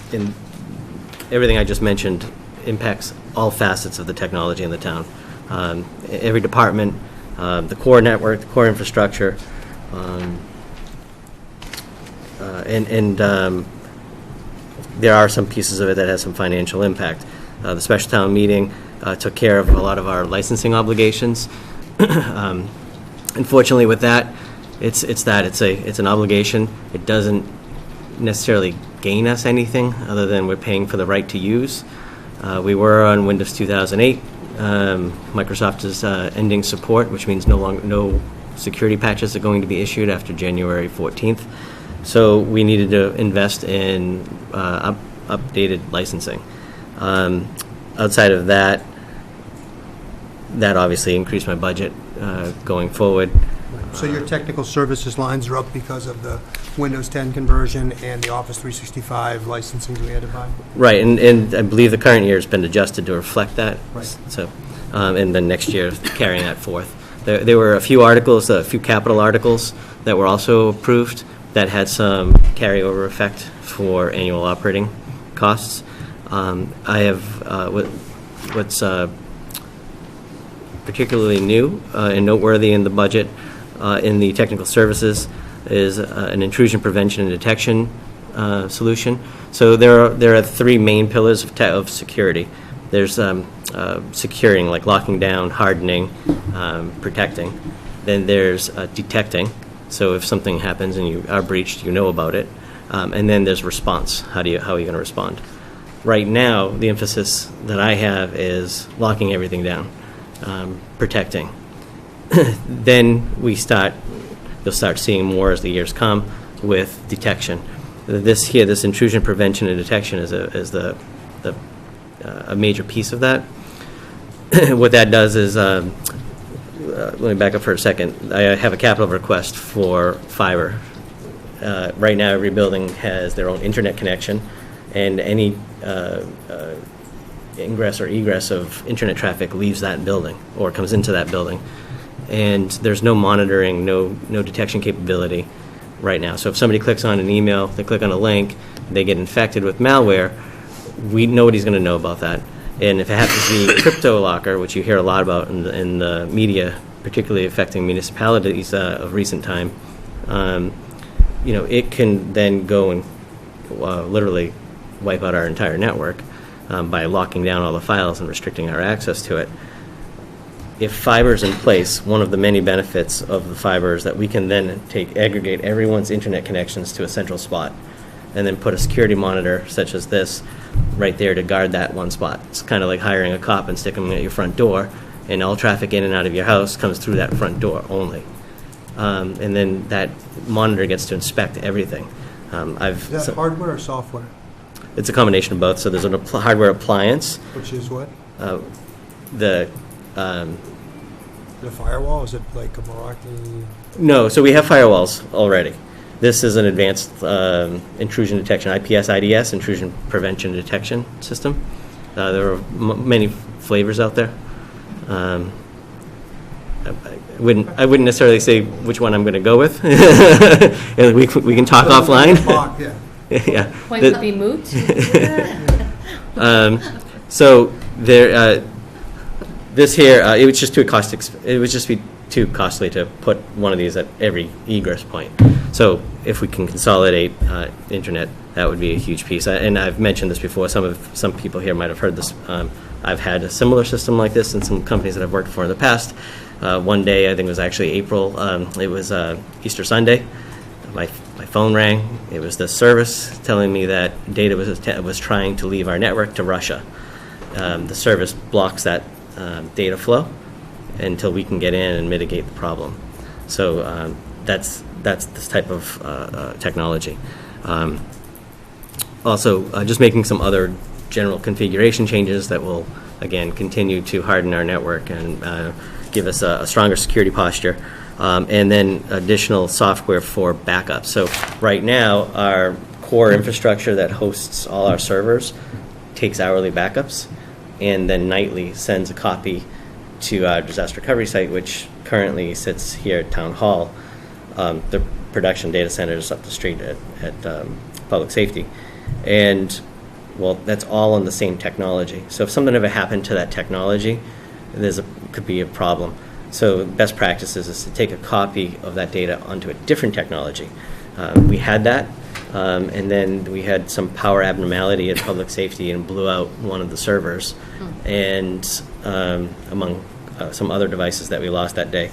everything I just mentioned impacts all facets of the technology in the town. Every department, the core network, the core infrastructure, and there are some pieces of it that has some financial impact. The special town meeting took care of a lot of our licensing obligations. Unfortunately, with that, it's an obligation. It doesn't necessarily gain us anything other than we're paying for the right to use. We were on Windows 2008. Microsoft is ending support, which means no security patches are going to be issued after January 14th. So we needed to invest in updated licensing. Outside of that, that obviously increased my budget going forward. So your technical services lines are up because of the Windows 10 conversion and the Office 365 licensing we had to buy? Right, and I believe the current year has been adjusted to reflect that. Right. So, and then next year, carrying that forth. There were a few articles, a few capital articles that were also approved that had some carryover effect for annual operating costs. I have what's particularly new and noteworthy in the budget in the technical services is an intrusion prevention and detection solution. So there are 3 main pillars of security. There's securing, like locking down, hardening, protecting. Then there's detecting. So if something happens and you are breached, you know about it. And then there's response. How are you going to respond? Right now, the emphasis that I have is locking everything down, protecting. Then you'll start seeing more as the years come with detection. This intrusion prevention and detection is a major piece of that. What that does is, let me back up for a second. I have a capital request for fiber. Right now, every building has their own internet connection, and any ingress or egress of internet traffic leaves that building or comes into that building. And there's no monitoring, no detection capability right now. So if somebody clicks on an email, they click on a link, they get infected with malware, nobody's going to know about that. And if it happens to be crypto locker, which you hear a lot about in the media, particularly affecting municipalities of recent time, it can then go and literally wipe out our entire network by locking down all the files and restricting our access to it. If fiber is in place, one of the many benefits of the fiber is that we can then aggregate everyone's internet connections to a central spot and then put a security monitor such as this right there to guard that one spot. It's kind of like hiring a cop and sticking them at your front door, and all traffic in and out of your house comes through that front door only. and then that monitor gets to inspect everything. Is that hardware or software? It's a combination of both. So there's a hardware appliance. Which is what? The firewall? Is it like a Meraki? No, so we have firewalls already. This is an advanced intrusion detection, IPS-IDS, intrusion prevention detection system. There are many flavors out there. I wouldn't necessarily say which one I'm going to go with. we can talk offline. Yeah. Point to be moot. So there, this here, it would just be too costly to put one of these at every egress point. So if we can consolidate internet, that would be a huge piece. And I've mentioned this before. Some people here might have heard this. I've had a similar system like this in some companies that I've worked for in the past. One day, I think it was actually April. It was Easter Sunday. My phone rang. It was the service telling me that data was trying to leave our network to Russia. The service blocks that data flow until we can get in and mitigate the problem. So that's this type of technology. Also, just making some other general configuration changes that will, again, continue to harden our network and give us a stronger security posture. And then additional software for backup. So right now, our core infrastructure that hosts all our servers takes hourly backups and then nightly sends a copy to our disaster recovery site, which currently sits here at Town Hall. The production data center is up the street at Public Safety. And, well, that's all on the same technology. So if something ever happened to that technology, could be a problem. So best practices is to take a copy of that data onto a different technology. We had that, and then we had some power abnormality at Public Safety and blew out one of the servers, and among some other devices that we lost that day.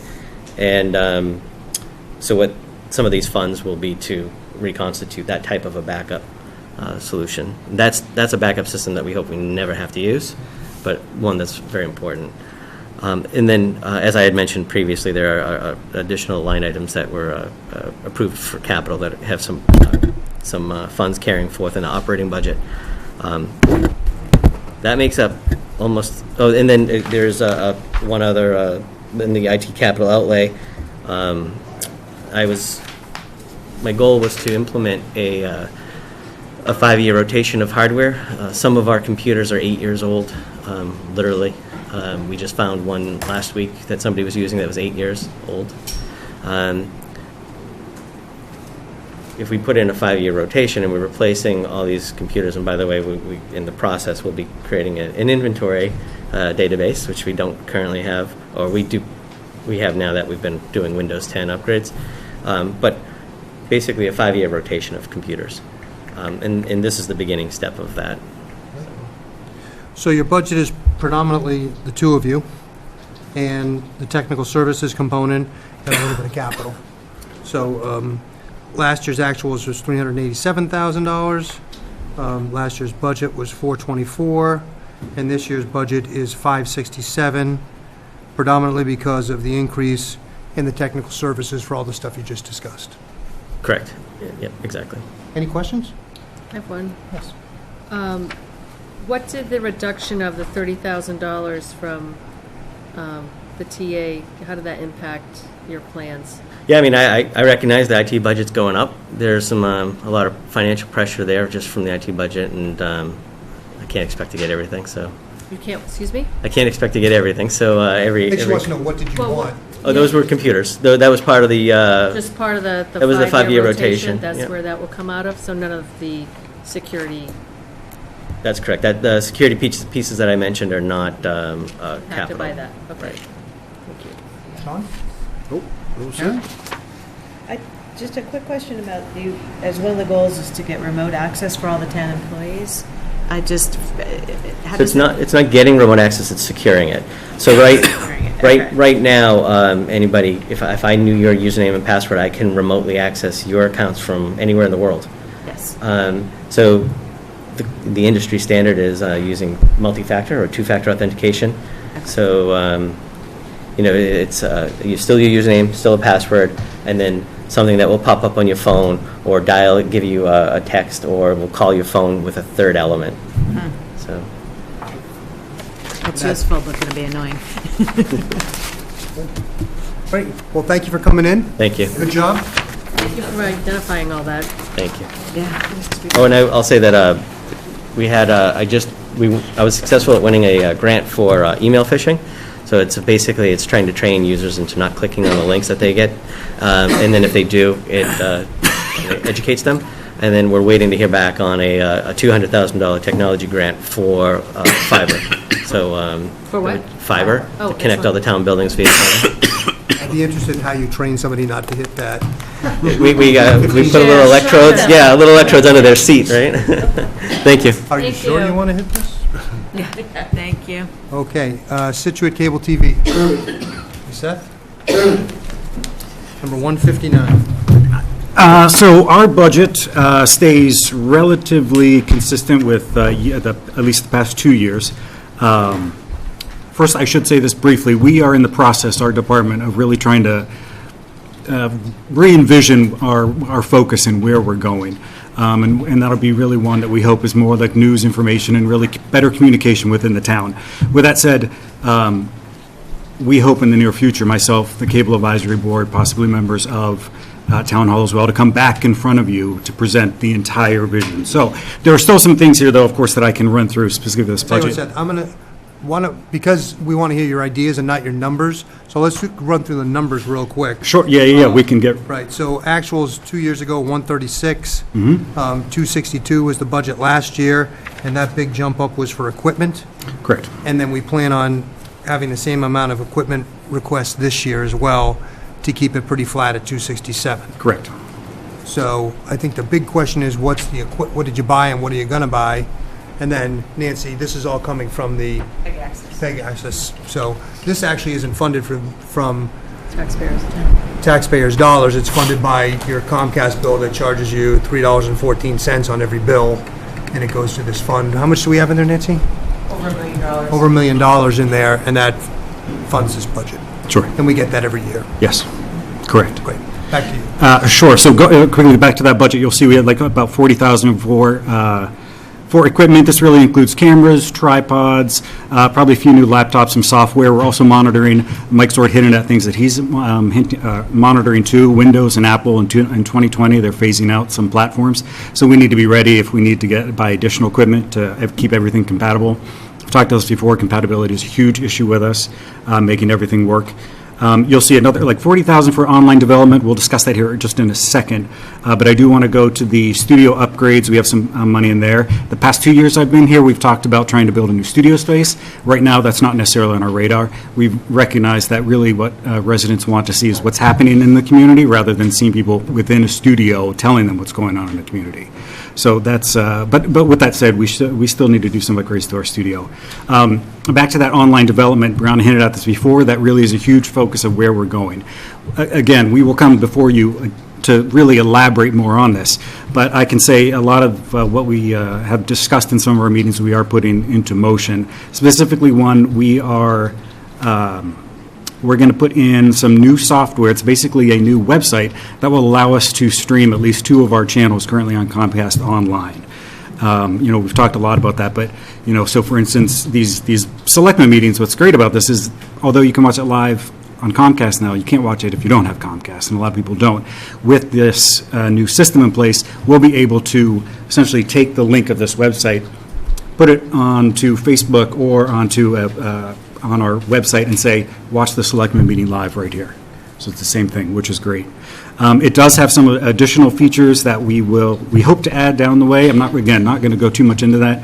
And so what some of these funds will be to reconstitute that type of a backup solution. That's a backup system that we hope we never have to use, but one that's very important. And then, as I had mentioned previously, there are additional line items that were approved for capital that have some funds carrying forth in the operating budget. That makes up almost. Oh, and then there's one other in the IT capital outlay. My goal was to implement a 5-year rotation of hardware. Some of our computers are 8 years old, literally. We just found one last week that somebody was using that was 8 years old. If we put in a 5-year rotation and we're replacing all these computers, and by the way, we in the process we'll be creating an inventory database, which we don't currently have, or we have now that we've been doing Windows 10 upgrades, but basically a 5-year rotation of computers. And this is the beginning step of that. So your budget is predominantly the two of you, and the technical services component, and a little bit of capital. So last year's actuals was $387,000. Last year's budget was $424,000, and this year's budget is $567,000, predominantly because of the increase in the technical services for all the stuff you just discussed. Correct. Yeah, exactly. Any questions? I have one. Yes. What did the reduction of the $30,000 from the TA, how did that impact your plans? Yeah, I mean, I recognize the IT budget's going up. There's a lot of financial pressure there just from the IT budget, and I can't expect to get everything, so. You can't, excuse me? I can't expect to get everything, so They just want to know, what did you want? Oh, those were computers. That was part of the. Just part of the that was the 5-year rotation. That's Yep. where that will come out of, so none of the security. That's correct. The security pieces that I mentioned are not capital. Have to buy that, okay. Right. Thank you. Sean? Nope. Karen? Just a quick question about you, as one of the goals is to get remote access for all the town employees. How So it's not getting remote access, it's securing it. So right now, anybody, if I knew your username and password, I can remotely access your accounts from anywhere in the world. Yes. So the industry standard is using multi-factor or two-factor authentication. So it's you still your username, still a password, and then something that will pop up on your phone or give you a text, or will call your phone with a third element. So It's useful, but going to be annoying. Great. Well, thank you for coming in. thank you. Good job. Thank you for identifying all that. Thank you. Yeah. Oh, and I'll say that we had, I was successful at winning a grant for email phishing. So it's basically, it's trying to train users into not clicking on the links that they get. And then if they do, it educates them. And then we're waiting to hear back on a $200,000 technology grant for fiber. So For what? fiber, Oh, to connect all the town buildings via fiber. I'd be interested in how you train somebody not to hit that. We put a little electrodes, little electrodes under their seat, right? Thank you. Are you Thank sure you. you want to hit this? Thank you. Okay, Scituate Cable TV. Seth? Number 159. So our budget stays relatively consistent with at least the past 2 years. First, I should say this briefly. We are in the process, our department, of really trying to re-envision our focus and where we're going. And that'll be really one that we hope is more like news information and really better communication within the town. With that said, we hope in the near future, myself, the Cable Advisory Board, possibly members of Town Hall as well, to come back in front of you to present the entire vision. So there are still some things here, though, of course, that I can run through specifically this Tell you what, budget. Seth, I'm going to because we want to hear your ideas and not your numbers, so let's run through the numbers real quick. Sure, yeah, we can get... Right, so actuals 2 years ago, 136. 262 was the budget last year, and that big jump up was for equipment. Correct. And then we plan on having the same amount of equipment requests this year as well, to keep it pretty flat at 267. Correct. So I think the big question is, what did you buy and what are you going to buy? And then, Nancy, this is all coming from the PEG access. So this actually isn't funded from taxpayers' dollars. It's funded by your Comcast bill that charges you $3.14 on every bill, and it goes to this fund. How much do we have in there, Nancy? Over $1 million. Over $1 million in there, and that funds this budget. Sure. And we get that every year. Yes, correct. Great. Back to you. Sure. So quickly back to that budget, you'll see we had like about $40,000 for equipment. This really includes cameras, tripods, probably a few new laptops, some software. We're also monitoring, Mike's already hinted at things that he's monitoring too, Windows and Apple in 2020. They're phasing out some platforms. So we need to be ready if we need to buy additional equipment to keep everything compatible. I've talked about this before. Compatibility is a huge issue with us, making everything work. You'll see another, like $40,000 for online development. We'll discuss that here just in a second. But I do want to go to the studio upgrades. We have some money in there. The past 2 years I've been here, we've talked about trying to build a new studio space. Right now, that's not necessarily on our radar. We've recognized that really what residents want to see is what's happening in the community rather than seeing people within a studio telling them what's going on in the community. So that's, but with that said, we still need to do some upgrades to our studio. Back to that online development, Brianna hinted at this before, that really is a huge focus of where we're going. Again, we will come before you to really elaborate more on this, but I can say a lot of what we have discussed in some of our meetings we are putting into motion. Specifically one, we're going to put in some new software. It's basically a new website that will allow us to stream at least 2 of our channels currently on Comcast online. We've talked a lot about that, but, so for instance, these Selectmen meetings, what's great about this is, although you can watch it live on Comcast now, you can't watch it if you don't have Comcast, and a lot of people don't. With this new system in place, we'll be able to essentially take the link of this website, put it onto Facebook or onto on our website and say, watch the Selectmen meeting live right here. So it's the same thing, which is great. It does have some additional features that we hope to add down the way. I'm not going to go too much into that.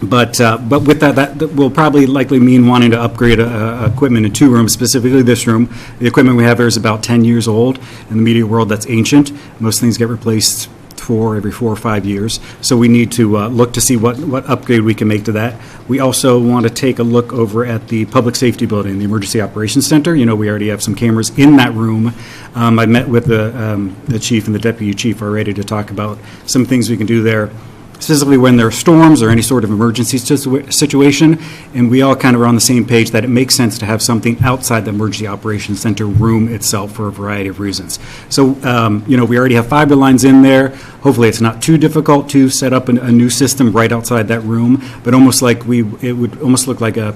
But with that will probably likely mean wanting to upgrade equipment in 2 rooms, specifically this room. The equipment we have here is about 10 years old. In the media world, that's ancient. Most things get replaced every 4 or 5 years. So we need to look to see what upgrade we can make to that. We also want to take a look over at the public safety building, the Emergency Operations Center. We already have some cameras in that room. I met with the chief and the deputy chief already to talk about some things we can do there. specifically when there are storms or any sort of emergency situation, and we all kind of are on the same page that it makes sense to have something outside the Emergency Operations Center room itself for a variety of reasons. So, we already have fiber lines in there. Hopefully, it's not too difficult to set up a new system right outside that room, but it would almost look like a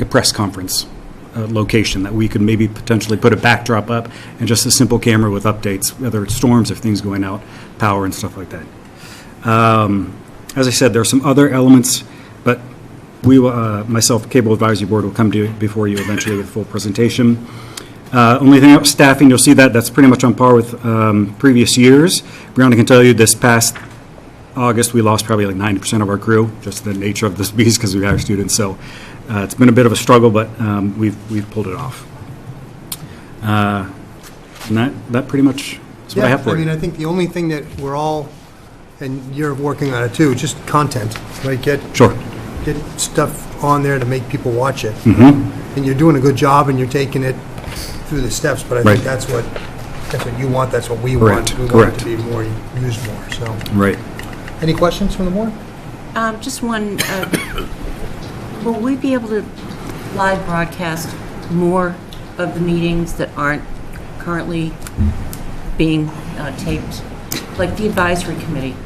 press conference location that we could maybe potentially put a backdrop up and just a simple camera with updates, whether it's storms, if things going out, power and stuff like that. As I said, there are some other elements, but we will, myself, Cable Advisory Board, will come before you eventually with a full presentation. Only thing else, staffing, you'll see that's pretty much on par with previous years. Brianna can tell you this past August, we lost probably like 90% of our crew, just the nature of this beast because we hire students. So it's been a bit of a struggle, but we've pulled it off. And that pretty much is what I have for you. I think the only thing that we're all, and you're working on it too, just content, right? Get stuff on there to make people watch it. Mm-hmm. And you're doing a good job, and you're taking it through the steps. But I think that's what you want. That's what we want. We want it to be more used more. So. Right. Any questions from the board? Just one. Will we be able to live broadcast more of the meetings that aren't currently being taped? Like the advisory committee.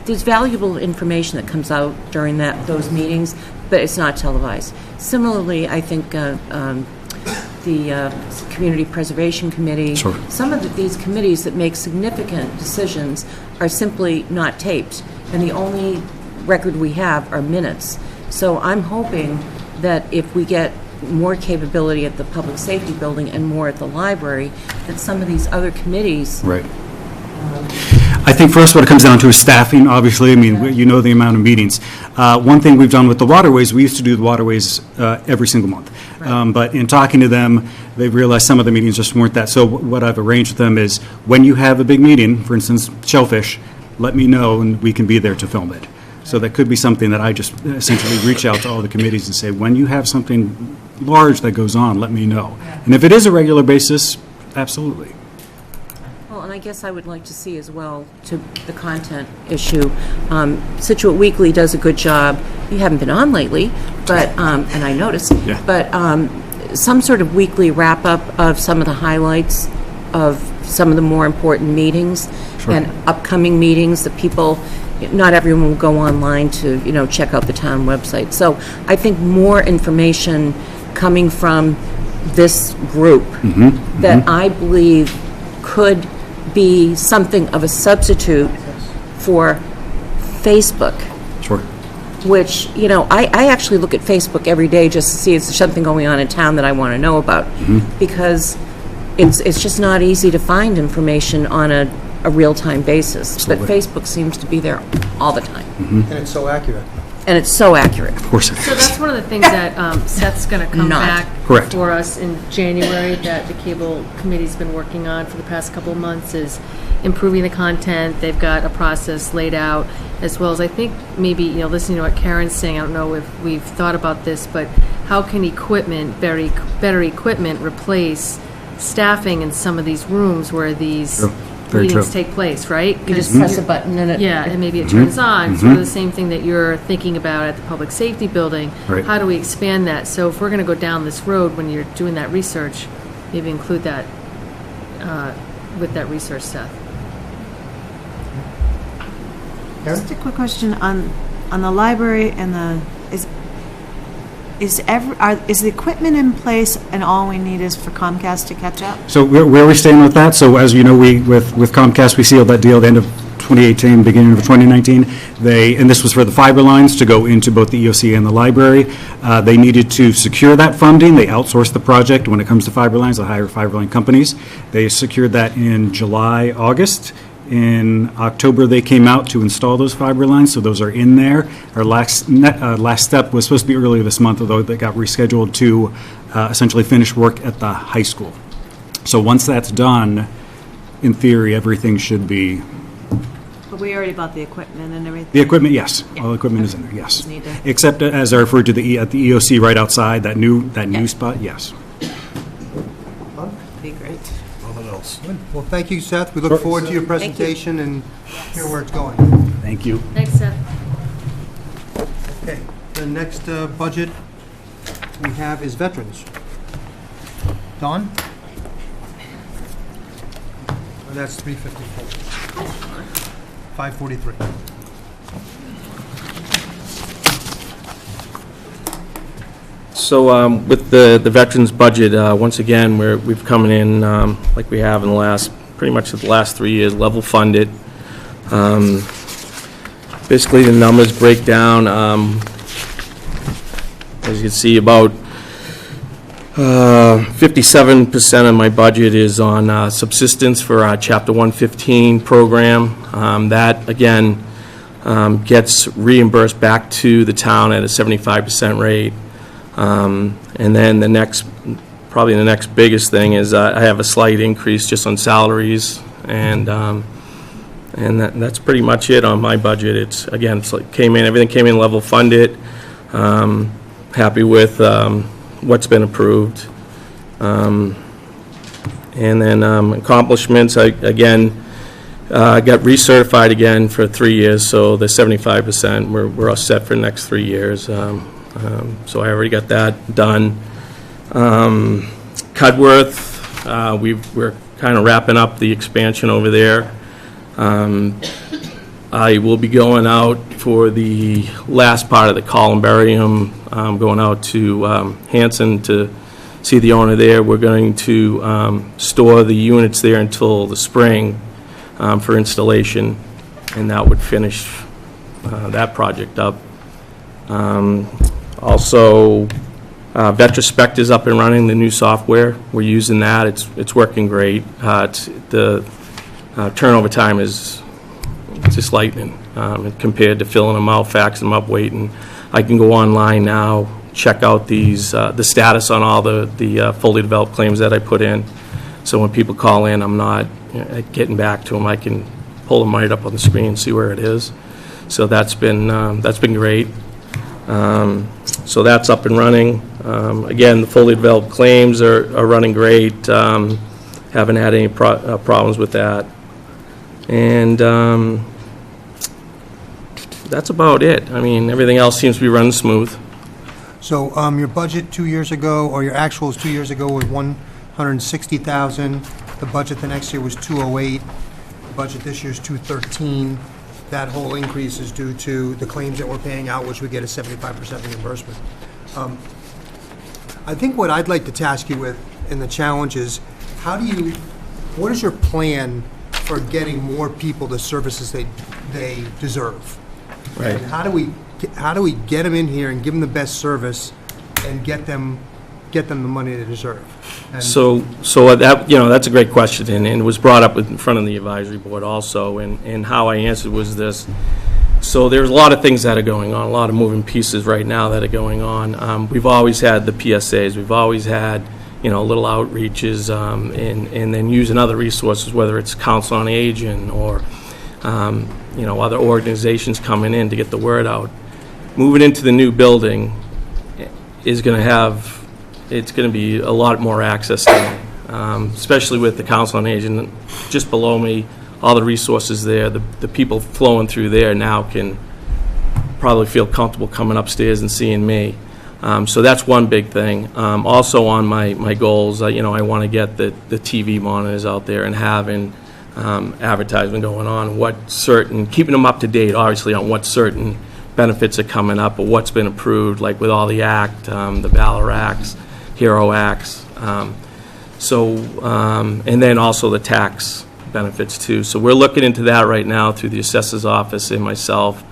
There's valuable information that comes out during those meetings, but it's not televised. Similarly, I think the Community Preservation Committee, some of these committees that make significant decisions are simply not taped, and the only record we have are minutes. So I'm hoping that if we get more capability at the Public Safety Building and more at the library, that some of these other committees... Right. I think for us what it comes down to is staffing, obviously. I mean, the amount of meetings. One thing we've done with the waterways, we used to do the waterways every single month. Right. But in talking to them, they've realized some of the meetings just weren't that. So what I've arranged with them is when you have a big meeting, for instance, Shellfish, let me know and we can be there to film it. So that could be something that I just essentially reach out to all the committees and say, when you have something large that goes on, let me know. And if it is a regular basis, absolutely. Well, and I guess I would like to see as well, to the content issue, Scituate Weekly does a good job. You haven't been on lately, but and I noticed, but some sort of weekly wrap-up of some of the highlights of some of the more important meetings and upcoming meetings that people... Not everyone will go online to, check out the town website. So I think more information coming from this group that I believe could be something of a substitute for Facebook. Sure. Which, I actually look at Facebook every day just to see if there's something going on in town that I want to know about. Because it's just not easy to find information on a real-time basis. Absolutely. But Facebook seems to be there all the time. And it's so accurate. And it's so accurate. Of course it is. So that's one of the things that Seth's going to come back for us in January that the Cable Committee's been working on for the past couple of months is improving the content. They've got a process laid out, as well as I think maybe, listening to what Karen's saying, I don't know if we've thought about this, but how can better equipment replace staffing in some of these rooms where these meetings take place, right? You just press a button and it... Yeah, and maybe it turns on. Sort of the same thing that you're thinking about at the Public Safety Building. Right. How do we expand that? So if we're going to go down this road when you're doing that research, maybe include that with that research, Seth. Just a quick question on the library and the... Is the equipment in place and all we need is for Comcast to catch up? So where are we staying with that? So as you know, with Comcast, we sealed that deal at the end of 2018, beginning of 2019. And this was for the fiber lines to go into both the EOC and the library. They needed to secure that funding. They outsourced the project. When it comes to fiber lines, they hire fiber line companies. They secured that in July, August. In October, they came out to install those fiber lines, so those are in there. Our last step was supposed to be earlier this month, although they got rescheduled to essentially finish work at the high school. So once that's done, in theory, everything should be... But we already bought the equipment and everything? The equipment, yes. Yeah. All the equipment is in there, yes. Except, as I referred to, at the EOC right outside, that new spot, yes. Be great. Good. Well, thank you, Seth. We look forward to your presentation and hear where it's going. Thank you. Thanks, Seth. Okay, the next budget we have is veterans. Don? Oh, that's 354. 543. So with the veterans budget, once again, we've come in, like we have in the last, pretty much the last 3 years, level funded. Basically, the numbers break down, as you can see, about 57% of my budget is on subsistence for our Chapter 115 program. That, again, gets reimbursed back to the town at a 75% rate. And then probably the next biggest thing is I have a slight increase just on salaries, and that's pretty much it on my budget. Everything came in level funded. Happy with what's been approved. And then accomplishments, I got recertified again for 3 years, so the 75%, we're all set for the next 3 years. So I already got that done. Cudworth, we're kind of wrapping up the expansion over there. I will be going out for the last part of the columbarium, going out to Hanson to see the owner there. We're going to store the units there until the spring for installation, and that would finish that project up. Also, Vetrospect is up and running, the new software. We're using that. It's working great. The turnover time is just lightning compared to filling them out, faxing them up, waiting. I can go online now, check out the status on all the fully developed claims that I put in. So when people call in, I'm not getting back to them. I can pull them right up on the screen and see where it is. So that's been great. So that's up and running. Again, the fully developed claims are running great. Haven't had any problems with that. And that's about it. I mean, everything else seems to be running smooth. So your budget 2 years ago, or your actuals 2 years ago was 160,000. The budget the next year was 208. The budget this year is 213. That whole increase is due to the claims that we're paying out, which we get a 75% reimbursement. I think what I'd like to task you with in the challenge is, what is your plan for getting more people the services they deserve? Right. And how do we get them in here and give them the best service and get them the money they deserve? And So that, that's a great question, and it was brought up in front of the advisory board also, and how I answered was this. So there's a lot of things that are going on, a lot of moving pieces right now that are going on. We've always had the PSAs, we've always had, little outreaches, and then using other resources, whether it's Council on Aging or, other organizations coming in to get the word out. Moving into the new building is going to it's going to be a lot more access to me, especially with the Council on Aging just below me, all the resources there, the people flowing through there now can probably feel comfortable coming upstairs and seeing me. So that's one big thing. Also on my goals, I want to get the TV monitors out there and having advertisement going on, keeping them up to date, obviously, on what certain benefits are coming up or what's been approved, like with all the ACT, the Valor Acts, Hero Acts. And then also the tax benefits too. So we're looking into that right now through the assessor's office and myself,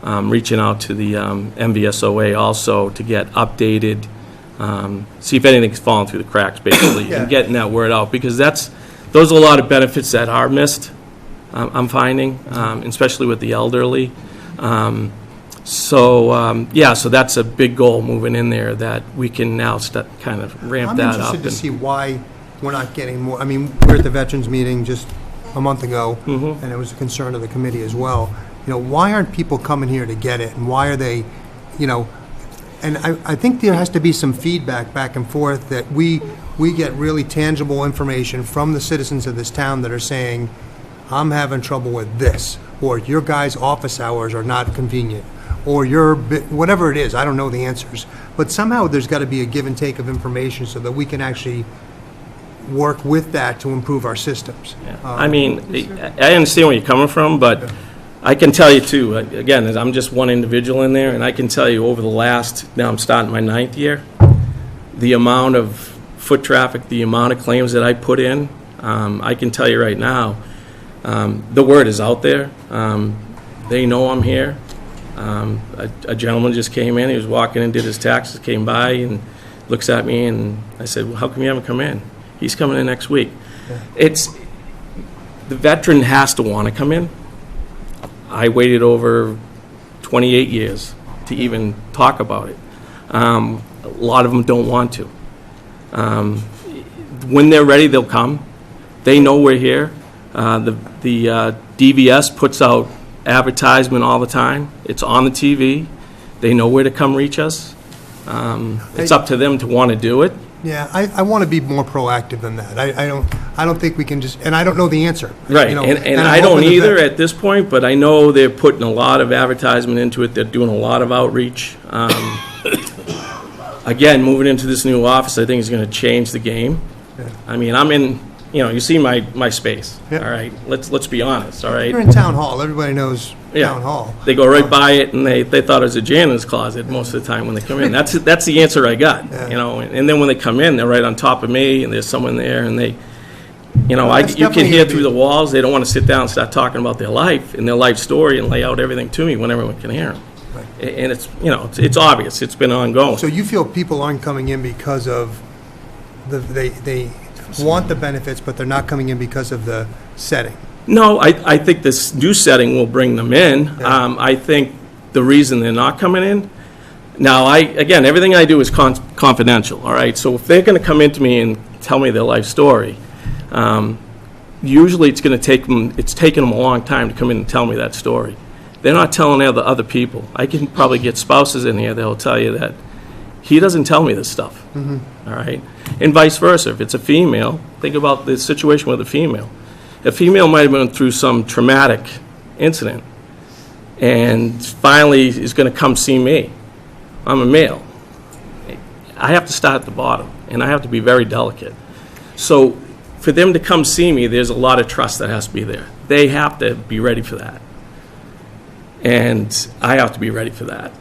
reaching out to the MVSOA also to get updated, see if anything's fallen through the cracks, basically, and getting that word out, because those are a lot of benefits that are missed, I'm finding, especially with the elderly. So that's a big goal moving in there, that we can now kind of ramp that up. I'm interested to see why we're not getting more. I mean, we were at the veterans meeting just a month ago, and it was a concern of the committee as well. Why aren't people coming here to get it, and why are they, and I think there has to be some feedback back and forth, that we get really tangible information from the citizens of this town that are saying, I'm having trouble with this, or your guys' office hours are not convenient, or whatever it is, I don't know the answers. But somehow there's got to be a give and take of information so that we can actually work with that to improve our systems. I mean, I understand where you're coming from, but I can tell you too, again, I'm just one individual in there, and I can tell you over the last, now I'm starting my 9th year, the amount of foot traffic, the amount of claims that I put in, I can tell you right now, the word is out there. They know I'm here. A gentleman just came in, he was walking in, did his taxes, came by and looks at me, and I said, well, how come you haven't come in? He's coming in next week. Yeah. The veteran has to want to come in. I waited over 28 years to even talk about it. A lot of them don't want to. When they're ready, they'll come. They know we're here. The DVS puts out advertisement all the time. It's on the TV. They know where to come reach us. It's up to them to want to do it. Yeah, I want to be more proactive than that. I don't think we can just, and I don't know the answer. Right, and I don't either at this point, but I know they're putting a lot of advertisement into it. They're doing a lot of outreach. Again, moving into this new office, I think is going to change the game. Yeah. I mean, I'm in, you see my space, Yeah. all right? Let's be honest, all right? You're in Town Hall. Everybody knows Town Hall. They go right by it, and they thought it was a janitor's closet most of the time when they come in. That's the answer I got, And then when they come in, they're right on top of me, and there's someone there, and they, you can hear through the walls. They don't want to sit down and start talking about their life and their life story and lay out everything to me when everyone can hear them. Right. And it's obvious. It's been ongoing. So you feel people aren't coming in because of they want the benefits, but they're not coming in because of the setting? No, I think this new setting will bring them in. Yeah. I think the reason they're not coming in, now, again, everything I do is confidential, all right? So if they're going to come into me and tell me their life story, usually it's taken them a long time to come in and tell me that story. They're not telling other people. I can probably get spouses in here that will tell you that he doesn't tell me this stuff, all right? And vice versa. If it's a female, think about the situation with a female. A female might have been through some traumatic incident and finally is going to come see me. I'm a male. I have to start at the bottom, and I have to be very delicate. So for them to come see me, there's a lot of trust that has to be there. They have to be ready for that. And I have to be ready for that.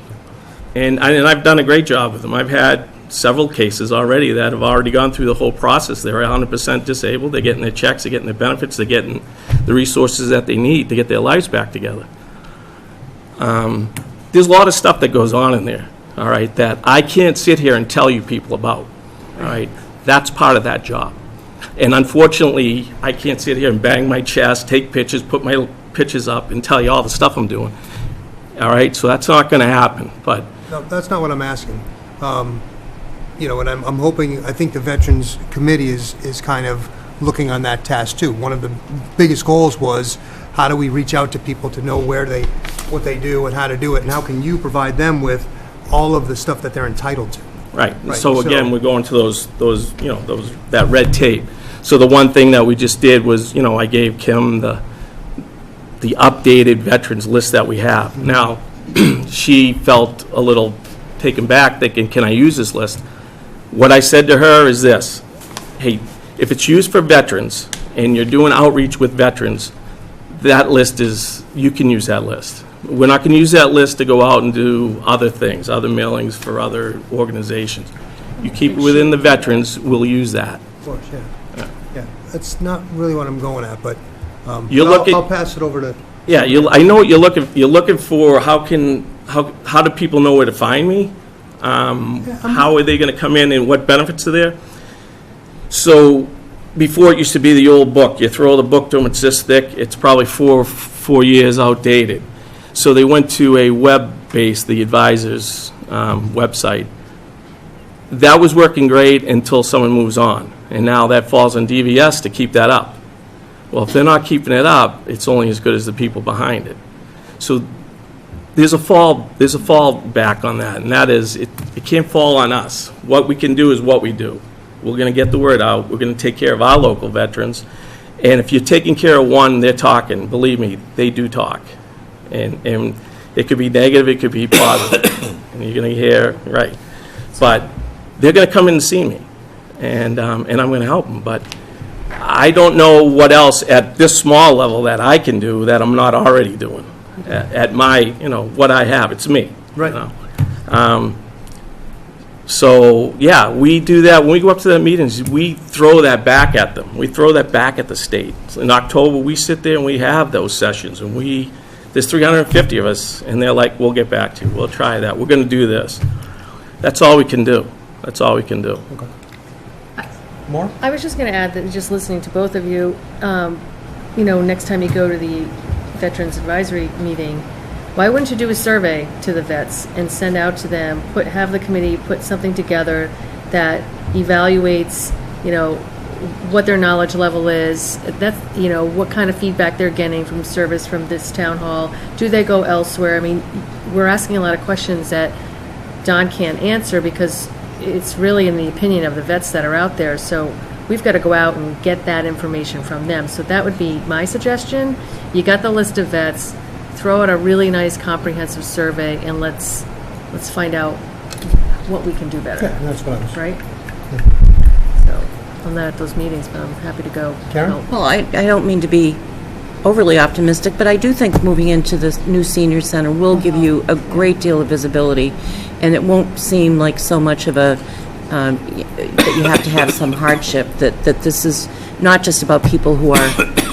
And I've done a great job with them. I've had several cases already that have already gone through the whole process. They're 100% disabled. They're getting their checks. They're getting their benefits. They're getting the resources that they need to get their lives back together. There's a lot of stuff that goes on in there, all right, that I can't sit here and tell you people about, all right? That's part of that job. And unfortunately, I can't sit here and bang my chest, take pictures, put my pictures up, and tell you all the stuff I'm doing, all right? So that's not going to happen, but... No, that's not what I'm asking. And I'm hoping, I think the Veterans Committee is kind of looking on that task too. One of the biggest goals was, how do we reach out to people to know what they do and how to do it, and how can you provide them with all of the stuff that they're entitled to? Right. So again, we're going to that red tape. So the one thing that we just did was, I gave Kim the updated veterans list that we have. Now, she felt a little taken back, thinking, can I use this list? What I said to her is this: hey, if it's used for veterans and you're doing outreach with veterans, that list you can use that list. We're not going to use that list to go out and do other things, other mailings for other organizations. You keep it within the veterans, we'll use that. Of course, yeah. That's not really what I'm going at, but I'll pass it over to... Yeah, I know what you're looking. You're looking for how do people know where to find me? How are they going to come in, and what benefits are there? So before, it used to be the old book. You throw the book to them, it's this thick. It's probably four years outdated. So they went to a web-based, the advisors website. That was working great until someone moves on, and now that falls on DVS to keep that up. Well, if they're not keeping it up, it's only as good as the people behind it. So there's a fall back on that, and that is it can't fall on us. What we can do is what we do. We're going to get the word out. We're going to take care of our local veterans, And if you're taking care of one, they're talking. Believe me, they do talk. And it could be negative, it could be positive. And you're going to hear, right. But they're going to come in and see me. And I'm going to help them. But I don't know what else at this small level that I can do that I'm not already doing. At my, what I have. It's me. Right. So, yeah, we do that. When we go up to the meetings, we throw that back at them. We throw that back at the state. In October, we sit there and we have those sessions, and there's 350 of us, and they're like, we'll get back to you. We'll try that. We're going to do this. That's all we can do. That's all we can do. Okay. More? I was just going to add that just listening to both of you, next time you go to the Veterans Advisory meeting, why wouldn't you do a survey to the vets and send out to them, have the committee put something together that evaluates, what their knowledge level is, that's, what kind of feedback they're getting from service from this town hall. Do they go elsewhere? I mean, we're asking a lot of questions that Don can't answer because it's really in the opinion of the vets that are out there. So we've got to go out and get that information from them. So that would be my suggestion. You got the list of vets. Throw out a really nice comprehensive survey and let's find out what we can do better. Yeah, that's what I was. Right? So I'm not at those meetings, but I'm happy to go. Karen? Well, I don't mean to be overly optimistic, but I do think moving into this new senior center will give you a great deal of visibility, and it won't seem like so much of a that you have to have some hardship, that this is not just about people who are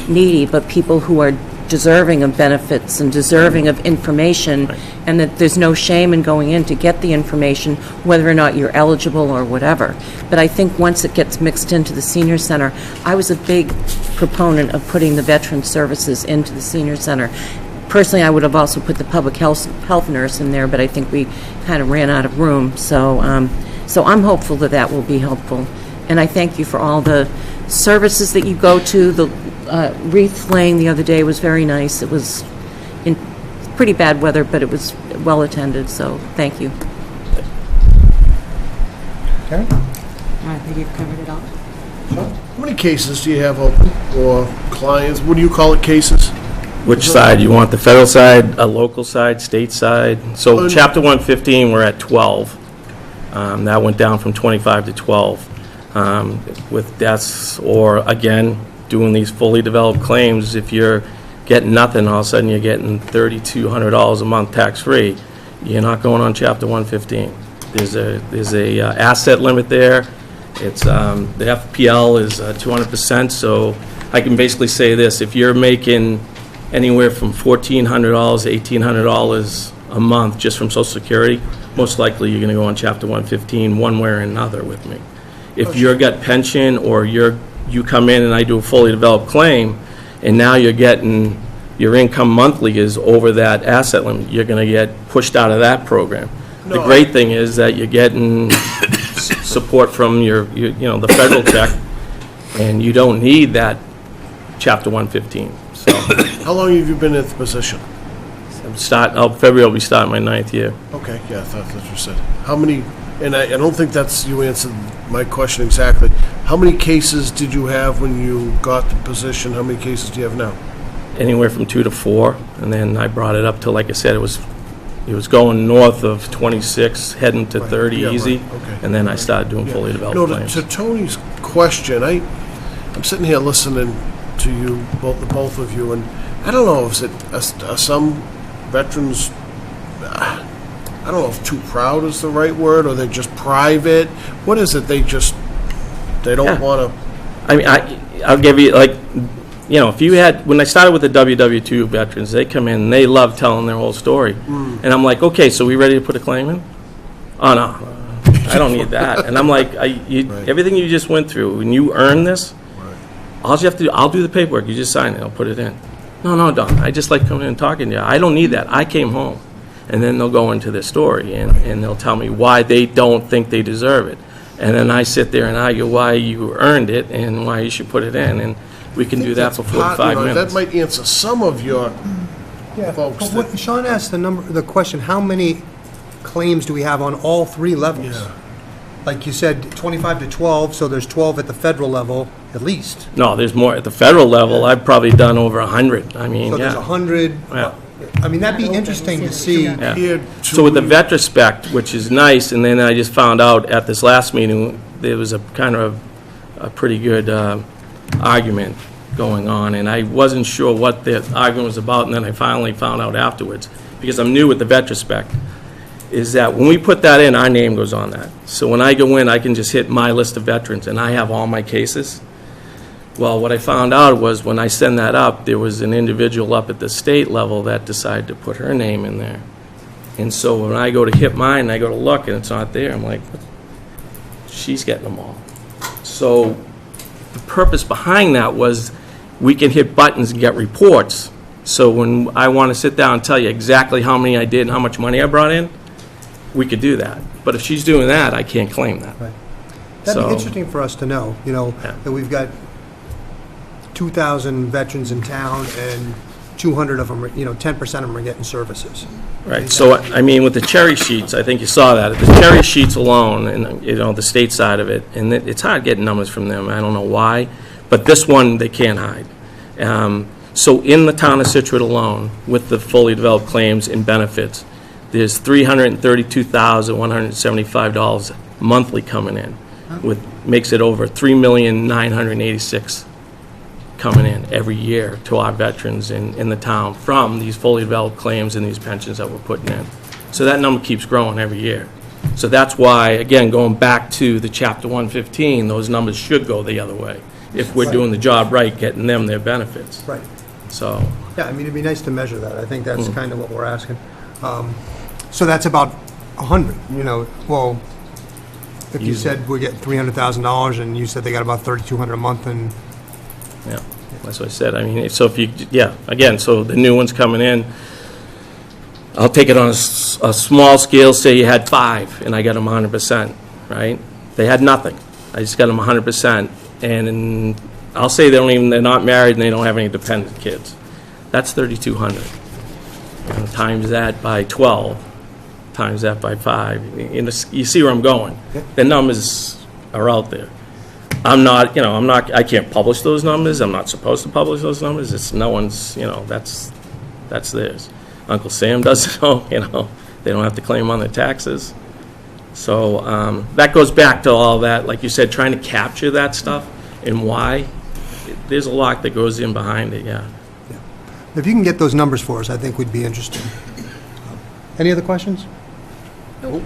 needy, but people who are deserving of benefits and deserving of information, and that there's no shame in going in to get the information, whether or not you're eligible or whatever. But I think once it gets mixed into the senior center, I was a big proponent of putting the veteran services into the senior center. Personally, I would have also put the public health nurse in there, but I think we kind of ran out of room. So I'm hopeful that will be helpful. And I thank you for all the services that you go to. The wreath laying the other day was very nice. It was in pretty bad weather, but it was well attended, so thank you. Karen? I think you've covered it all. How many cases do you have open, or clients? What do you call it, cases? Which side? You want the federal side, a local side, state side? So Chapter 115, we're at 12. That went down from 25 to 12. With deaths, or again, doing these fully developed claims, if you're getting nothing, all of a sudden you're getting $3,200 a month tax-free, you're not going on Chapter 115. There's a asset limit there. It's the FPL is 200%, so I can basically say this: if you're making anywhere from $1,400 to $1,800 a month just from Social Security, most likely you're going to go on Chapter 115 one way or another with me. If you've got pension, or you come in and I do a fully developed claim, and now you're getting, your income monthly is over that asset limit, you're going to get pushed out of that program. The great thing is that you're getting support from the federal check, and you don't need that Chapter 115. So How long have you been in the position? February will be starting my 9th year. Okay, yeah, I thought that's what you said. How many, and I don't think you answered my question exactly. How many cases did you have when you got the position? How many cases do you have now? Anywhere from 2 to 4, and then I brought it up to, like I said, it was going north of 26, heading to 30 easy, okay. And then I started doing fully developed claims. To Tony's question, I'm sitting here listening to you, both of you, and I don't know, are some veterans, I don't know if too proud is the right word, or they're just private. What is it? They don't want to. I mean, I'll give you, if you had, when I started with the WW2 veterans, they come in and they love telling their whole story. And I'm like, okay, so we ready to put a claim in? Oh, no, I don't need that. And I'm like, everything you just went through, when you earn this, all you have to do, I'll do the paperwork, you just sign it, I'll put it in. No, Don, I just like coming in and talking to you. I don't need that. I came home. And then they'll go into their story, and they'll tell me why they don't think they deserve it. And then I sit there and argue why you earned it and why you should put it in. And we can do that for 45 minutes. That might answer some of your folks. But Sean asked the question, how many claims do we have on all 3 levels? Yeah. like you said, 25 to 12, so there's 12 at the federal level, at least. No, there's more. At the federal level, I've probably done over 100. I mean, So there's yeah. 100. Yeah. I mean, that'd be interesting to see. Yeah. So with the retrospect, which is nice, and then I just found out at this last meeting, there was a kind of a pretty good argument going on, and I wasn't sure what the argument was about, and then I finally found out afterwards, because I'm new with the retrospect, is that when we put that in, our name goes on that. So when I go in, I can just hit my list of veterans, and I have all my cases. Well, what I found out was when I send that up, there was an individual up at the state level that decided to put her name in there. And so when I go to hit mine, I go to look, and it's not there. I'm like, she's getting them all. So the purpose behind that was we can hit buttons and get reports. So when I want to sit down and tell you exactly how many I did and how much money I brought in, we could do that. But if she's doing that, I can't claim that. Right. That'd be interesting for us to know, that we've got 2,000 veterans in town, and 200 of them, 10% of them are getting services. Right, so, I mean, with the cherry sheets, I think you saw that, the cherry sheets alone, and, the state side of it, and it's hard getting numbers from them, I don't know why, but this one, they can't hide. So in the town of Scituate alone, with the fully developed claims and benefits, there's $332,175 monthly coming in, makes it over $3,986,000 coming in every year to our veterans in the town from these fully developed claims and these pensions that we're putting in. So that number keeps growing every year. So that's why, again, going back to the Chapter 115, those numbers should go the other way if we're doing the job right, getting them their benefits. Right. So. Yeah, I mean, it'd be nice to measure that. I think that's kind of what we're asking. So that's about 100, well, if you said we're getting $300,000 and you said they got about $3,200 a month, and yeah, that's what I said. I mean, so if you, again, so the new ones coming in, I'll take it on a small scale, say you had 5, and I got them 100%, right? They had nothing. I just got them 100%, and I'll say they're not married and they don't have any dependent kids. That's $3,200. Times that by 12, times that by 5. You see where I'm going. The numbers are out there. I can't publish those numbers. I'm not supposed to publish those numbers. It's no one's, that's theirs. Uncle Sam doesn't know, they don't have to claim on their taxes. So that goes back to all that, like you said, trying to capture that stuff and why. There's a lot that goes in behind it, yeah. if you can get those numbers for us, I think would be interesting. Any other questions? Nope.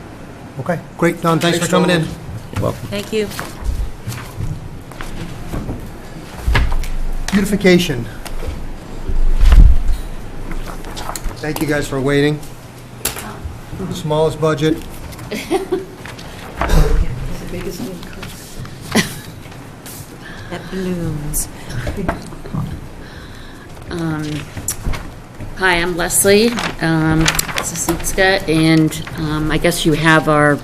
Okay, great, Don, thanks for coming in. You're welcome. Thank you. Beautification. Thank you guys for waiting. Smallest budget. That blooms. Hi, I'm Leslie Zasitska, and I guess you have our,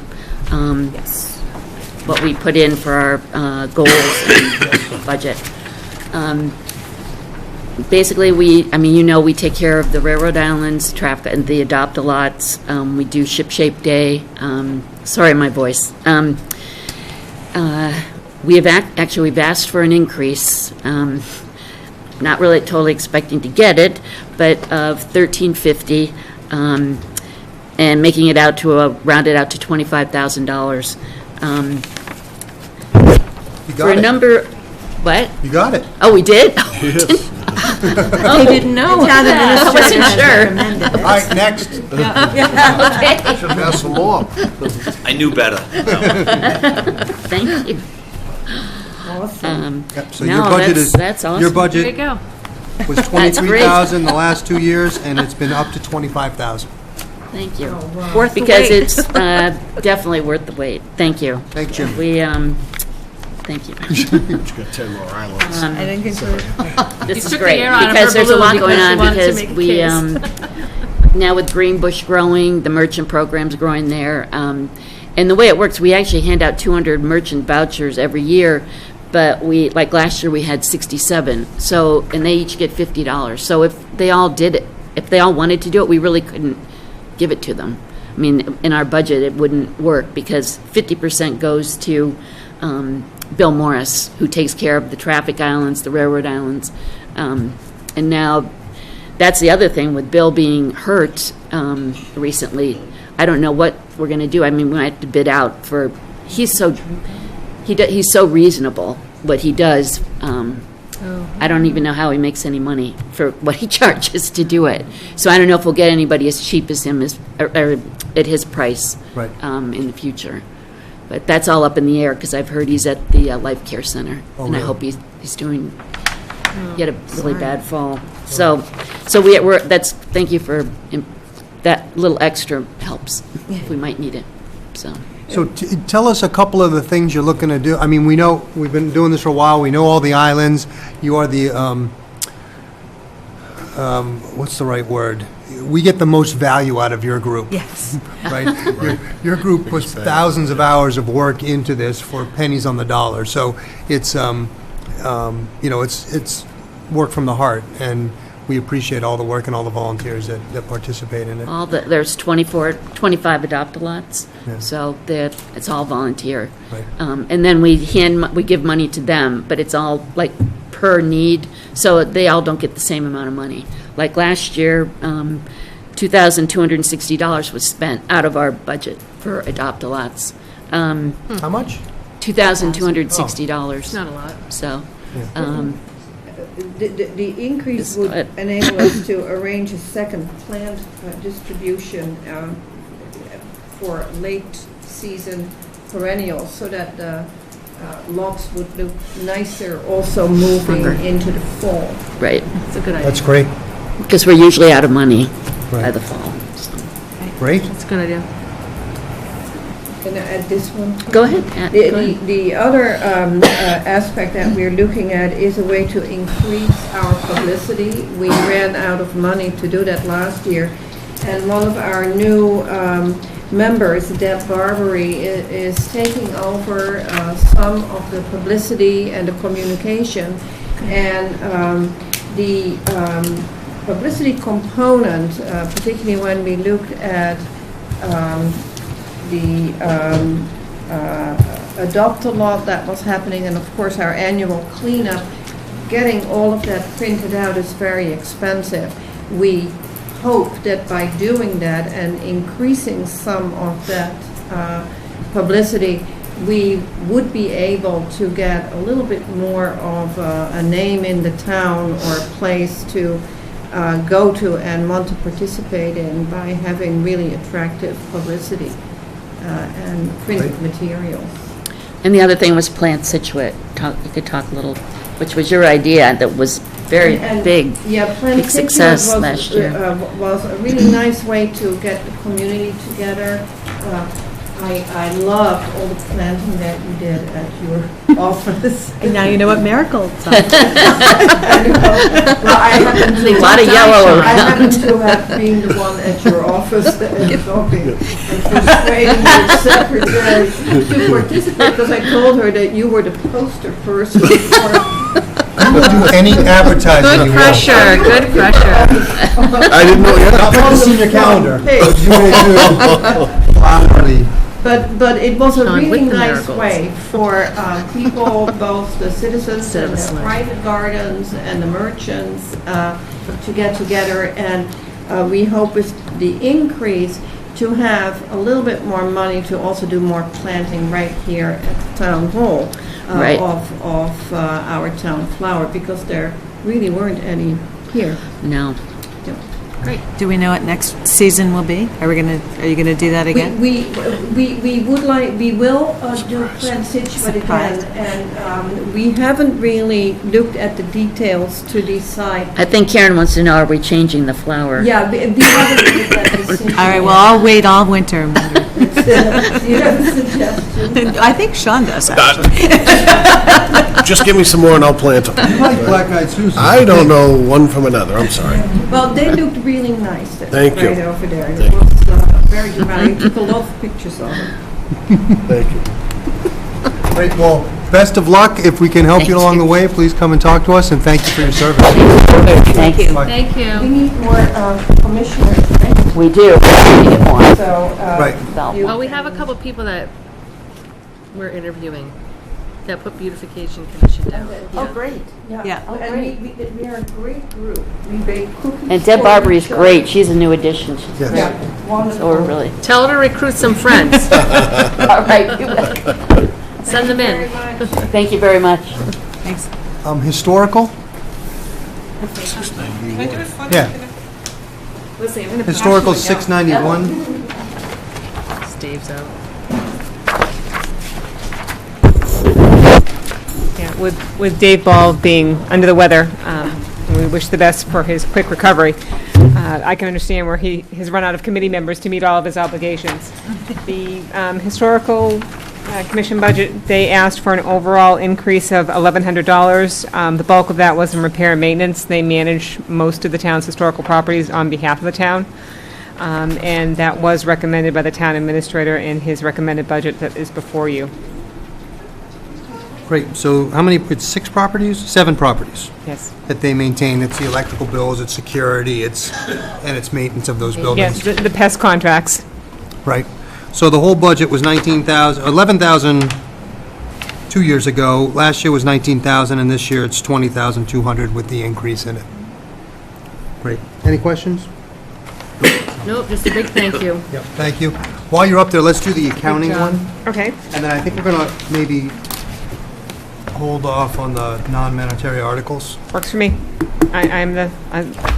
what we put in for our goals and budget. Basically, we take care of the railroad islands, traffic, and the adopt-a-lots. We do Ship Shape Day. Sorry, my voice. We've asked for an increase, not really totally expecting to get it, but of $1,350, and making it out to rounded out to $25,000. You got for a it. number. What? You got it. Oh, we did? Yes. I didn't know. I wasn't sure. All right, next. Okay. Should have asked for more. I knew better. Thank you. Yep, so No, your budget is, that's awesome. your budget There you go. was That's great. $23,000 the last 2 years, and it's been up to $25,000. Thank you. Worth the Because wait. it's definitely worth the wait. Thank you. Thank you. Thank you. You got 10 more islands. I didn't conclude. This You is took the great, air out of because her there's a lot balloon going on, because you wanted to because make a we, case. now with Greenbush growing, the merchant program's growing there, and the way it works, we actually hand out 200 merchant vouchers every year, but like last year, we had 67, so, and they each get $50. So if they all did it, if they all wanted to do it, we really couldn't give it to them. I mean, in our budget, it wouldn't work because 50% goes to Bill Morris, who takes care of the traffic islands, the railroad islands. And now, that's the other thing with Bill being hurt recently. I don't know what we're going to do. I mean, we might have to bid out for, he's so reasonable, what he does. I don't even know how he makes any money for what he charges to do it. So I don't know if we'll get anybody as cheap as him or at his price in the future. But that's all up in the air because I've heard he's at the Life Care Center. And I hope he's doing, he had a really bad fall. So we're thank you for, that little extra helps. We might need it, so. So tell us a couple of the things you're looking to do. I mean, we know, we've been doing this for a while, we know all the islands. You are the, what's the right word? We get the most value out of your group. Yes. Right? Your group puts thousands of hours of work into this for pennies on the dollar. So it's, it's work from the heart, and we appreciate all the work and all the volunteers that participate in it. There's 25 adopt-a-lots, so it's all volunteer. Right. And then we give money to them, but it's all like per need, so they all don't get the same amount of money. Like last year, $2,260 was spent out of our budget for adopt-a-lots. How much? $2,260. Not a lot. So. The increase would enable us to arrange a second plant distribution for late season perennials so that the lots would look nicer also moving into the fall. Right. That's a good idea. That's great. Because we're usually out of money by the fall. So. Great. That's a good idea. Can I add this one? Go ahead. The other aspect that we're looking at is a way to increase our publicity. We ran out of money to do that last year, and one of our new members, Deb Barbary, is taking over some of the publicity and the communication, and the publicity component, particularly when we looked at the adopt-a-lot that was happening, and of course our annual cleanup, getting all of that printed out is very expensive. We hope that by doing that and increasing some of that publicity, we would be able to get a little bit more of a name in the town or a place to go to and want to participate in by having really attractive publicity and printed materials. And the other thing was Plant Scituate. You could talk a little, which was your idea that was very big. Yeah, Plant big success Scituate last year. Was a really nice way to get the community together. I loved all the planting that you did at your office. And now you know what miracles are. Well, I happen to a lot of yellow around. I happen to have been the one at your office and talking and persuading your secretary to participate because I told her that you were the poster person for. You will do any advertising Good you pressure, want. good pressure. I didn't know yet. I'll put this in your calendar. But it was a Sean, really with the nice miracles. way for people, both the citizens and the private gardens and the merchants to get together. And we hope with the increase to have a little bit more money to also do more planting right here at the town hall of our town flower, because there really weren't any here. No. Great. Do we know what next season will be? Are you gonna do that again? We will do Plant Scituate again, and we haven't really looked at the details to decide. I think Karen wants to know, are we changing the flower? Yeah, we haven't made that decision. All right, well, I'll wait all winter. Do you have a suggestion? I think Sean does, actually. Just give me some more and I'll plant them. You like black-eyed Susan. I don't know one from another, I'm sorry. Well, they looked really nice. Thank you. Right over there. It Thank was very dramatic. I took a lot of pictures of them. Thank you. Great, well, best of luck. If we can help you along the way, please come and talk to us, and thank you for your service. Thank you. Bye. Thank We you. need more commissioners, right? We do. So, Right. Oh, we have a couple people that we're interviewing that put beautification commission down. Oh, great. Yeah. Oh, and we are a great group. We bake cookies. And Deb for Barbary is each other. great. She's a new addition. She's Yes. great. Yeah, wonderful. So we're really, Tell her to recruit some friends. all right. Send them Very in. much. Thank you very much. Thanks. Historical? Yeah. Let's see, I'm gonna. Historical actually, 691. Dave's out. Yeah, with Dave Ball being under the weather, and we wish the best for his quick recovery. I can understand where he has run out of committee members to meet all of his obligations. The Historical Commission budget, they asked for an overall increase of $1,100. The bulk of that was in repair and maintenance. They manage most of the town's historical properties on behalf of the town. And that was recommended by the town administrator in his recommended budget that is before you. Great, so how many, it's 6 properties? 7 properties Yes. that they maintain. It's the electrical bills, it's security, and it's maintenance of those buildings. Yes, the pest contracts. Right. So the whole budget was 11,000 2 years ago. Last year was 19,000, and this year it's 20,200 with the increase in it. Great. Any questions? Nope, just a big thank you. Yep, thank you. While you're up there, let's do the accounting Good job. one. Okay. And then I think we're going to maybe hold off on the non-monetary articles. Works for me.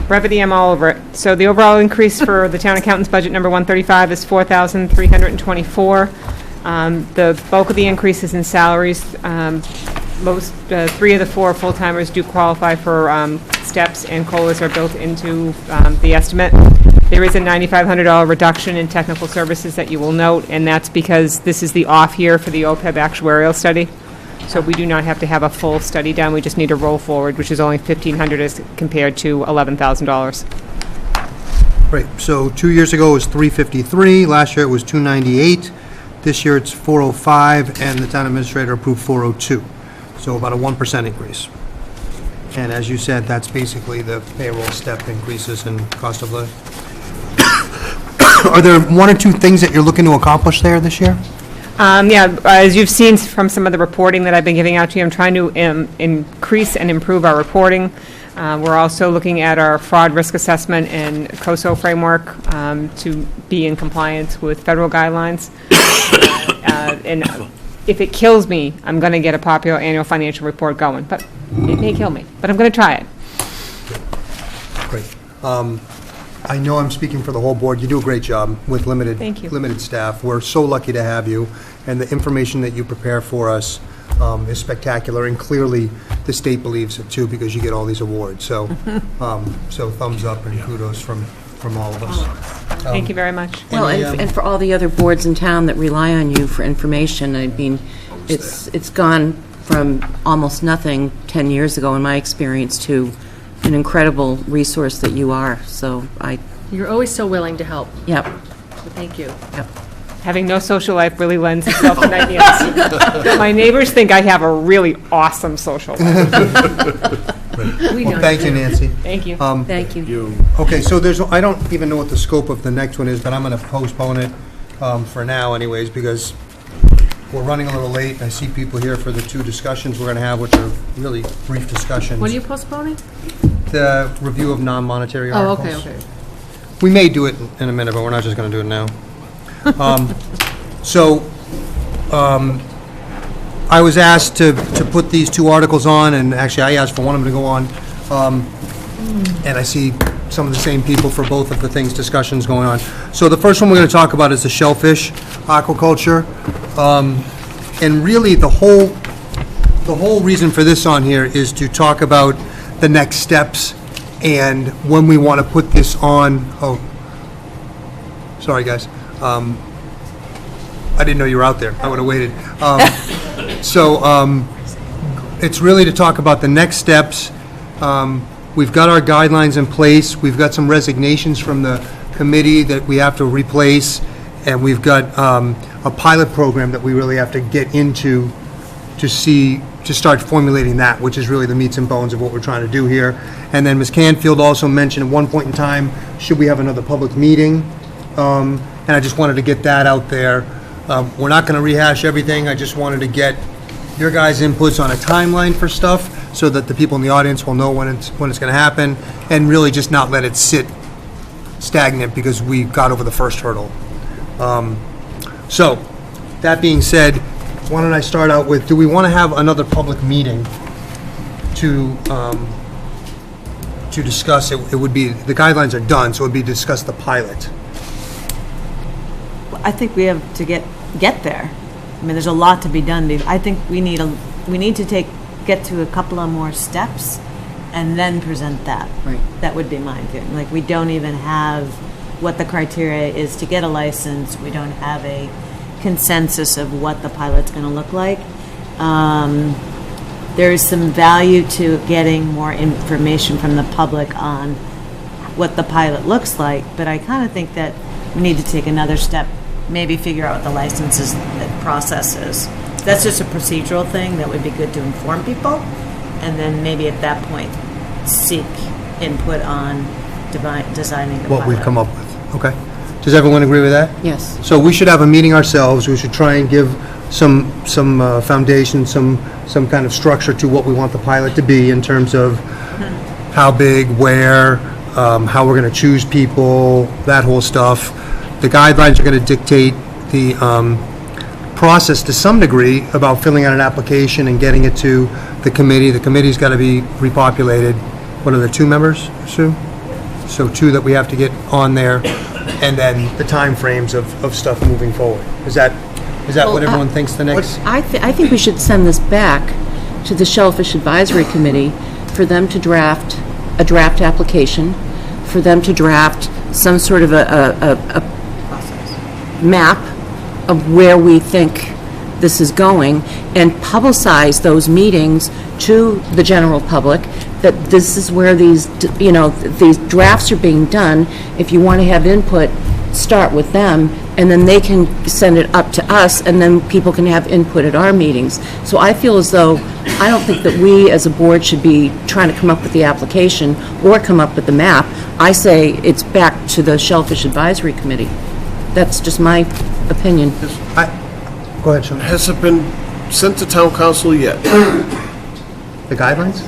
Brevity, I'm all over it. So the overall increase for the town accountant's budget, number 135, is $4,324. The bulk of the increase is in salaries. 3 of the 4 full-timers do qualify for steps, and COLAs are built into the estimate. There is a $9,500 reduction in technical services that you will note, and that's because this is the off year for the OPEB actuarial study. So we do not have to have a full study done, we just need to roll forward, which is only $1,500 as compared to $11,000. Great. So 2 years ago it was 353, last year it was 298, this year it's 405, and the town administrator approved 402. So about a 1% increase. And as you said, that's basically the payroll step increases and cost of living. Are there 1 or 2 things that you're looking to accomplish there this year? Yeah, as you've seen from some of the reporting that I've been giving out to you, I'm trying to increase and improve our reporting. We're also looking at our fraud risk assessment and COSO framework to be in compliance with federal guidelines. And if it kills me, I'm going to get a popular annual financial report going, but it may kill me, but I'm going to try it. Great. I know I'm speaking for the whole board. You do a great job with limited Thank you. limited staff. We're so lucky to have you, and the information that you prepare for us is spectacular, and clearly the state believes it too, because you get all these awards. So, so thumbs up and kudos from all of us. Thank you very much. Well, and for all the other boards in town that rely on you for information, I mean, it's gone from almost nothing 10 years ago, in my experience, to an incredible resource that you are, so You're always so willing to help. Yep. So thank you. Yep. Having no social life really lends itself to ideas. My neighbors think I have a really awesome social life. Well, thank you, Nancy. Thank you. Thank you. Okay, so I don't even know what the scope of the next one is, but I'm going to postpone it for now anyways, because we're running a little late. I see people here for the 2 discussions we're going to have, which are really brief discussions. What are you postponing? The review of non-monetary Oh, articles. okay. We may do it in a minute, but we're not just going to do it now. I was asked to put these 2 articles on, and actually I asked for one of them to go on. And I see some of the same people for both of the things, discussions going on. So the first one we're going to talk about is the shellfish aquaculture. And really, the whole reason for this on here is to talk about the next steps and when we want to put this on. Oh, sorry, guys. I didn't know you were out there. I would have waited. It's really to talk about the next steps. We've got our guidelines in place. We've got some resignations from the committee that we have to replace, and we've got a pilot program that we really have to get into to start formulating that, which is really the meats and bones of what we're trying to do here. And then Ms. Canfield also mentioned at one point in time, should we have another public meeting? And I just wanted to get that out there. We're not going to rehash everything. I just wanted to get your guys' inputs on a timeline for stuff so that the people in the audience will know when it's going to happen, and really just not let it sit stagnant because we got over the first hurdle. So, that being said, why don't I start out with, do we want to have another public meeting to discuss, it would be, the guidelines are done, so it would be discuss the pilot. I think we have to get there. I mean, there's a lot to be done. I think we need to get to a couple of more steps and then present that. Right. That would be my feeling. Like, we don't even have what the criteria is to get a license. We don't have a consensus of what the pilot's going to look like. There is some value to getting more information from the public on what the pilot looks like, but I kind of think that we need to take another step, maybe figure out what the licenses process is. That's just a procedural thing that would be good to inform people, and then maybe at that point seek input on designing the pilot. What we've come up with, okay? Does everyone agree with that? Yes. So we should have a meeting ourselves, we should try and give some foundation, some kind of structure to what we want the pilot to be in terms of how big, where, how we're going to choose people, that whole stuff. The guidelines are going to dictate the process to some degree about filling out an application and getting it to the committee. The committee's got to be repopulated. What are there, 2 members, Sue? So 2 that we have to get on there, and then the timeframes of stuff moving forward. Is that what everyone thinks the next? I think we should send this back to the Shellfish Advisory Committee for them to draft a draft application, for them to draft some sort of a map of where we think this is going, and publicize those meetings to the general public, that this is where these drafts are being done. If you want to have input, start with them, and then they can send it up to us, and then people can have input at our meetings. So I feel as though, I don't think that we as a board should be trying to come up with the application or come up with the map. I say it's back to the Shellfish Advisory Committee. That's just my opinion. Go ahead, Sean. Has it been sent to town council yet? The guidelines?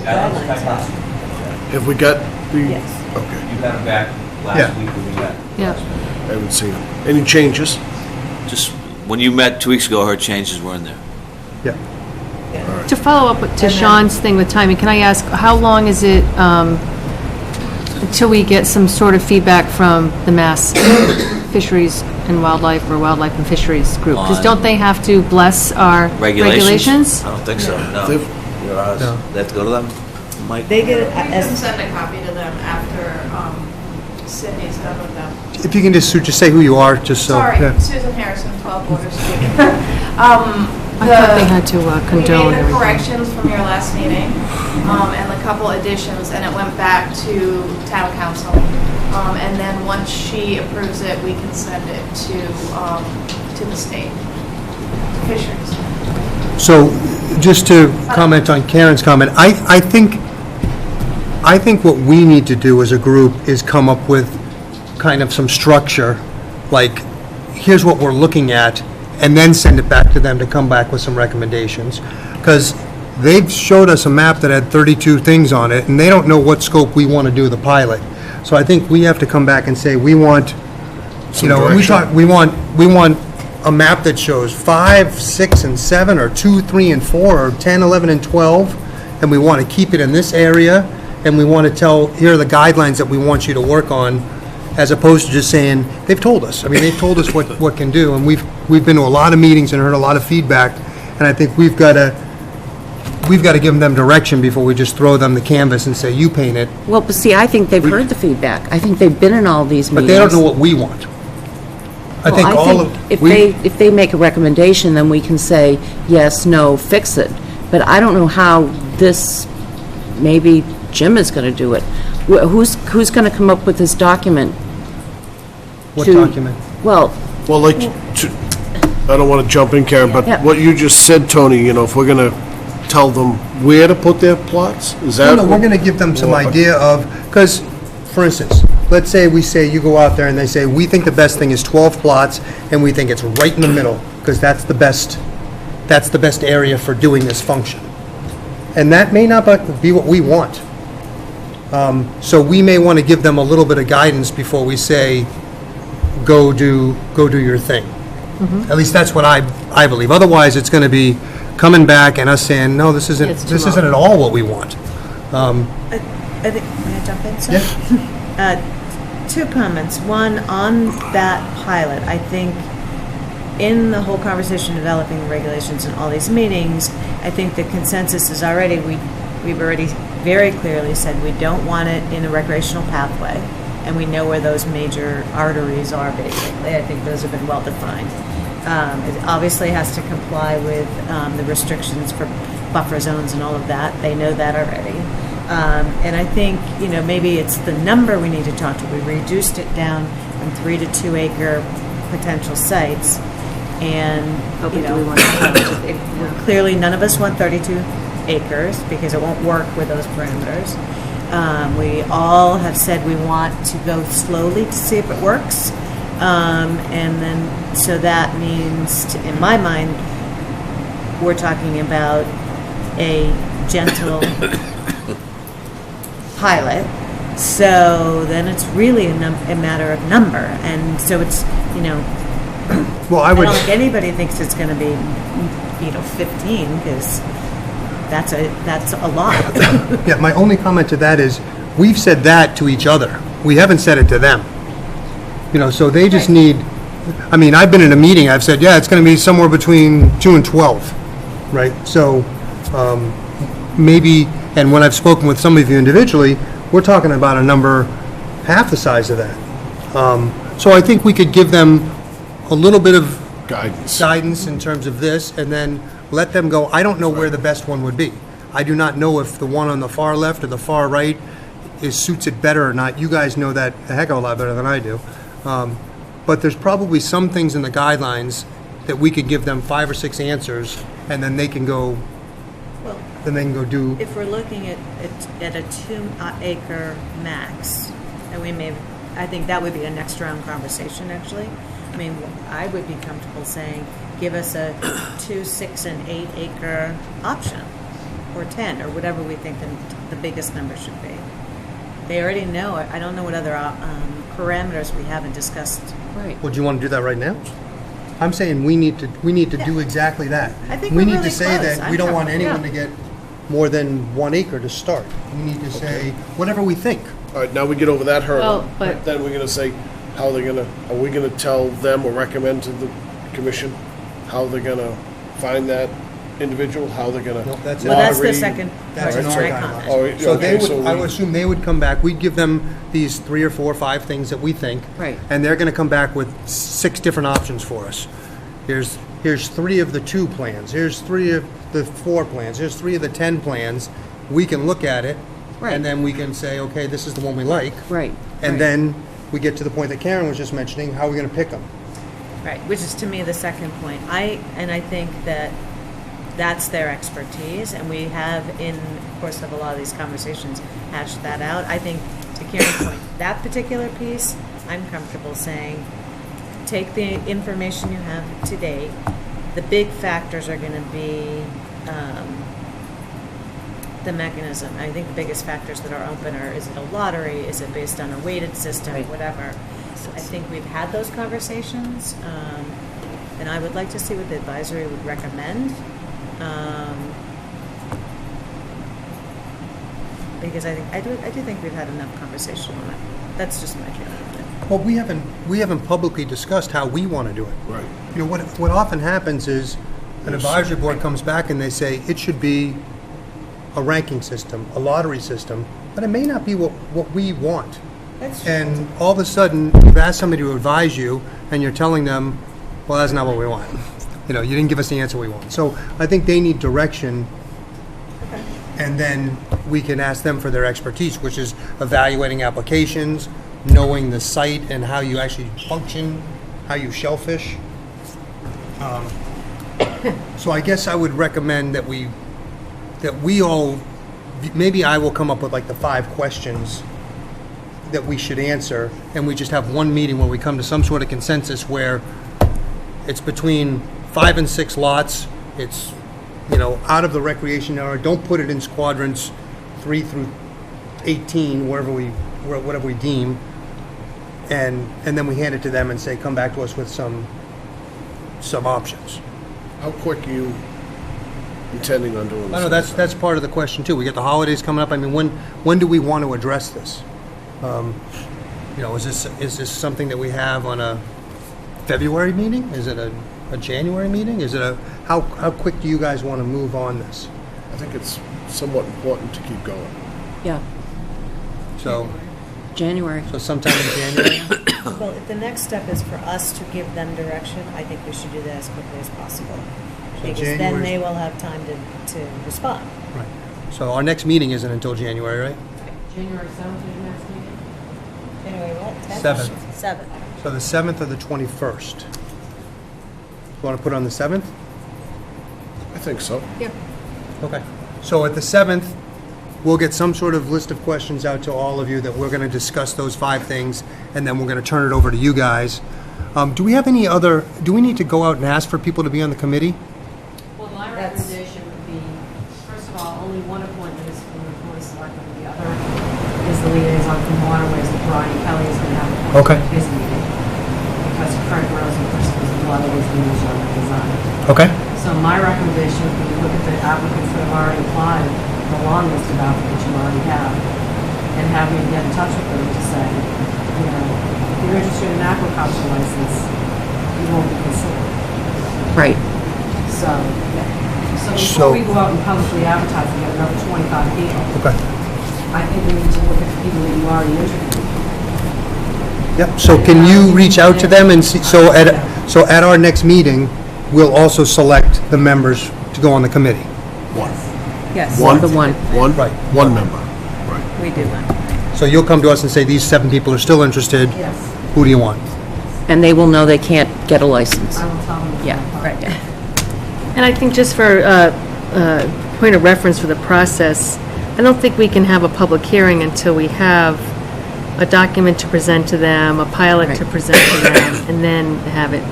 Have we got the? Yes. Okay. You had them back last week when we met. Yeah. I haven't seen them. Any changes? Just, when you met 2 weeks ago, her changes were in there. Yeah. To follow up to Sean's thing with timing, can I ask, how long is it until we get some sort of feedback from the Mass Fisheries and Wildlife, or Wildlife and Fisheries Group? Because don't they have to bless our regulations? I don't think so, no. You're ours. No. They have to go to them, Mike? They get it You can as, send a copy to them after Sydney's done with them. If you can just say who you are, just so. Sorry, Yeah. Susan Harrison, 12 Water Street. I thought they had to condone We made the everything. corrections from your last meeting, and a couple additions, and it went back to town council. And then once she approves it, we can send it to the state fisheries. So, just to comment on Karen's comment, I think what we need to do as a group is come up with kind of some structure, like, here's what we're looking at, and then send it back to them to come back with some recommendations. Because they've showed us a map that had 32 things on it, and they don't know what scope we want to do the pilot. So I think we have to come back and say, we want, Some direction. we want a map that shows 5, 6, and 7, or 2, 3, and 4, or 10, 11, and 12, and we want to keep it in this area, and we want to tell, here are the guidelines that we want you to work on, as opposed to just saying, they've told us. I mean, they've told us what can do, and we've been to a lot of meetings and heard a lot of feedback, and I think we've got to give them direction before we just throw them the canvas and say, you paint it. Well, but see, I think they've heard the feedback. I think they've been in all these But meetings. they don't know what we want. I think Well, all of, if they make a recommendation, then we can say, yes, no, fix it. But I don't know how this, maybe Jim is going to do it. Who's going to come up with this document? what to- document? Well, Well, like, I don't want to jump in, Karen, but Yeah. what you just said, Tony, you know, if we're going to tell them where to put their plots, is that? No, we're going to give them some idea of, because, for instance, let's say you go out there and they say, we think the best thing is 12 plots, and we think it's right in the middle, because that's the best area for doing this function. And that may not be what we want. So we may want to give them a little bit of guidance before we say, go do your thing. At least that's what I believe. Otherwise, it's going to be coming back and us saying, no, this isn't at all what we want. I think, may I jump in, sir? Yeah. Two comments. One, on that pilot, I think in the whole conversation developing the regulations and all these meetings, I think the consensus is already, we've already very clearly said we don't want it in a recreational pathway, and we know where those major arteries are, basically. I think those have been well-defined. It obviously has to comply with the restrictions for buffer zones and all of that. They know that already. And I think, maybe it's the number we need to talk to. We reduced it down from 3 to 2 acre potential sites. And, clearly none of us want 32 acres because it won't work with those parameters. We all have said we want to go slowly to see if it works. And then, so that means, in my mind, we're talking about a gentle pilot. So then it's really a matter of number. And so it's, Well, I don't think anybody thinks it's going to be, 15, because that's a lot. Yeah, my only comment to that is, we've said that to each other. We haven't said it to them. So they just need, I've been in a meeting, I've said, yeah, it's going to be somewhere between 2 and 12, right? So maybe, and when I've spoken with some of you individually, we're talking about a number half the size of that. So I think we could give them a little bit of guidance in terms of this, and then let them go. I don't know where the best one would be. I do not know if the one on the far left or the far right suits it better or not. You guys know that a heck of a lot better than I do. But there's probably some things in the guidelines that we could give them 5 or 6 answers, and then they can go. Well, then they can go do. If we're looking at a 2 acre max, and I think that would be a next round conversation, actually. I would be comfortable saying, give us a 2, 6, and 8 acre option, or 10, or whatever we think the biggest number should be. They already know. I don't know what other parameters we haven't discussed. Right. Well, do you want to do that right now? I'm saying we need to do exactly that. I think we we're need really to say close. that we don't want anyone to Yeah. get more than 1 acre to start. We need to say whatever we think. All right, now we get over that hurdle. Well, but- Then we're gonna say, are we gonna tell them or recommend to the commission how they're gonna find that individual, how they're gonna No, that's Well, that's the lottery? second That's part in of our my guidelines. comment. Oh, So okay, I would assume they would come back, we'd give them these 3 or 4 or 5 things that we think. Right. And they're gonna come back with 6 different options for us. Here's 3 of the 2 plans, here's 3 of the 4 plans, here's 3 of the 10 plans. We can look at it, Right. and then we can say, okay, this is the one we like. Right. And right. then we get to the point that Karen was just mentioning, how are we gonna pick them? Right, which is to me the second point. I think that that's their expertise, and we have, in the course of a lot of these conversations, hashed that out. I think, to Karen's point, that particular piece, I'm comfortable saying, take the information you have to date. The big factors are going to be the mechanism. I think the biggest factors that are open are, is it a lottery, is it based on a weighted system, Right. whatever. I think we've had those conversations, and I would like to see what the advisory would recommend. Because I do think we've had enough conversation on it. That's just my feeling. Well, we haven't publicly discussed how we want to do it. Right. What often happens is an advisory board comes back and they say it should be a ranking system, a lottery system, but it may not be what we want. That's true. And all of a sudden, you've asked somebody to advise you, and you're telling them, well, that's not what we want. You didn't give us the answer we want. So I think they need direction, and then we can ask them for their expertise, which is evaluating applications, knowing the site and how you actually function, how you shellfish. So I guess I would recommend that we all, maybe I will come up with like the 5 questions that we should answer, and we just have one meeting where we come to some sort of consensus where it's between 5 and 6 lots, it's, out of the recreation area, don't put it in quadrants 3 through 18, whatever we deem, and then we hand it to them and say, come back to us with some options. How quick are you intending on doing this? I know, that's part of the question too. We got the holidays coming up. I mean, when do we want to address this? Is this something that we have on a February meeting? Is it a January meeting? Is it how quick do you guys want to move on this? I think it's somewhat important to keep going. Yeah, So, January. so sometime in January? Well, if the next step is for us to give them direction, I think we should do that as quickly as possible. Because then January- they will have time to respond. Right. So our next meeting isn't until January, right? January 7th is your next meeting? January what? 10th? 7th. 7th. So the 7th or the 21st? You want to put it on the 7th? I think so. Yeah. Okay. So at the 7th, we'll get some sort of list of questions out to all of you that we're going to discuss those 5 things, and then we're going to turn it over to you guys. Do we have any other, do we need to go out and ask for people to be on the committee? Well, my recommendation would be, first of all, only one appointment is from the Board of Selectmen, the other is the liaison from Waterways that Brian Kelly is going to have appointed Okay. at his meeting. Because Craig Rose and Christmas and Waterways meetings are the design. Okay. So my recommendation would be to look at the applicants that have already applied, the long list of applicants you already have, and have me get in touch with them to say, if you're interested in an aquaculture license, you won't be considered. Right. So So- before we go out and publicly advertise and get another 25 people, Okay. I think we need to look at the people that you already interviewed. Yep. So can you reach out to them and see, so at our next meeting, we'll also select the members to go on the committee? Yes. One? The one. Right. One member. We do that. So you'll come to us and say, these 7 people are still interested. Yes. Who do you want? And they will know they can't get a license. I will tell them. Yeah. Right. And I think just for point of reference for the process, I don't think we can have a public hearing until we have a document to present to them, a pilot to present to them, and then have it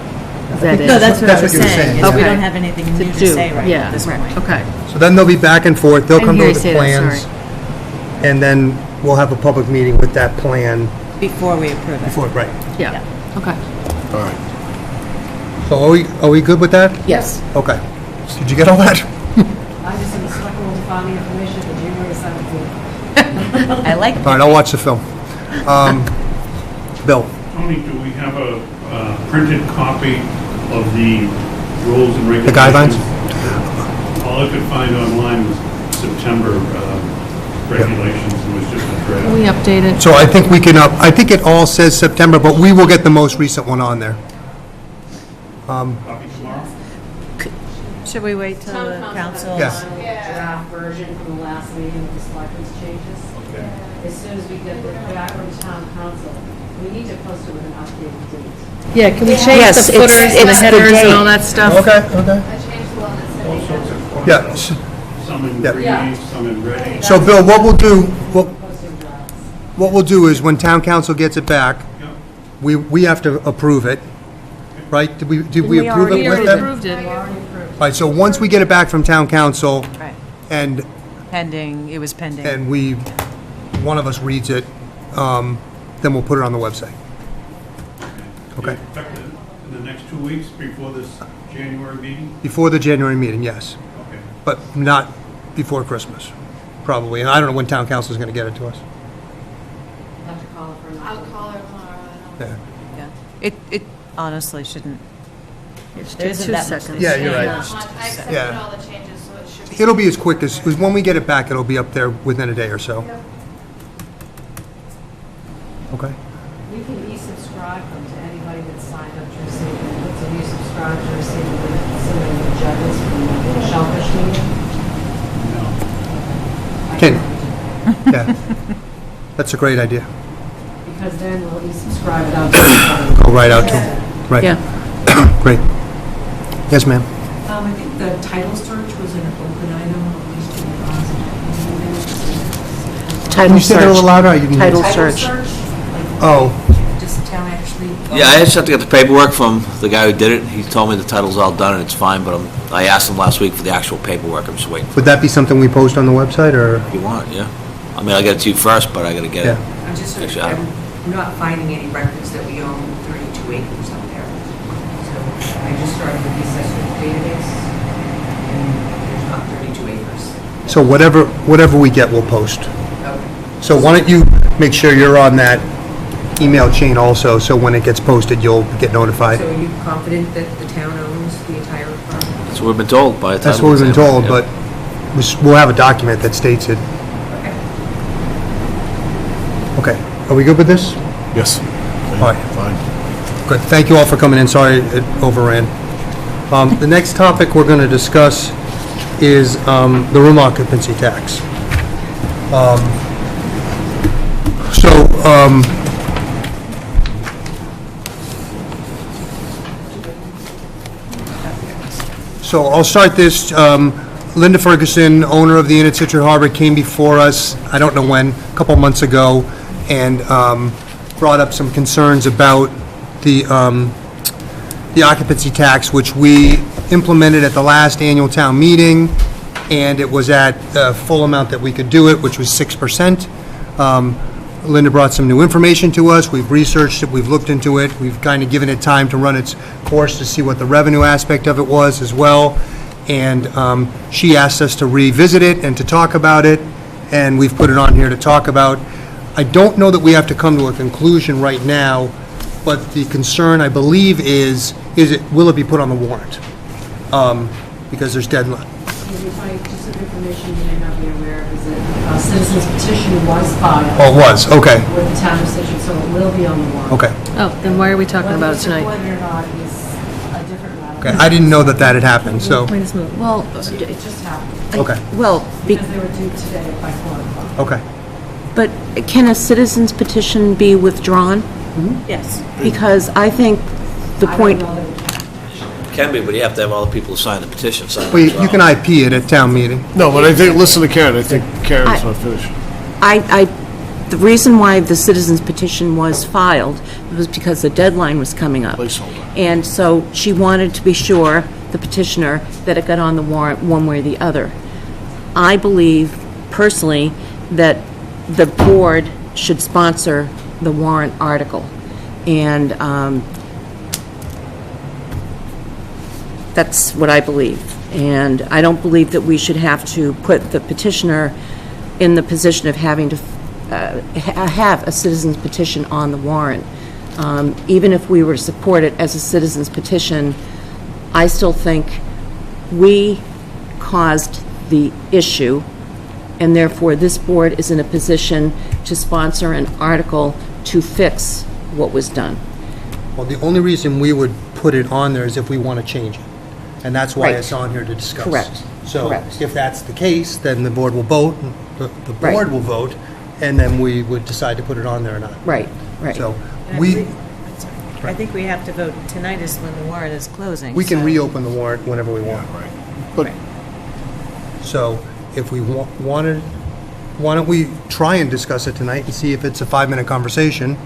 vetted. No, that's what I That's was what you were saying, saying, is we yeah. don't have anything new to do, say right yeah. at this point. Okay. So then they'll be back and forth. They'll I come hear to you the say that, plans. sorry. And then we'll have a public meeting with that plan Before we approve it. before, right. Yeah, okay. All right. So are we good with that? Yes. Okay. Did you get all that? I just am selecting will find the information for January 17th. I like All right, I'll watch the film. Bill? Tony, do we have a printed copy of the rules and regulations? The guidelines? All I could find online was September regulations, and was just a Can draft. we update it? So I think we can, I think it all says September, but we will get the most recent one on there. Copy tomorrow? Should we wait till the council? Yes. Draft version from the last meeting with the selectmen's changes. Okay. As soon as we get the back from town council, we need to post it with an updated date. Yeah, can we change Yes, the it's- footers and the it's the headers and date. all that stuff? Okay. I changed the one that said All they sorts have. of Yeah. forms, some in Yeah. green, some in red. So Bill, what we'll do, Posting drafts. what we'll do is when town council gets it back, Yeah. we have to approve it, right? Did we approve it We with already them? approved it. Right, so once we get it back from town council Right. and Pending, it was pending. one of us reads it, then we'll put it on the website. Okay. Effective in the next 2 weeks before this January meeting? Before the January meeting, yes, Okay. but not before Christmas, probably. And I don't know when town council is going to get it to us. Have to call it for an I'll update. call her tomorrow. Yeah. Yeah. It honestly shouldn't. It's There isn't 2 that much seconds. Yeah, you're right. Not much. I accepted Yeah. all the changes, so it should be. It'll be as quick as when we get it back, it'll be up there within a day or so. Okay. We can e-subscribe them to anybody that's signed up to receive it. So you subscribe to receive some of the judges from the Shellfish meeting. I Can- can- Yeah. That's a great idea. Because then we'll e-subscribe it out to everybody. Go right out to them. Right. Yeah. Great. Yes, ma'am. I think the title search was an open item, at least in the Title Can you say that a little search. louder? I didn't hear. Title Title search. search? Oh, Does the town actually? Yeah, I just have to get the paperwork from the guy who did it. He told me the title's all done and it's fine, but I asked him last week for the actual paperwork. I'm just waiting. would that be something we post on the website, or? If you want, yeah. I mean, I'll get it to you first, but I gotta get it. Yeah. I'm just, Actually, I'm not finding any records that we own 32 acres out there. So I just started with the assessment database, and there's not 32 acres. So whatever we get, we'll post. Okay. So why don't you make sure you're on that email chain also, so when it gets posted, you'll get notified. So are you confident that the town owns the entire property? That's what we've been told by a title. That's what we've been examiner, told, yeah. but we'll have a document that states it. Okay, are we good with this? Yes. All right. Fine. Good, thank you all for coming in, sorry it overran. The next topic we're going to discuss is the room occupancy tax. So I'll start this. Linda Ferguson, owner of the Inn at Scituate Harbor, came before us, I don't know when, a couple months ago, and brought up some concerns about the occupancy tax, which we implemented at the last annual town meeting, and it was at the full amount that we could do it, which was 6%. Linda brought some new information to us. We've researched it, we've looked into it, we've kind of given it time to run its course to see what the revenue aspect of it was as well. And she asked us to revisit it and to talk about it, and we've put it on here to talk about. I don't know that we have to come to a conclusion right now, but the concern, I believe, will it be put on the warrant? Because there's deadline. If I, just some information you may not be aware of, is that a citizen's petition was filed. Oh, it was, okay, With the town of Scituate, so it will be on the warrant. okay. Oh, then why are we talking about it tonight? Whether or not is a different matter. Okay, I didn't know that that had happened, so, Wait, just move. Well, It just happened, okay, well, because they were due today by 4 o'clock. okay. but can a citizen's petition be withdrawn? Yes. Because I think the point, Can be, but you have to have all the people who sign the petition sign it Well, as you can IP it at town meeting. No, but I think, listen to Karen, I think Karen's not finished. the reason why the citizen's petition was filed was because the deadline was coming up. Placeholder. And so she wanted to be sure, the petitioner, that it got on the warrant one way or the other. I believe personally that the board should sponsor the warrant article. And that's what I believe. And I don't believe that we should have to put the petitioner in the position of having to have a citizen's petition on the warrant. Even if we were to support it as a citizen's petition, I still think we caused the issue, and therefore this board is in a position to sponsor an article to fix what was done. Well, the only reason we would put it on there is if we want to change it. And that's why Right. it's on here to discuss. Correct. So Correct. if that's the case, then the board will vote, the Right. board will vote, and then we would decide to put it on there or not. Right, right. So And I we, believe- I think we have to vote, tonight is when the warrant is closing. we can so- reopen the warrant whenever we want. But So if we wanted, why don't we try and discuss it tonight and see if it's a 5-minute conversation?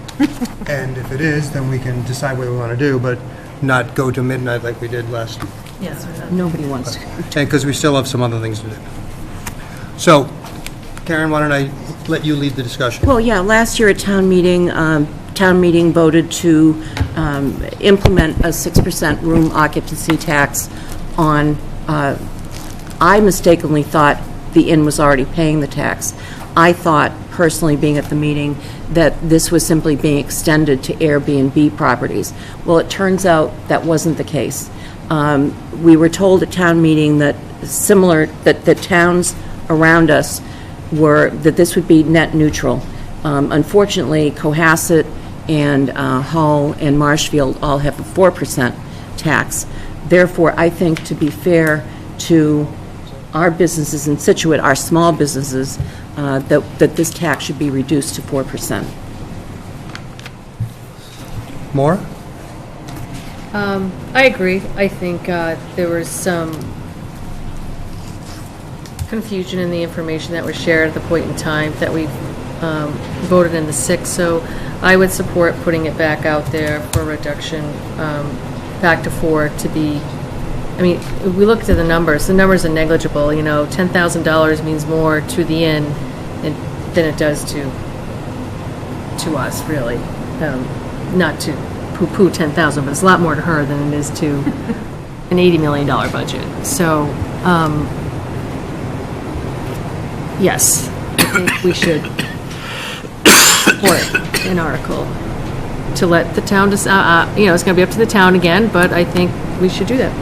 And if it is, then we can decide what we want to do, but not go to midnight like we did last. Yes, we're done. Nobody wants to. And because we still have some other things to do. So, Karen, why don't I let you lead the discussion? Well, yeah, last year at town meeting voted to implement a 6% room occupancy tax on, I mistakenly thought the inn was already paying the tax. I thought, personally, being at the meeting, that this was simply being extended to Airbnb properties. Well, it turns out that wasn't the case. We were told at town meeting that that towns around us that this would be net neutral. Unfortunately, Cohasset and Hull and Marshfield all have a 4% tax. Therefore, I think to be fair to our businesses in Scituate, our small businesses, that this tax should be reduced to 4%. More? I agree. I think there was some confusion in the information that was shared at the point in time that we voted in the 6th. So I would support putting it back out there for reduction back to 4 to be, I mean, we looked at the numbers are negligible. You know, $10,000 means more to the inn than it does to us, really. Not to poo-poo 10,000, but it's a lot more to her than it is to an $80 million budget. So, yes, I think we should support an article to let the town decide. You know, it's going to be up to the town again, but I think we should do that.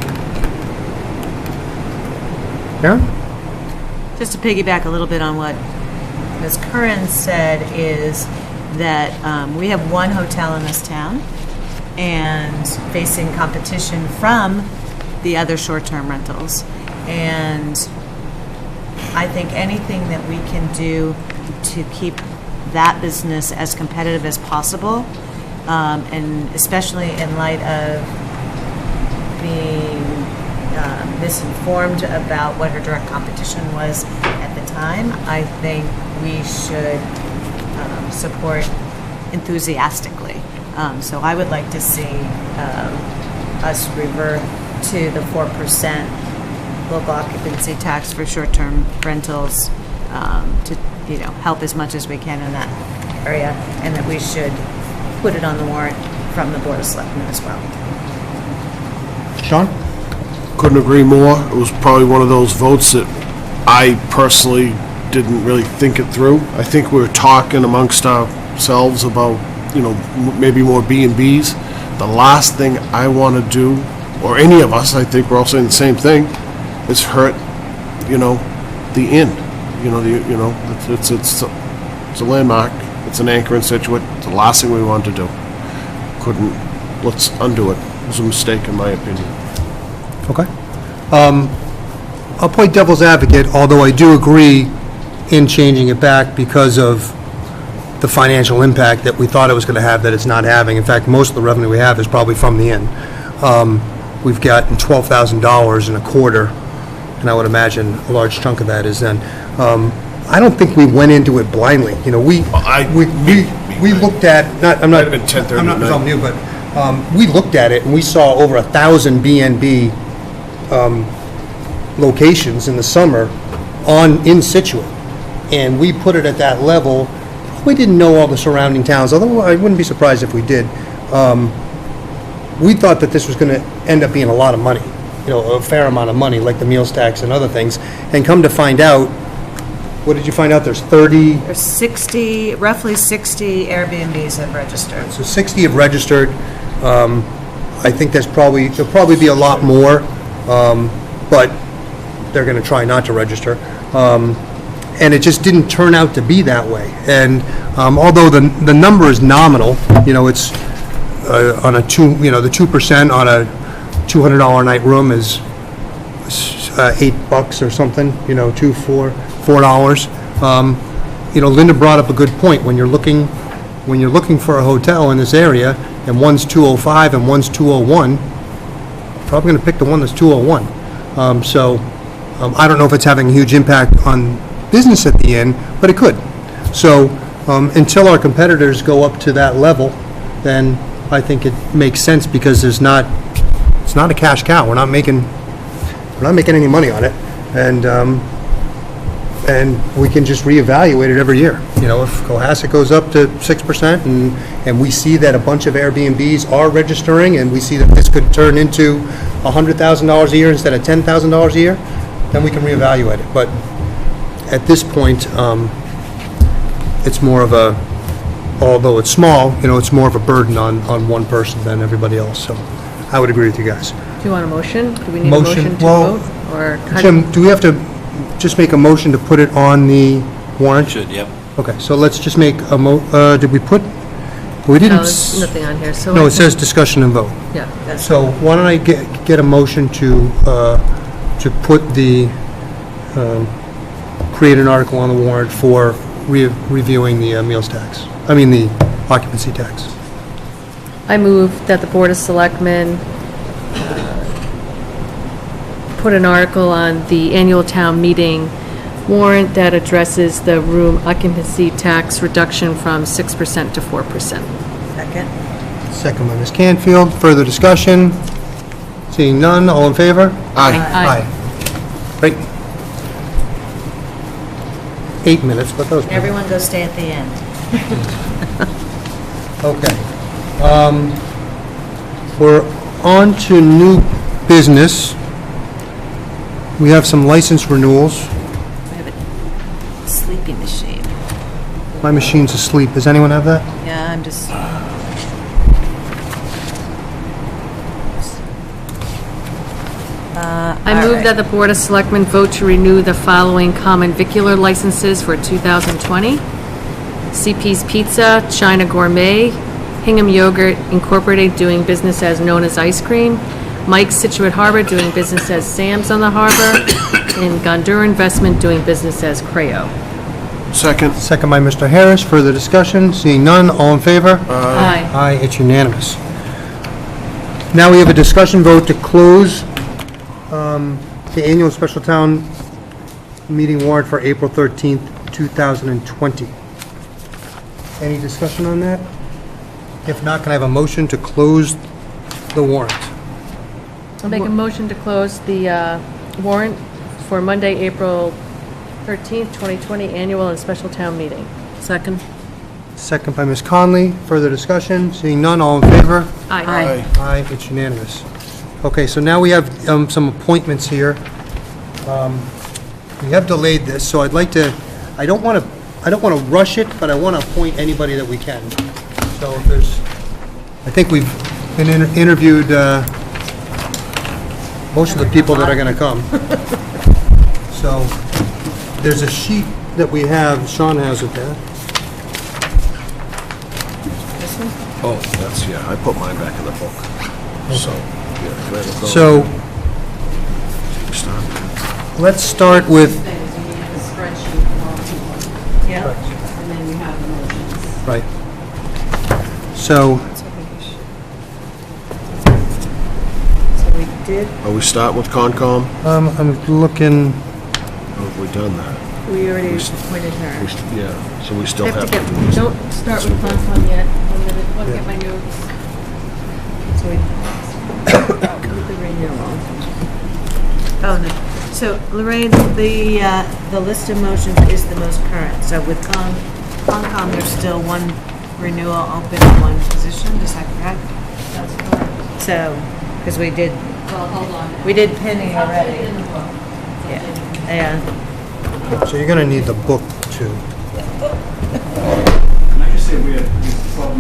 Karen? Just to piggyback a little bit on what Ms. Curran said is that we have one hotel in this town and facing competition from the other short-term rentals. And I think anything that we can do to keep that business as competitive as possible, and especially in light of being misinformed about what her direct competition was at the time, I think we should support enthusiastically. So I would like to see us revert to the 4% local occupancy tax for short-term rentals to, you know, help as much as we can in that area, and that we should put it on the warrant from the Board of Selectmen as well. Sean? Couldn't agree more. It was probably one of those votes that I personally didn't really think it through. I think we were talking amongst ourselves about, you know, maybe more B&Bs. The last thing I want to do, or any of us, I think we're all saying the same thing, is hurt, you know, the inn. You know, it's a landmark. It's an anchor in Scituate. It's the last thing we wanted to do. Let's undo it. It was a mistake, in my opinion. Okay. I'll play devil's advocate, although I do agree in changing it back because of the financial impact that we thought it was going to have that it's not having. In fact, most of the revenue we have is probably from the inn. We've gotten $12,000 in a quarter, and I would imagine a large chunk of that is then. I don't think we went into it blindly. You know, we looked at, I'm not telling you, but we looked at it and we saw over 1,000 B&B locations in the summer in Scituate, and we put it at that level. We didn't know all the surrounding towns, although I wouldn't be surprised if we did. We thought that this was going to end up being a lot of money, you know, a fair amount of money, like the meals tax and other things. And come to find out, what did you find out? There's 30? There's roughly 60 Airbnbs have registered. So 60 have registered. I think there'll probably be a lot more, but they're going to try not to register. And it just didn't turn out to be that way. And although the number is nominal, you know, it's on the 2% on a $200 a night room is $8 or something, you know, $4. You know, Linda brought up a good point. When you're looking for a hotel in this area, and one's $205 and one's $201, probably going to pick the one that's $201. I don't know if it's having a huge impact on business at the inn, but it could. So until our competitors go up to that level, then I think it makes sense, because it's not a cash cow. We're not making any money on it, and we can just reevaluate it every year. You know, if Cohasset goes up to 6% and we see that a bunch of Airbnbs are registering, and we see that this could turn into $100,000 a year instead of $10,000 a year, then we can reevaluate it. But at this point, it's more of a, although it's small, you know, it's more of a burden on one person than everybody else. So I would agree with you guys. Do you want a motion? Do we need a motion to vote? Or Jim, do we have to just make a motion to put it on the warrant? Should, yep. Okay, so let's just make a did we put, we didn't. No, there's nothing on here, so. No, it says discussion and vote. Yeah. So why don't I get a motion to put the, create an article on the warrant for reviewing the meals tax, the occupancy tax. I move that the Board of Selectmen put an article on the annual town meeting warrant that addresses the room occupancy tax reduction from 6% to 4%. Second. Second by Ms. Canfield. Further discussion? Seeing none, all in favor? Aye. Great. 8 minutes, but those. Everyone go stay at the end. Okay. We're on to new business. We have some license renewals. I have a sleepy machine. My machine's asleep. Does anyone have that? Yeah, I'm just. I move that the Board of Selectmen vote to renew the following common vicular licenses for 2020. CP's Pizza, China Gourmet, Hingham Yogurt Incorporated doing business as known as Ice Cream, Mike's Scituate Harbor doing business as Sam's on the Harbor, and Gondura Investment doing business as Creo. Second. Second by Mr. Harris. Further discussion? Seeing none, all in favor? Aye. Aye, it's unanimous. Now we have a discussion vote to close the annual special town meeting warrant for April 13th, 2020. Any discussion on that? If not, can I have a motion to close the warrant? I'll make a motion to close the warrant for Monday, April 13th, 2020, annual and special town meeting. Second? Second by Ms. Conley. Further discussion? Seeing none, all in favor? Aye. Aye, it's unanimous. Okay, so now we have some appointments here. We have delayed this, so I'd like to, I don't want to rush it, but I want to appoint anybody that we can. So if there's, I think we've been interviewed most of the people that are going to come. So there's a sheet that we have, Sean has it there. This one? Oh, that's, yeah, I put mine back in the book. So, yeah. go ahead. So let's start with, Yeah. And then you have the motions. right. So, So we did, Are we starting with Concom? I'm looking, Or have we done that? we already appointed her. Yeah, so we still I have have to to. get, don't start with Concom yet. I'm gonna look at my notes. So we, with the renewal. Oh, no. So Lorraine, the list of motions is the most current. So with Concom, there's still one renewal open in one position, is that correct? That's correct. So, because we did, Well, hold on. we did Penny I'll put it already. in the book. Yeah, yeah. so you're going to need the book too. Can I just say we have 12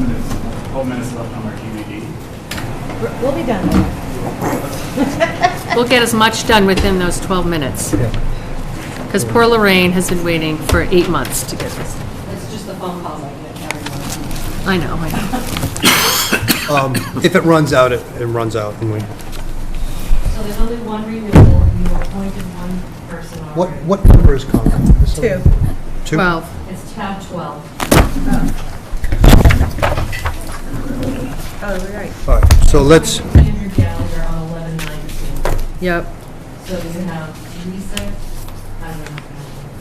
minutes left on our DVD? We'll be done. We'll get as much done within those 12 minutes. Because poor Lorraine has been waiting for 8 months to get this. It's just the phone calls I get every month. I know. If it runs out, it runs out. And we, So there's only one renewal, and you appointed one person already. what number is Concom? This one? 2. 2? 12. It's tab 12. Oh, you're right. All right, so let's, Andrew Gallagher on 11/19. Yep. So you have Lisa, I don't know,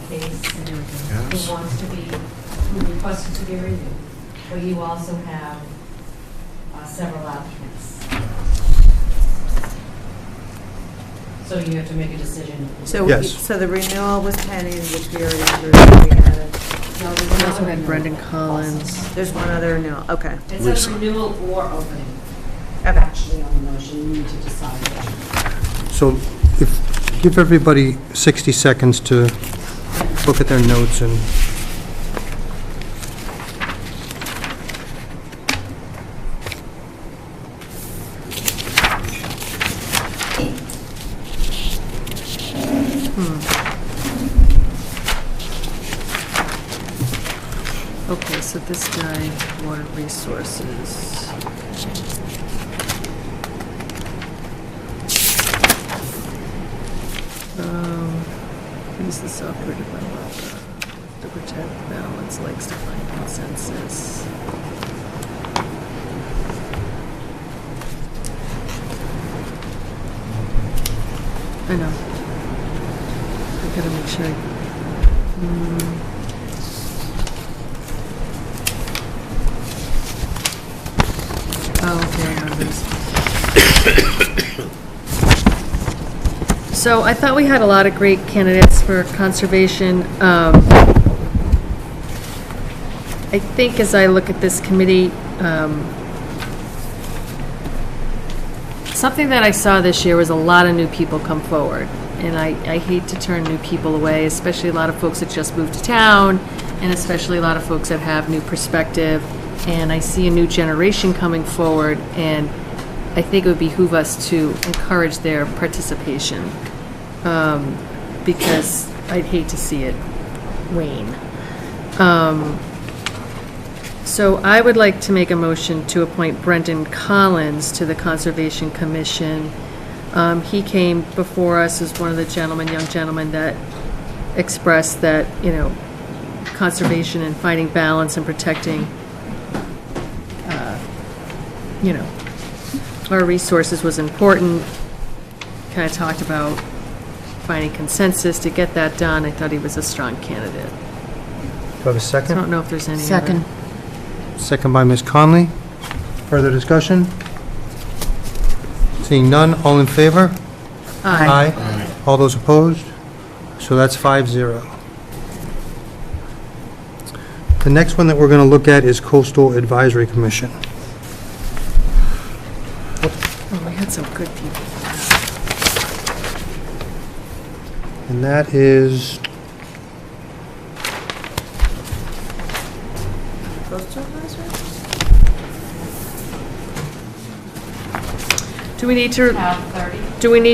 Case, who wants to be, who requested to be renewed. But you also have several applicants. So you have to make a decision. So, Yes. so the renewal was Penny, which we already approved. We had it. No, there's We another also had renewal. Brendan Collins. There's one other renewal, okay. It says renewal or opening. Okay. Actually, on the motion, you need to decide which. so give everybody 60 seconds to look at their notes and, Okay, so this guy, Water Resources. Use the software developer to protect balance, likes to find consensus. I know. I gotta make sure. Oh, okay, I remember this. So I thought we had a lot of great candidates for conservation. I think as I look at this committee, something that I saw this year was a lot of new people come forward. And I hate to turn new people away, especially a lot of folks that just moved to town, and especially a lot of folks that have new perspective. And I see a new generation coming forward, and I think it would behoove us to encourage their participation, because I'd hate to see it wane. So I would like to make a motion to appoint Brendan Collins to the Conservation Commission. He came before us as one of the young gentlemen that expressed that, conservation and finding balance and protecting, our resources was important. Kind of talked about finding consensus to get that done. I thought he was a strong candidate. Do I have a second? I don't know if there's any Second. Second by Ms. Conley. Further discussion? Seeing none, all in favor? Aye. Aye. All those opposed? So that's 5-0. The next one that we're going to look at is Coastal Advisory Commission. Oh, we had some good people. And that is, do we need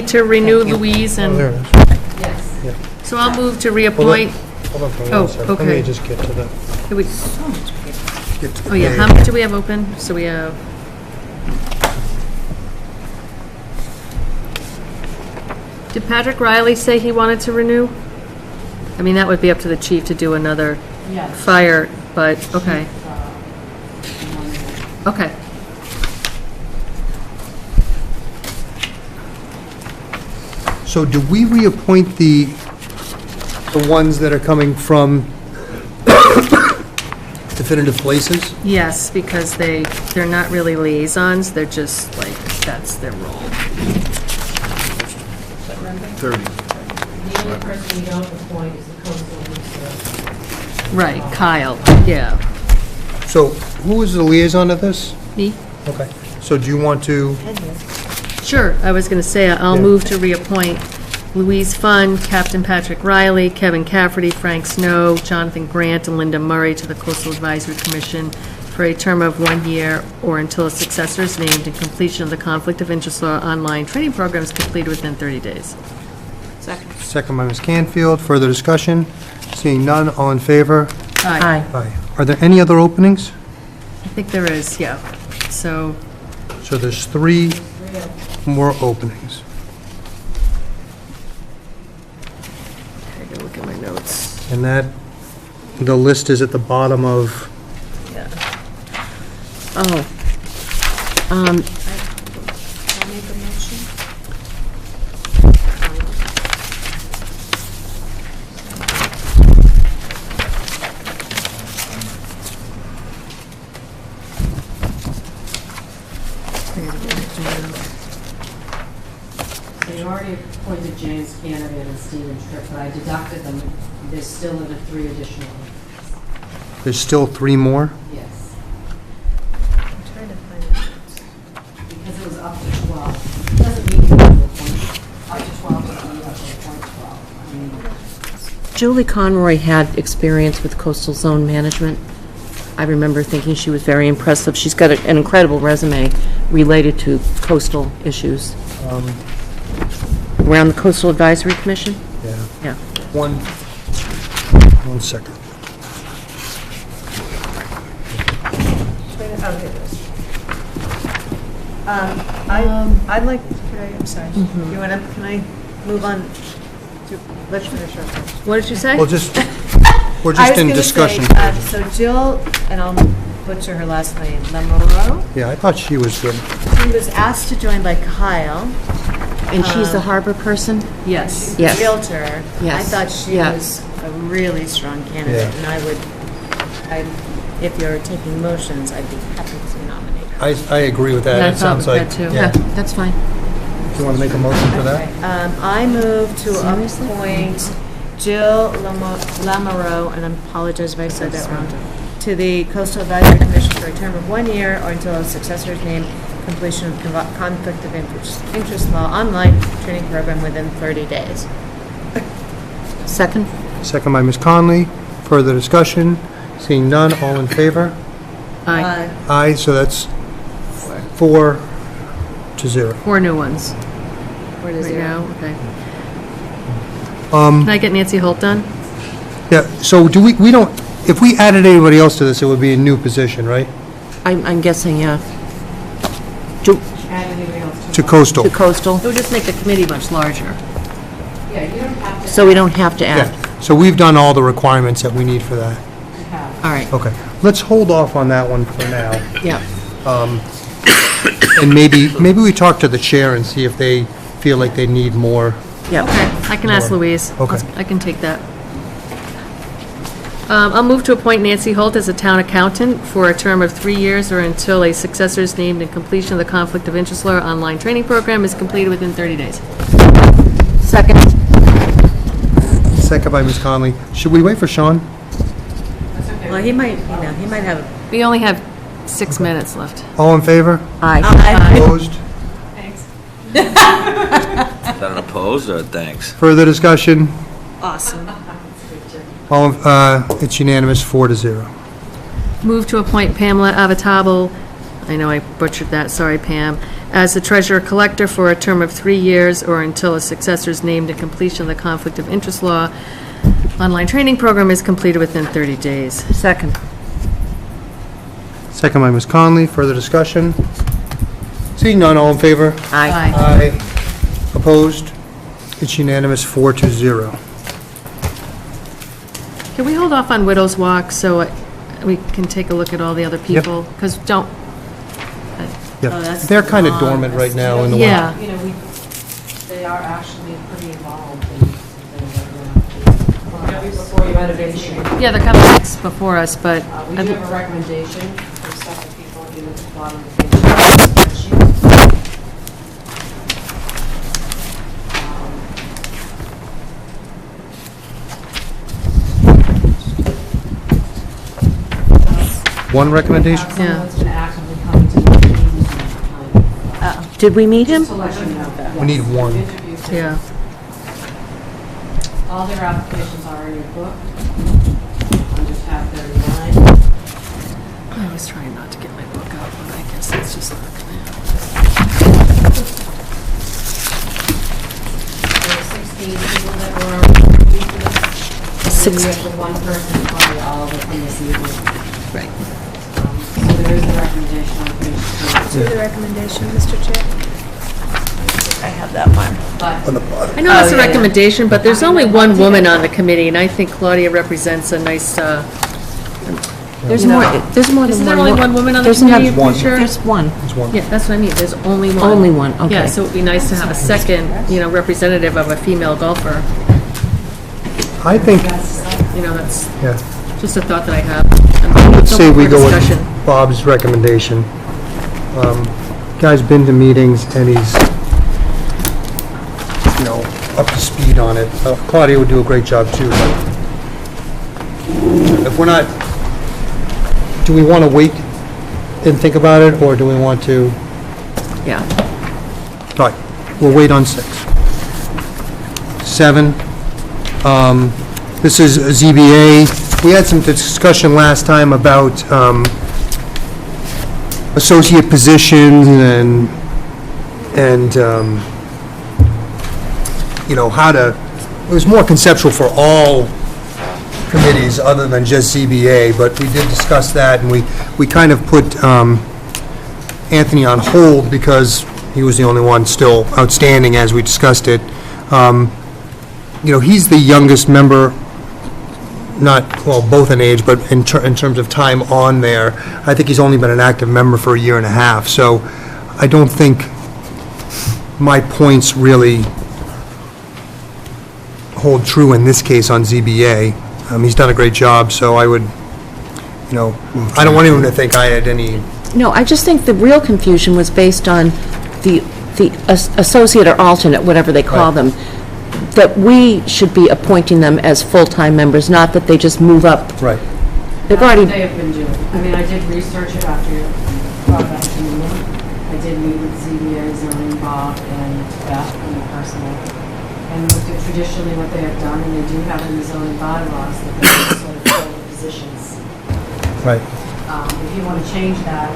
to renew Louise oh, and? there it is. Yes. Yeah. So I'll move to reappoint. Hold on for Oh, one second. Let okay. me just get to the, Here we- get to the Oh, yeah, page. how many do we have open? So we have. Did Patrick Riley say he wanted to renew? I mean, that would be up to the chief to do another Yes. fire, but, okay. Okay. So do we reappoint the ones that are coming from Definitive Places? Yes, because they're not really liaisons, they're just like, that's their role. 30. The only person we don't appoint is the coastal resource. Right, Kyle, yeah. So who is the liaison of this? Me? Okay. So do you want to, Sure, I was going to say, I'll Yeah. move to reappoint Louise Funn, Captain Patrick Riley, Kevin Cafferty, Frank Snow, Jonathan Grant, and Linda Murray to the Coastal Advisory Commission for a term of 1 year or until a successor is named and completion of the Conflict of Interest Law online training program is completed within 30 days. second by Ms. Canfield, further discussion? Seeing none, all in favor? Aye. Aye. Are there any other openings? I think there is, yeah. So, So there's 3 more openings. I gotta look at my notes. And that, the list is at the bottom of, Yeah. Oh. I'll make a motion. So you already appointed James Canavan and Stephen Tripp, but I deducted them. There's still the 3 additional. there's still 3 more? Yes, I'm trying to find it. because it was up to 12. It doesn't mean you have to appoint up to 12, but you have to appoint 12. I mean, Julie Conroy had experience with coastal zone management. I remember thinking she was very impressive. She's got an incredible resume related to coastal issues. Around the Coastal Advisory Commission? Yeah. Yeah. One second. Oh, here it is. I'd like, I'm sorry. You want to, can I move on? Let's finish our first. What did you say? Well, just, we're I just was in gonna discussion. say, so Jill, and I'll butcher her last name, Lamoureux, Yeah, I thought she was good. she was asked to join by Kyle, And she's the harbor person? Yes. Yes. Realtor. I Yes. thought she Yeah. was a really strong candidate, and if you're taking motions, I'd be happy to nominate her. I agree with that. Yeah, I It sounds thought like. that too. Yeah, that's fine. Do you want to make a motion for that? I move to appoint Jill Lamoureux, and I apologize if I said that wrong, to the Coastal Advisory Commission for a term of 1 year or until a successor is named, completion of conflict of interest law online training program within 30 days. Second? Second by Ms. Conley. Further discussion? Seeing none, all in favor? Aye. Aye, so that's 4 to 0. 4 new ones. 4 to Right 0. now, okay. Can I get Nancy Holt done? Yeah, so do we don't, if we added anybody else to this, it would be a new position, right? I'm guessing, yeah. To coastal. To coastal, It would just make the committee much larger. so we don't have to add. Yeah, so we've done all the requirements that we need for that. All right, Okay, let's hold off on that one for now. yeah. And maybe we talk to the chair and see if they feel like they need more. Yeah. I can ask Louise. Okay. I can take that. I'll move to appoint Nancy Holt as a town accountant for a term of 3 years or until a successor is named and completion of the Conflict of Interest Law online training program is completed within 30 days. Second? Second by Ms. Conley. Should we wait for Sean? Well, he might have. We only have 6 minutes left. All in favor? Aye. Opposed? Is that an opposed or a thanks? Further discussion? Awesome. It's unanimous, 4 to 0. Move to appoint Pamela Avatable, I know I butchered that, sorry Pam, as the treasurer-collector for a term of 3 years or until a successor is named and completion of the Conflict of Interest Law online training program is completed within 30 days. Second. Second by Ms. Conley. Further discussion? Seeing none, all in favor? Aye. Aye. Opposed? It's unanimous, 4 to 0. Can we hold off on Widows Walk so we can take a look at all the other people? Because Yeah, that's they're kind of long. dormant right now in the Yeah. winter. You know, they are actually pretty involved before your renovation. Yeah, they're coming next before us, but We do have a recommendation for several people, you know, at the bottom of the page. One recommendation? Yeah. Someone's been actively coming to the meetings and, Did we meet him? to let you know that. We need one. Interviews. yeah. All their applications are in your book, under tab 39. I was trying not to get my book out, but I guess it's just not gonna happen. There were 16 people that were interviewed for this. And then we have the one person probably all of it from this evening. Right. So there is a recommendation on page 2. To the recommendation, Mr. Chair? I have that one. But On the bottom. I know that's a recommendation, but there's only one woman on the committee, and I think Claudia represents a nice, There's more, there's more than one. isn't there only one woman on the Doesn't have- committee, I'm sure? There's one. There's one. Yeah, that's what I mean, there's only one. Only one, okay. Yeah, so it'd be nice to have a second, representative of a female golfer. I think, That's yeah, just a thought that I have. let's say we go with Discussion. Bob's recommendation. Guy's been to meetings and he's, up to speed on it. Claudia would do a great job too, but if we're not, do we want to wait and think about it, or do we want to? Yeah. All right, we'll wait on 6. 7, this is a ZBA. We had some discussion last time about associate positions and how to, it was more conceptual for all committees other than just ZBA, but we did discuss that, and we kind of put Anthony on hold because he was the only one still outstanding as we discussed it. He's the youngest member, both in age, but in terms of time on there. I think he's only been an active member for a year and a half, so I don't think my points really hold true in this case on ZBA. He's done a great job, so I would, I don't want anyone to think I had any, No, I just think the real confusion was based on the associate or alternate, whatever they call them, that we should be appointing them as full-time members, not that they just move up. Right. They've already, They have been doing. I mean, I did research it after you brought that to me. I did meet with ZBA, zoning, Bob, and Beth, and me personally, and looked at traditionally what they have done, and they do have in the zoning bylaws that they sort of fill the positions. right. If you want to change that,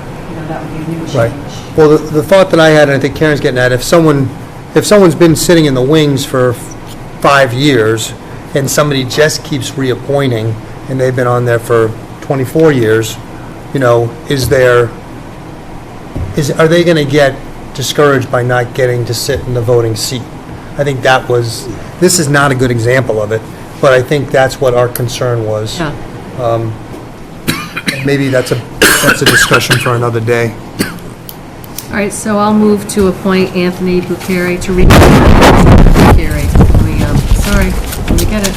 that would be a new change. Right. Well, the thought that I had, and I think Karen's getting at, if someone's been sitting in the wings for 5 years, and somebody just keeps reappointing, and they've been on there for 24 years, are they going to get discouraged by not getting to sit in the voting seat? I think this is not a good example of it, but I think that's what our concern was. yeah. Maybe that's a discussion for another day. All right, so I'll move to appoint Anthony Bucari to Bucari. Sorry, let me get it.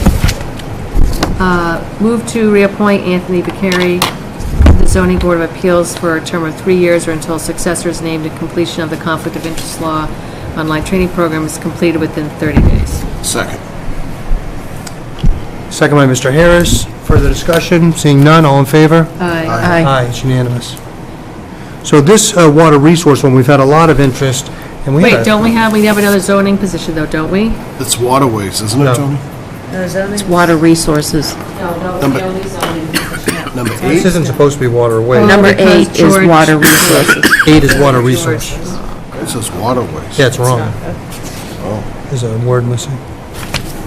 Move to reappoint Anthony Bucari to the Zoning Board of Appeals for a term of 3 years or until a successor is named and completion of the Conflict of Interest Law online training program is completed within 30 days. Second. Second by Mr. Harris. Further discussion? Seeing none, all in favor? Aye. Aye, it's unanimous. So this water resource one, we've had a lot of interest, and we Wait, had we have another zoning position though, don't we? It's waterways, isn't No. it, Tony? It's water resources. No, that was Number- the only zoning. Number This 8? isn't supposed to be waterway. Number because 8 is George- water resources. 8 is water resource. It says waterways. Yeah, it's wrong. Oh. There's a word missing.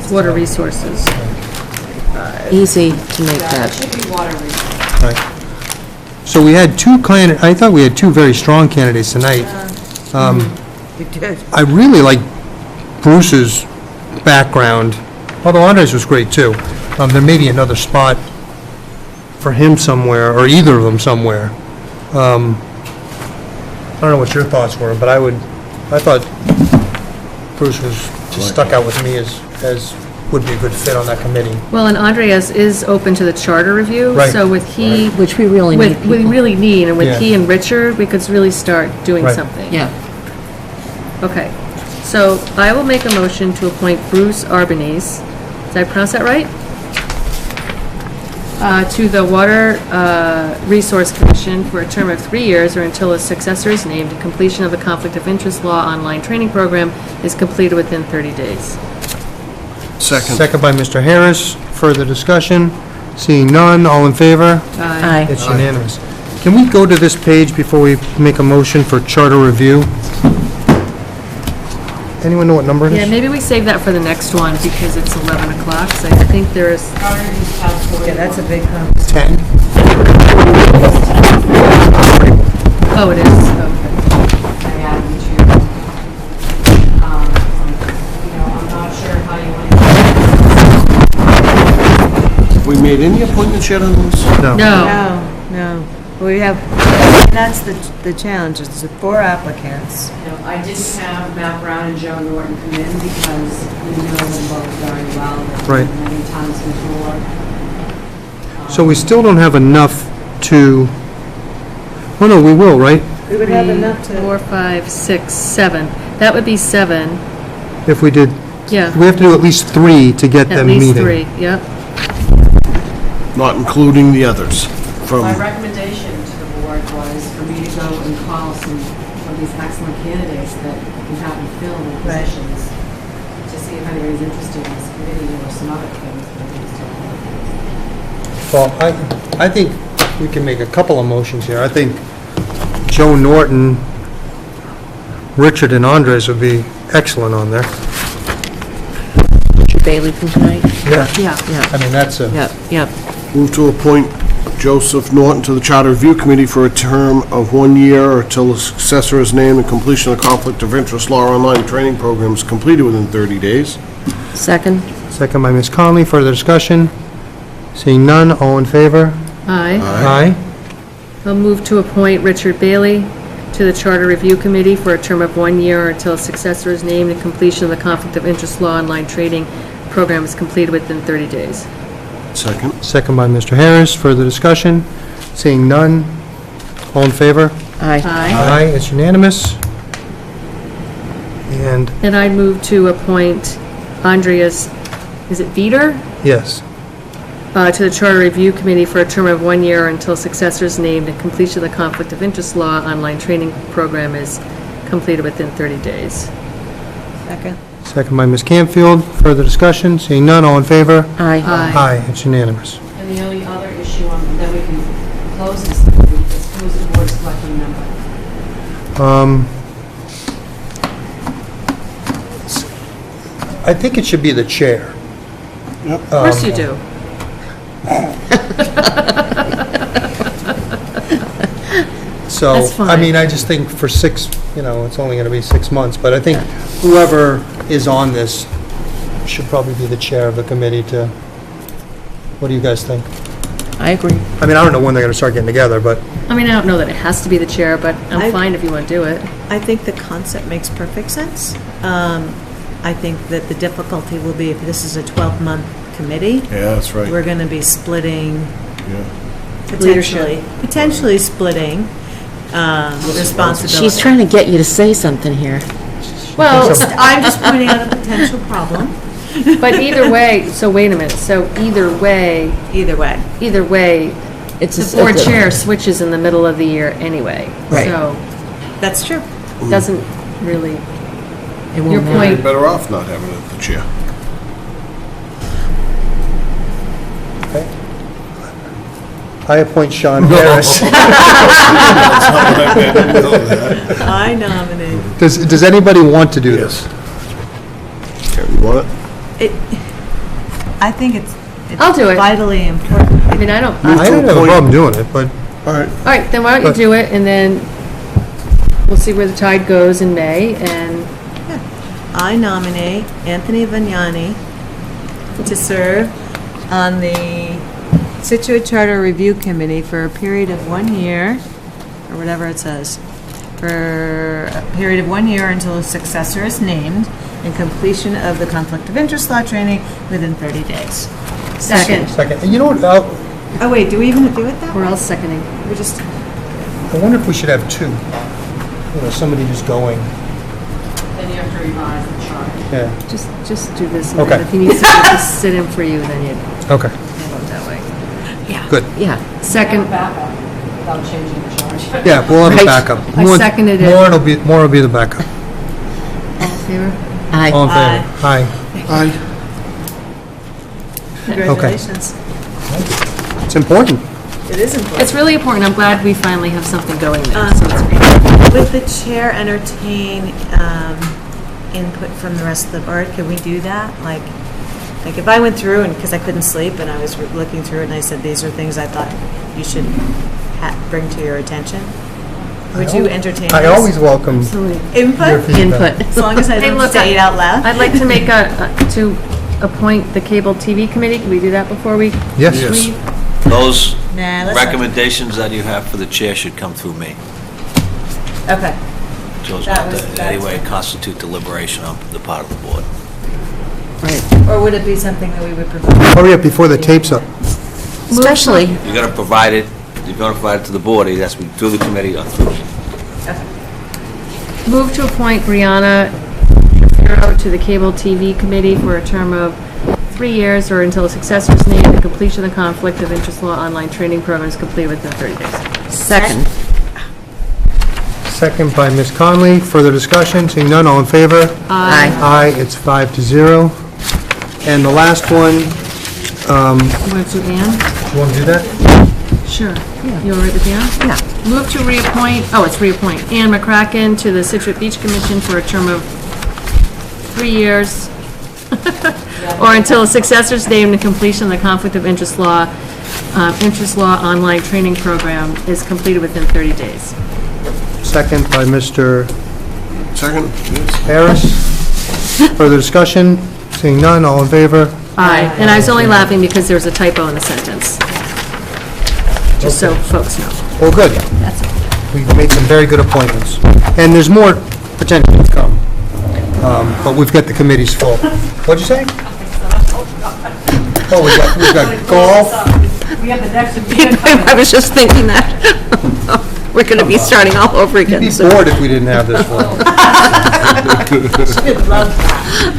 It's water resources. Easy to make Yeah, that. it should be water resources. Right. So we had I thought we had two very strong candidates tonight. You did. I really like Bruce's background, although Andres was great too. There may be another spot for him somewhere, or either of them somewhere. I don't know what your thoughts were, but I thought Bruce just stuck out with me as would be a good fit on that committee. Well, and Andreas is open to the charter review. Right. So with he, Which we really need we people. really need, and with Yeah. he and Richard, we could really start doing Right. something. Yeah. Okay. So I will make a motion to appoint Bruce Arbanese, did I pronounce that right? To the Water Resource Commission for a term of 3 years or until a successor is named and completion of the Conflict of Interest Law online training program is completed within 30 days. Second. Second by Mr. Harris. Further discussion? Seeing none, all in favor? Aye. It's unanimous. Can we go to this page before we make a motion for charter review? Anyone know what number it is? Yeah, maybe we save that for the next one because it's 11 o'clock, so I think there is, Yeah, that's a big one. 10. oh, it is, okay. I added you to, I'm not sure how you want to. Have we made any appointments yet on this? No. No. We have, that's the challenge, is the 4 applicants. I didn't have Matt Brown and Joe Norton come in because we know them both very well. They've Right. been many times before. So we still don't have enough to, oh no, we will, right? We would have enough to. 4, 5, 6, 7. That would be 7, If we did, yeah. we have to do at least 3 to get At them meeting. least 3, yep. Not including the others from, My recommendation to the board was for me to go and call some of these excellent candidates that we haven't filled in Right. positions to see if anybody's interested in this committee or some other committees. Well, I think we can make a couple of motions here. I think Joe Norton, Richard, and Andres would be excellent on there. Richard Bailey from tonight? Yeah. Yeah. I mean, that's a, Yep. move to appoint Joseph Norton to the Charter Review Committee for a term of 1 year or till a successor is named and completion of the Conflict of Interest Law online training program is completed within 30 days. Second? second by Ms. Conley. Further discussion? Seeing none, all in favor? Aye. Aye. I'll move to appoint Richard Bailey to the Charter Review Committee for a term of 1 year until a successor is named and completion of the Conflict of Interest Law online training program is completed within 30 days. Second. Second by Mr. Harris. Further discussion? Seeing none. All in favor? Aye. Aye, it's unanimous. And, And I'd move to appoint Andreas, is it Veeder? yes, To the Charter Review Committee for a term of 1 year until successor is named and completion of the Conflict of Interest Law online training program is completed within 30 days. Second. second by Ms. Campfield. Further discussion? Seeing none. All in favor? Aye. Aye, it's unanimous. And the only other issue that we can close this is who's the board selecting member? I think it should be the chair. Of course you do. So, That's fine. I mean, I just think for six, it's only going to be 6 months, but I think whoever is on this should probably be the chair of the committee to, what do you guys think? I agree. I mean, I don't know when they're going to start getting together, but I mean, I don't know that it has to be the chair, but I'm fine if you want to do it. I think the concept makes perfect sense. I think that the difficulty will be if this is a 12-month committee. Yeah, that's right. We're going to be splitting, Yeah. potentially splitting responsibility. She's trying to get you to say something here. Well, I'm just pointing out a potential problem. but either way, so wait a minute, so either way, It's the board chair switches in the middle of the year anyway. Right. So, That's true. doesn't really, It won't your matter. point, You're better off not having it at the chair. I appoint Sean Harris. I nominate. Does anybody want to do this? You want it? I think it's I'll do it. vitally important. I mean, I don't, I don't have a problem doing it, but All right. all right, then why don't you do it, and then we'll see where the tide goes in May, and I nominate Anthony Vignani to serve on the Scituate Charter Review Committee for a period of 1 year, or whatever it says, for a period of 1 year until a successor is named and completion of the Conflict of Interest Law training within 30 days. second. second, you know what, Oh, wait, do we even do it that We're way? all seconding. We just, I wonder if we should have two. Somebody just going, Then you have to revise the chart. yeah, Just do this, and Okay. then if he needs to just sit in for you, then you okay, vote that way. good. Yeah. Second, Backup without changing the chart. Yeah, we'll have a Right. backup. I seconded it. More will be the backup. all in favor? Aye. All in favor? Aye. Aye. congratulations. It's important. It is important. It's really important. I'm glad we finally have something going there, Um, so it's great. Would the chair entertain input from the rest of the board? Could we do that? Like if I went through and, because I couldn't sleep, and I was looking through it and I said, these are things I thought you should bring to your attention, would you entertain I those? always welcome Absolutely. your Input? feedback. As long as I Hey, don't look, say it out loud? I'd like to make to appoint the Cable TV Committee. Can we do that before we Yes. leave? Those Nah, let's not. recommendations that you have for the chair should come through me. Okay. Those That won't was- in any way constitute deliberation on the part of the board. Or would it be something that we would provide? Hurry up before the tape's up. Especially, You're going to provide it, to the board, it has to be through the committee or through me. Move to appoint Brianna Shapiro to the Cable TV Committee for a term of 3 years or until a successor is named and completion of the Conflict of Interest Law online training program is completed within 30 days. second. Second by Ms. Conley. Further discussion? Seeing none, all in favor? Aye. Aye, it's 5-0. And the last one, You want to do Ann? you want to do that? Sure. You all right with Ann? Yeah. Move to reappoint, it's reappoint, Ann McCracken to the Scituate Beach Commission for a term of 3 years, or until a successor is named and completion of the Conflict of Interest Law online training program is completed within 30 days. Second by Mr. Second, yes. Harris. Further discussion? Seeing none, all in favor? Aye. And I was only laughing because there was a typo in the sentence. Just so folks know. Oh, good. That's it. We've made some very good appointments. And there's more potential to come. But we've got the committees full. What'd you say? Oh, we've got golf. We have the next. I was just thinking that. We're going to be starting all over again. You'd be soon. bored if we didn't have this one.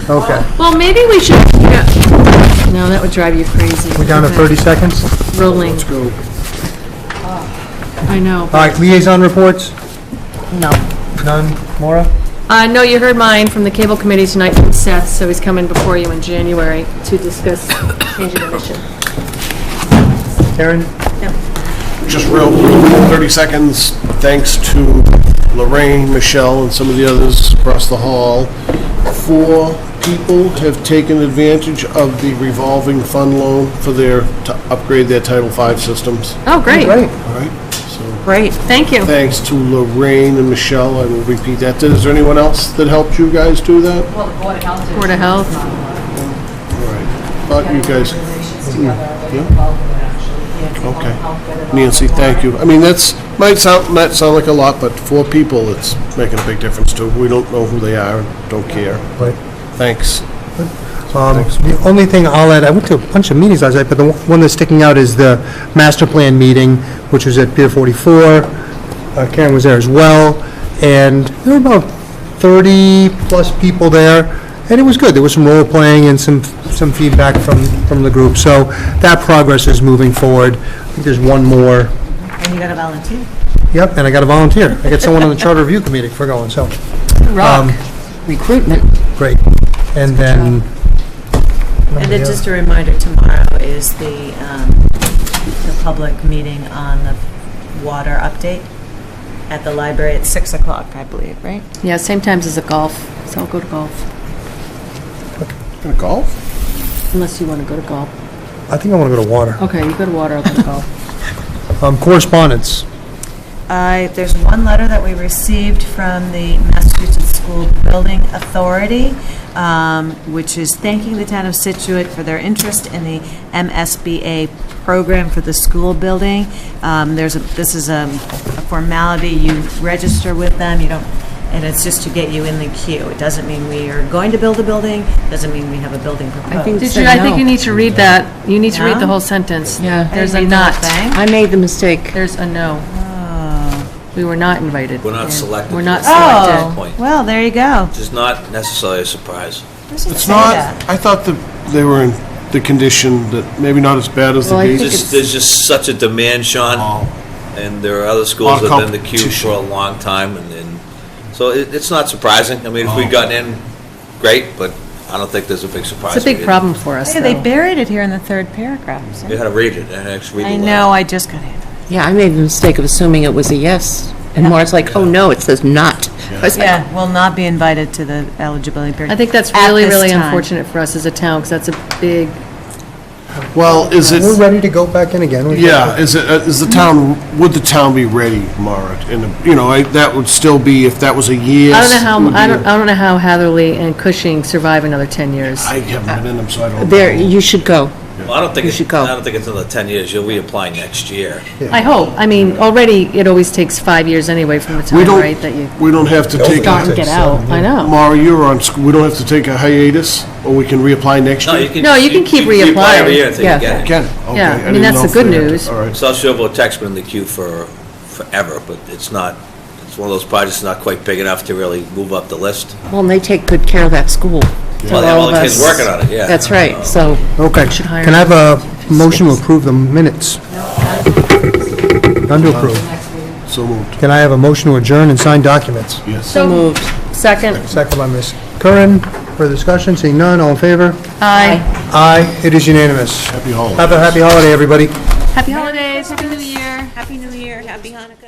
Okay. Well, maybe we should, no, that would drive you crazy. We down to 30 seconds? Rolling. Let's go. I know. All right, liaison reports? No. None? Maura? No, you heard mine from the cable committee tonight from Seth, so he's coming before you in January to discuss changing the mission. Karen? Just real, 30 seconds, thanks to Lorraine, Michelle, and some of the others across the hall. 4 people have taken advantage of the revolving fund loan for to upgrade their Title V systems. Oh, great. Great. All right, so Great, thank you. thanks to Lorraine and Michelle, I will repeat that. Is there anyone else that helped you guys do that? Well, the Board of Health. Board of Health. All right, thought you guys, Yeah. okay. Nancy, thank you. I mean, might sound like a lot, but 4 people, it's making a big difference too. We don't know who they are, don't care. Right. Thanks. The only thing I'll add, I went to a bunch of meetings last night, but the one that's sticking out is the master plan meeting, which was at Pier 44. Karen was there as well, and there were about 30-plus people there, and it was good. There was some role-playing and some feedback from the group, so that progress is moving forward. I think there's one more. And you got a volunteer. Yep, and I got a volunteer. I got someone on the Charter Review Committee for going, so. Rock. Recruitment. Great. And then. And then just a reminder, tomorrow is the public meeting on the water update at the library at 6 o'clock, I believe, right? Yeah, same times as a golf, so I'll go to golf. Gonna golf? Unless you want to go to golf. I think I want to go to water. Okay, you go to water, I'll go to golf. Correspondence. There's one letter that we received from the Massachusetts School Building Authority, which is thanking the town of Scituate for their interest in the MSBA program for the school building. This is a formality. You register with them. You don't, and it's just to get you in the queue. It doesn't mean we are going to build a building. Doesn't mean we have a building proposed. I think I think you need to read that. You need to read the whole sentence. Yeah. There's a Read the whole not. thing? I made the mistake. There's a no. We were not invited. We're not And selected. We're not Oh, selected. Point. well, there you go. Which is not necessarily a surprise. It's not, I thought that they were in the condition that maybe not as bad as the Well, I gate. think There's just such a demand, Sean, and there are other schools that have been in the queue competition. for a long time, and so it's not surprising. I mean, if we'd gotten in, great, but I don't think there's a big surprise. It's a big problem for us, Hey, they though. buried it here in the third paragraph. so- You had to read it, and actually read I the know, letter. I just got it. Yeah, I made the mistake of assuming it was a yes. And Maura's like, oh, no, it says not. I was like, Yeah, will not be invited to the eligibility period. I think that's at really, this really time. unfortunate for us as a town, because that's a big, Well, is it? We're ready to go back in again. Yeah, is the town, would the town be ready, Mara? That would still be, if that was a yes. I don't know how, it would be I a- don't know how Hatherley and Cushing survive another 10 years. I haven't been in them, so I don't know. There, you should go. Well, I don't think You it's, should go. I don't think it's another 10 years. You'll reapply next year. I hope. I mean, already, it always takes 5 years anyway from the We time, don't, right, that you we don't have to take, start and get out. I know. Mara, you're on, we don't have to take a hiatus, or we can reapply next No, year? you can. No, you can keep reapply reapplying. every year until Yeah. you get it. Can, okay. Yeah, I mean, didn't that's know the if good they had to- news. All right. South Shore Tech's been in the queue for forever, but it's not, it's one of those projects that's not quite big enough to really move up the list. Well, and they take good care of that school. Well, they have all the kids working on it, yeah. That's right, so. Okay. Should hire Can I have a motion to approve the minutes? None to approve. So moved. Can I have a motion to adjourn and sign documents? Yes. So moved. Second. Second by Ms. Curran. Further discussion? Seeing none, all in favor? Aye. Aye. It is unanimous. Happy holidays. Have a happy holiday, everybody. Happy holidays, Happy New Year. Happy New Year, happy Hanukkah.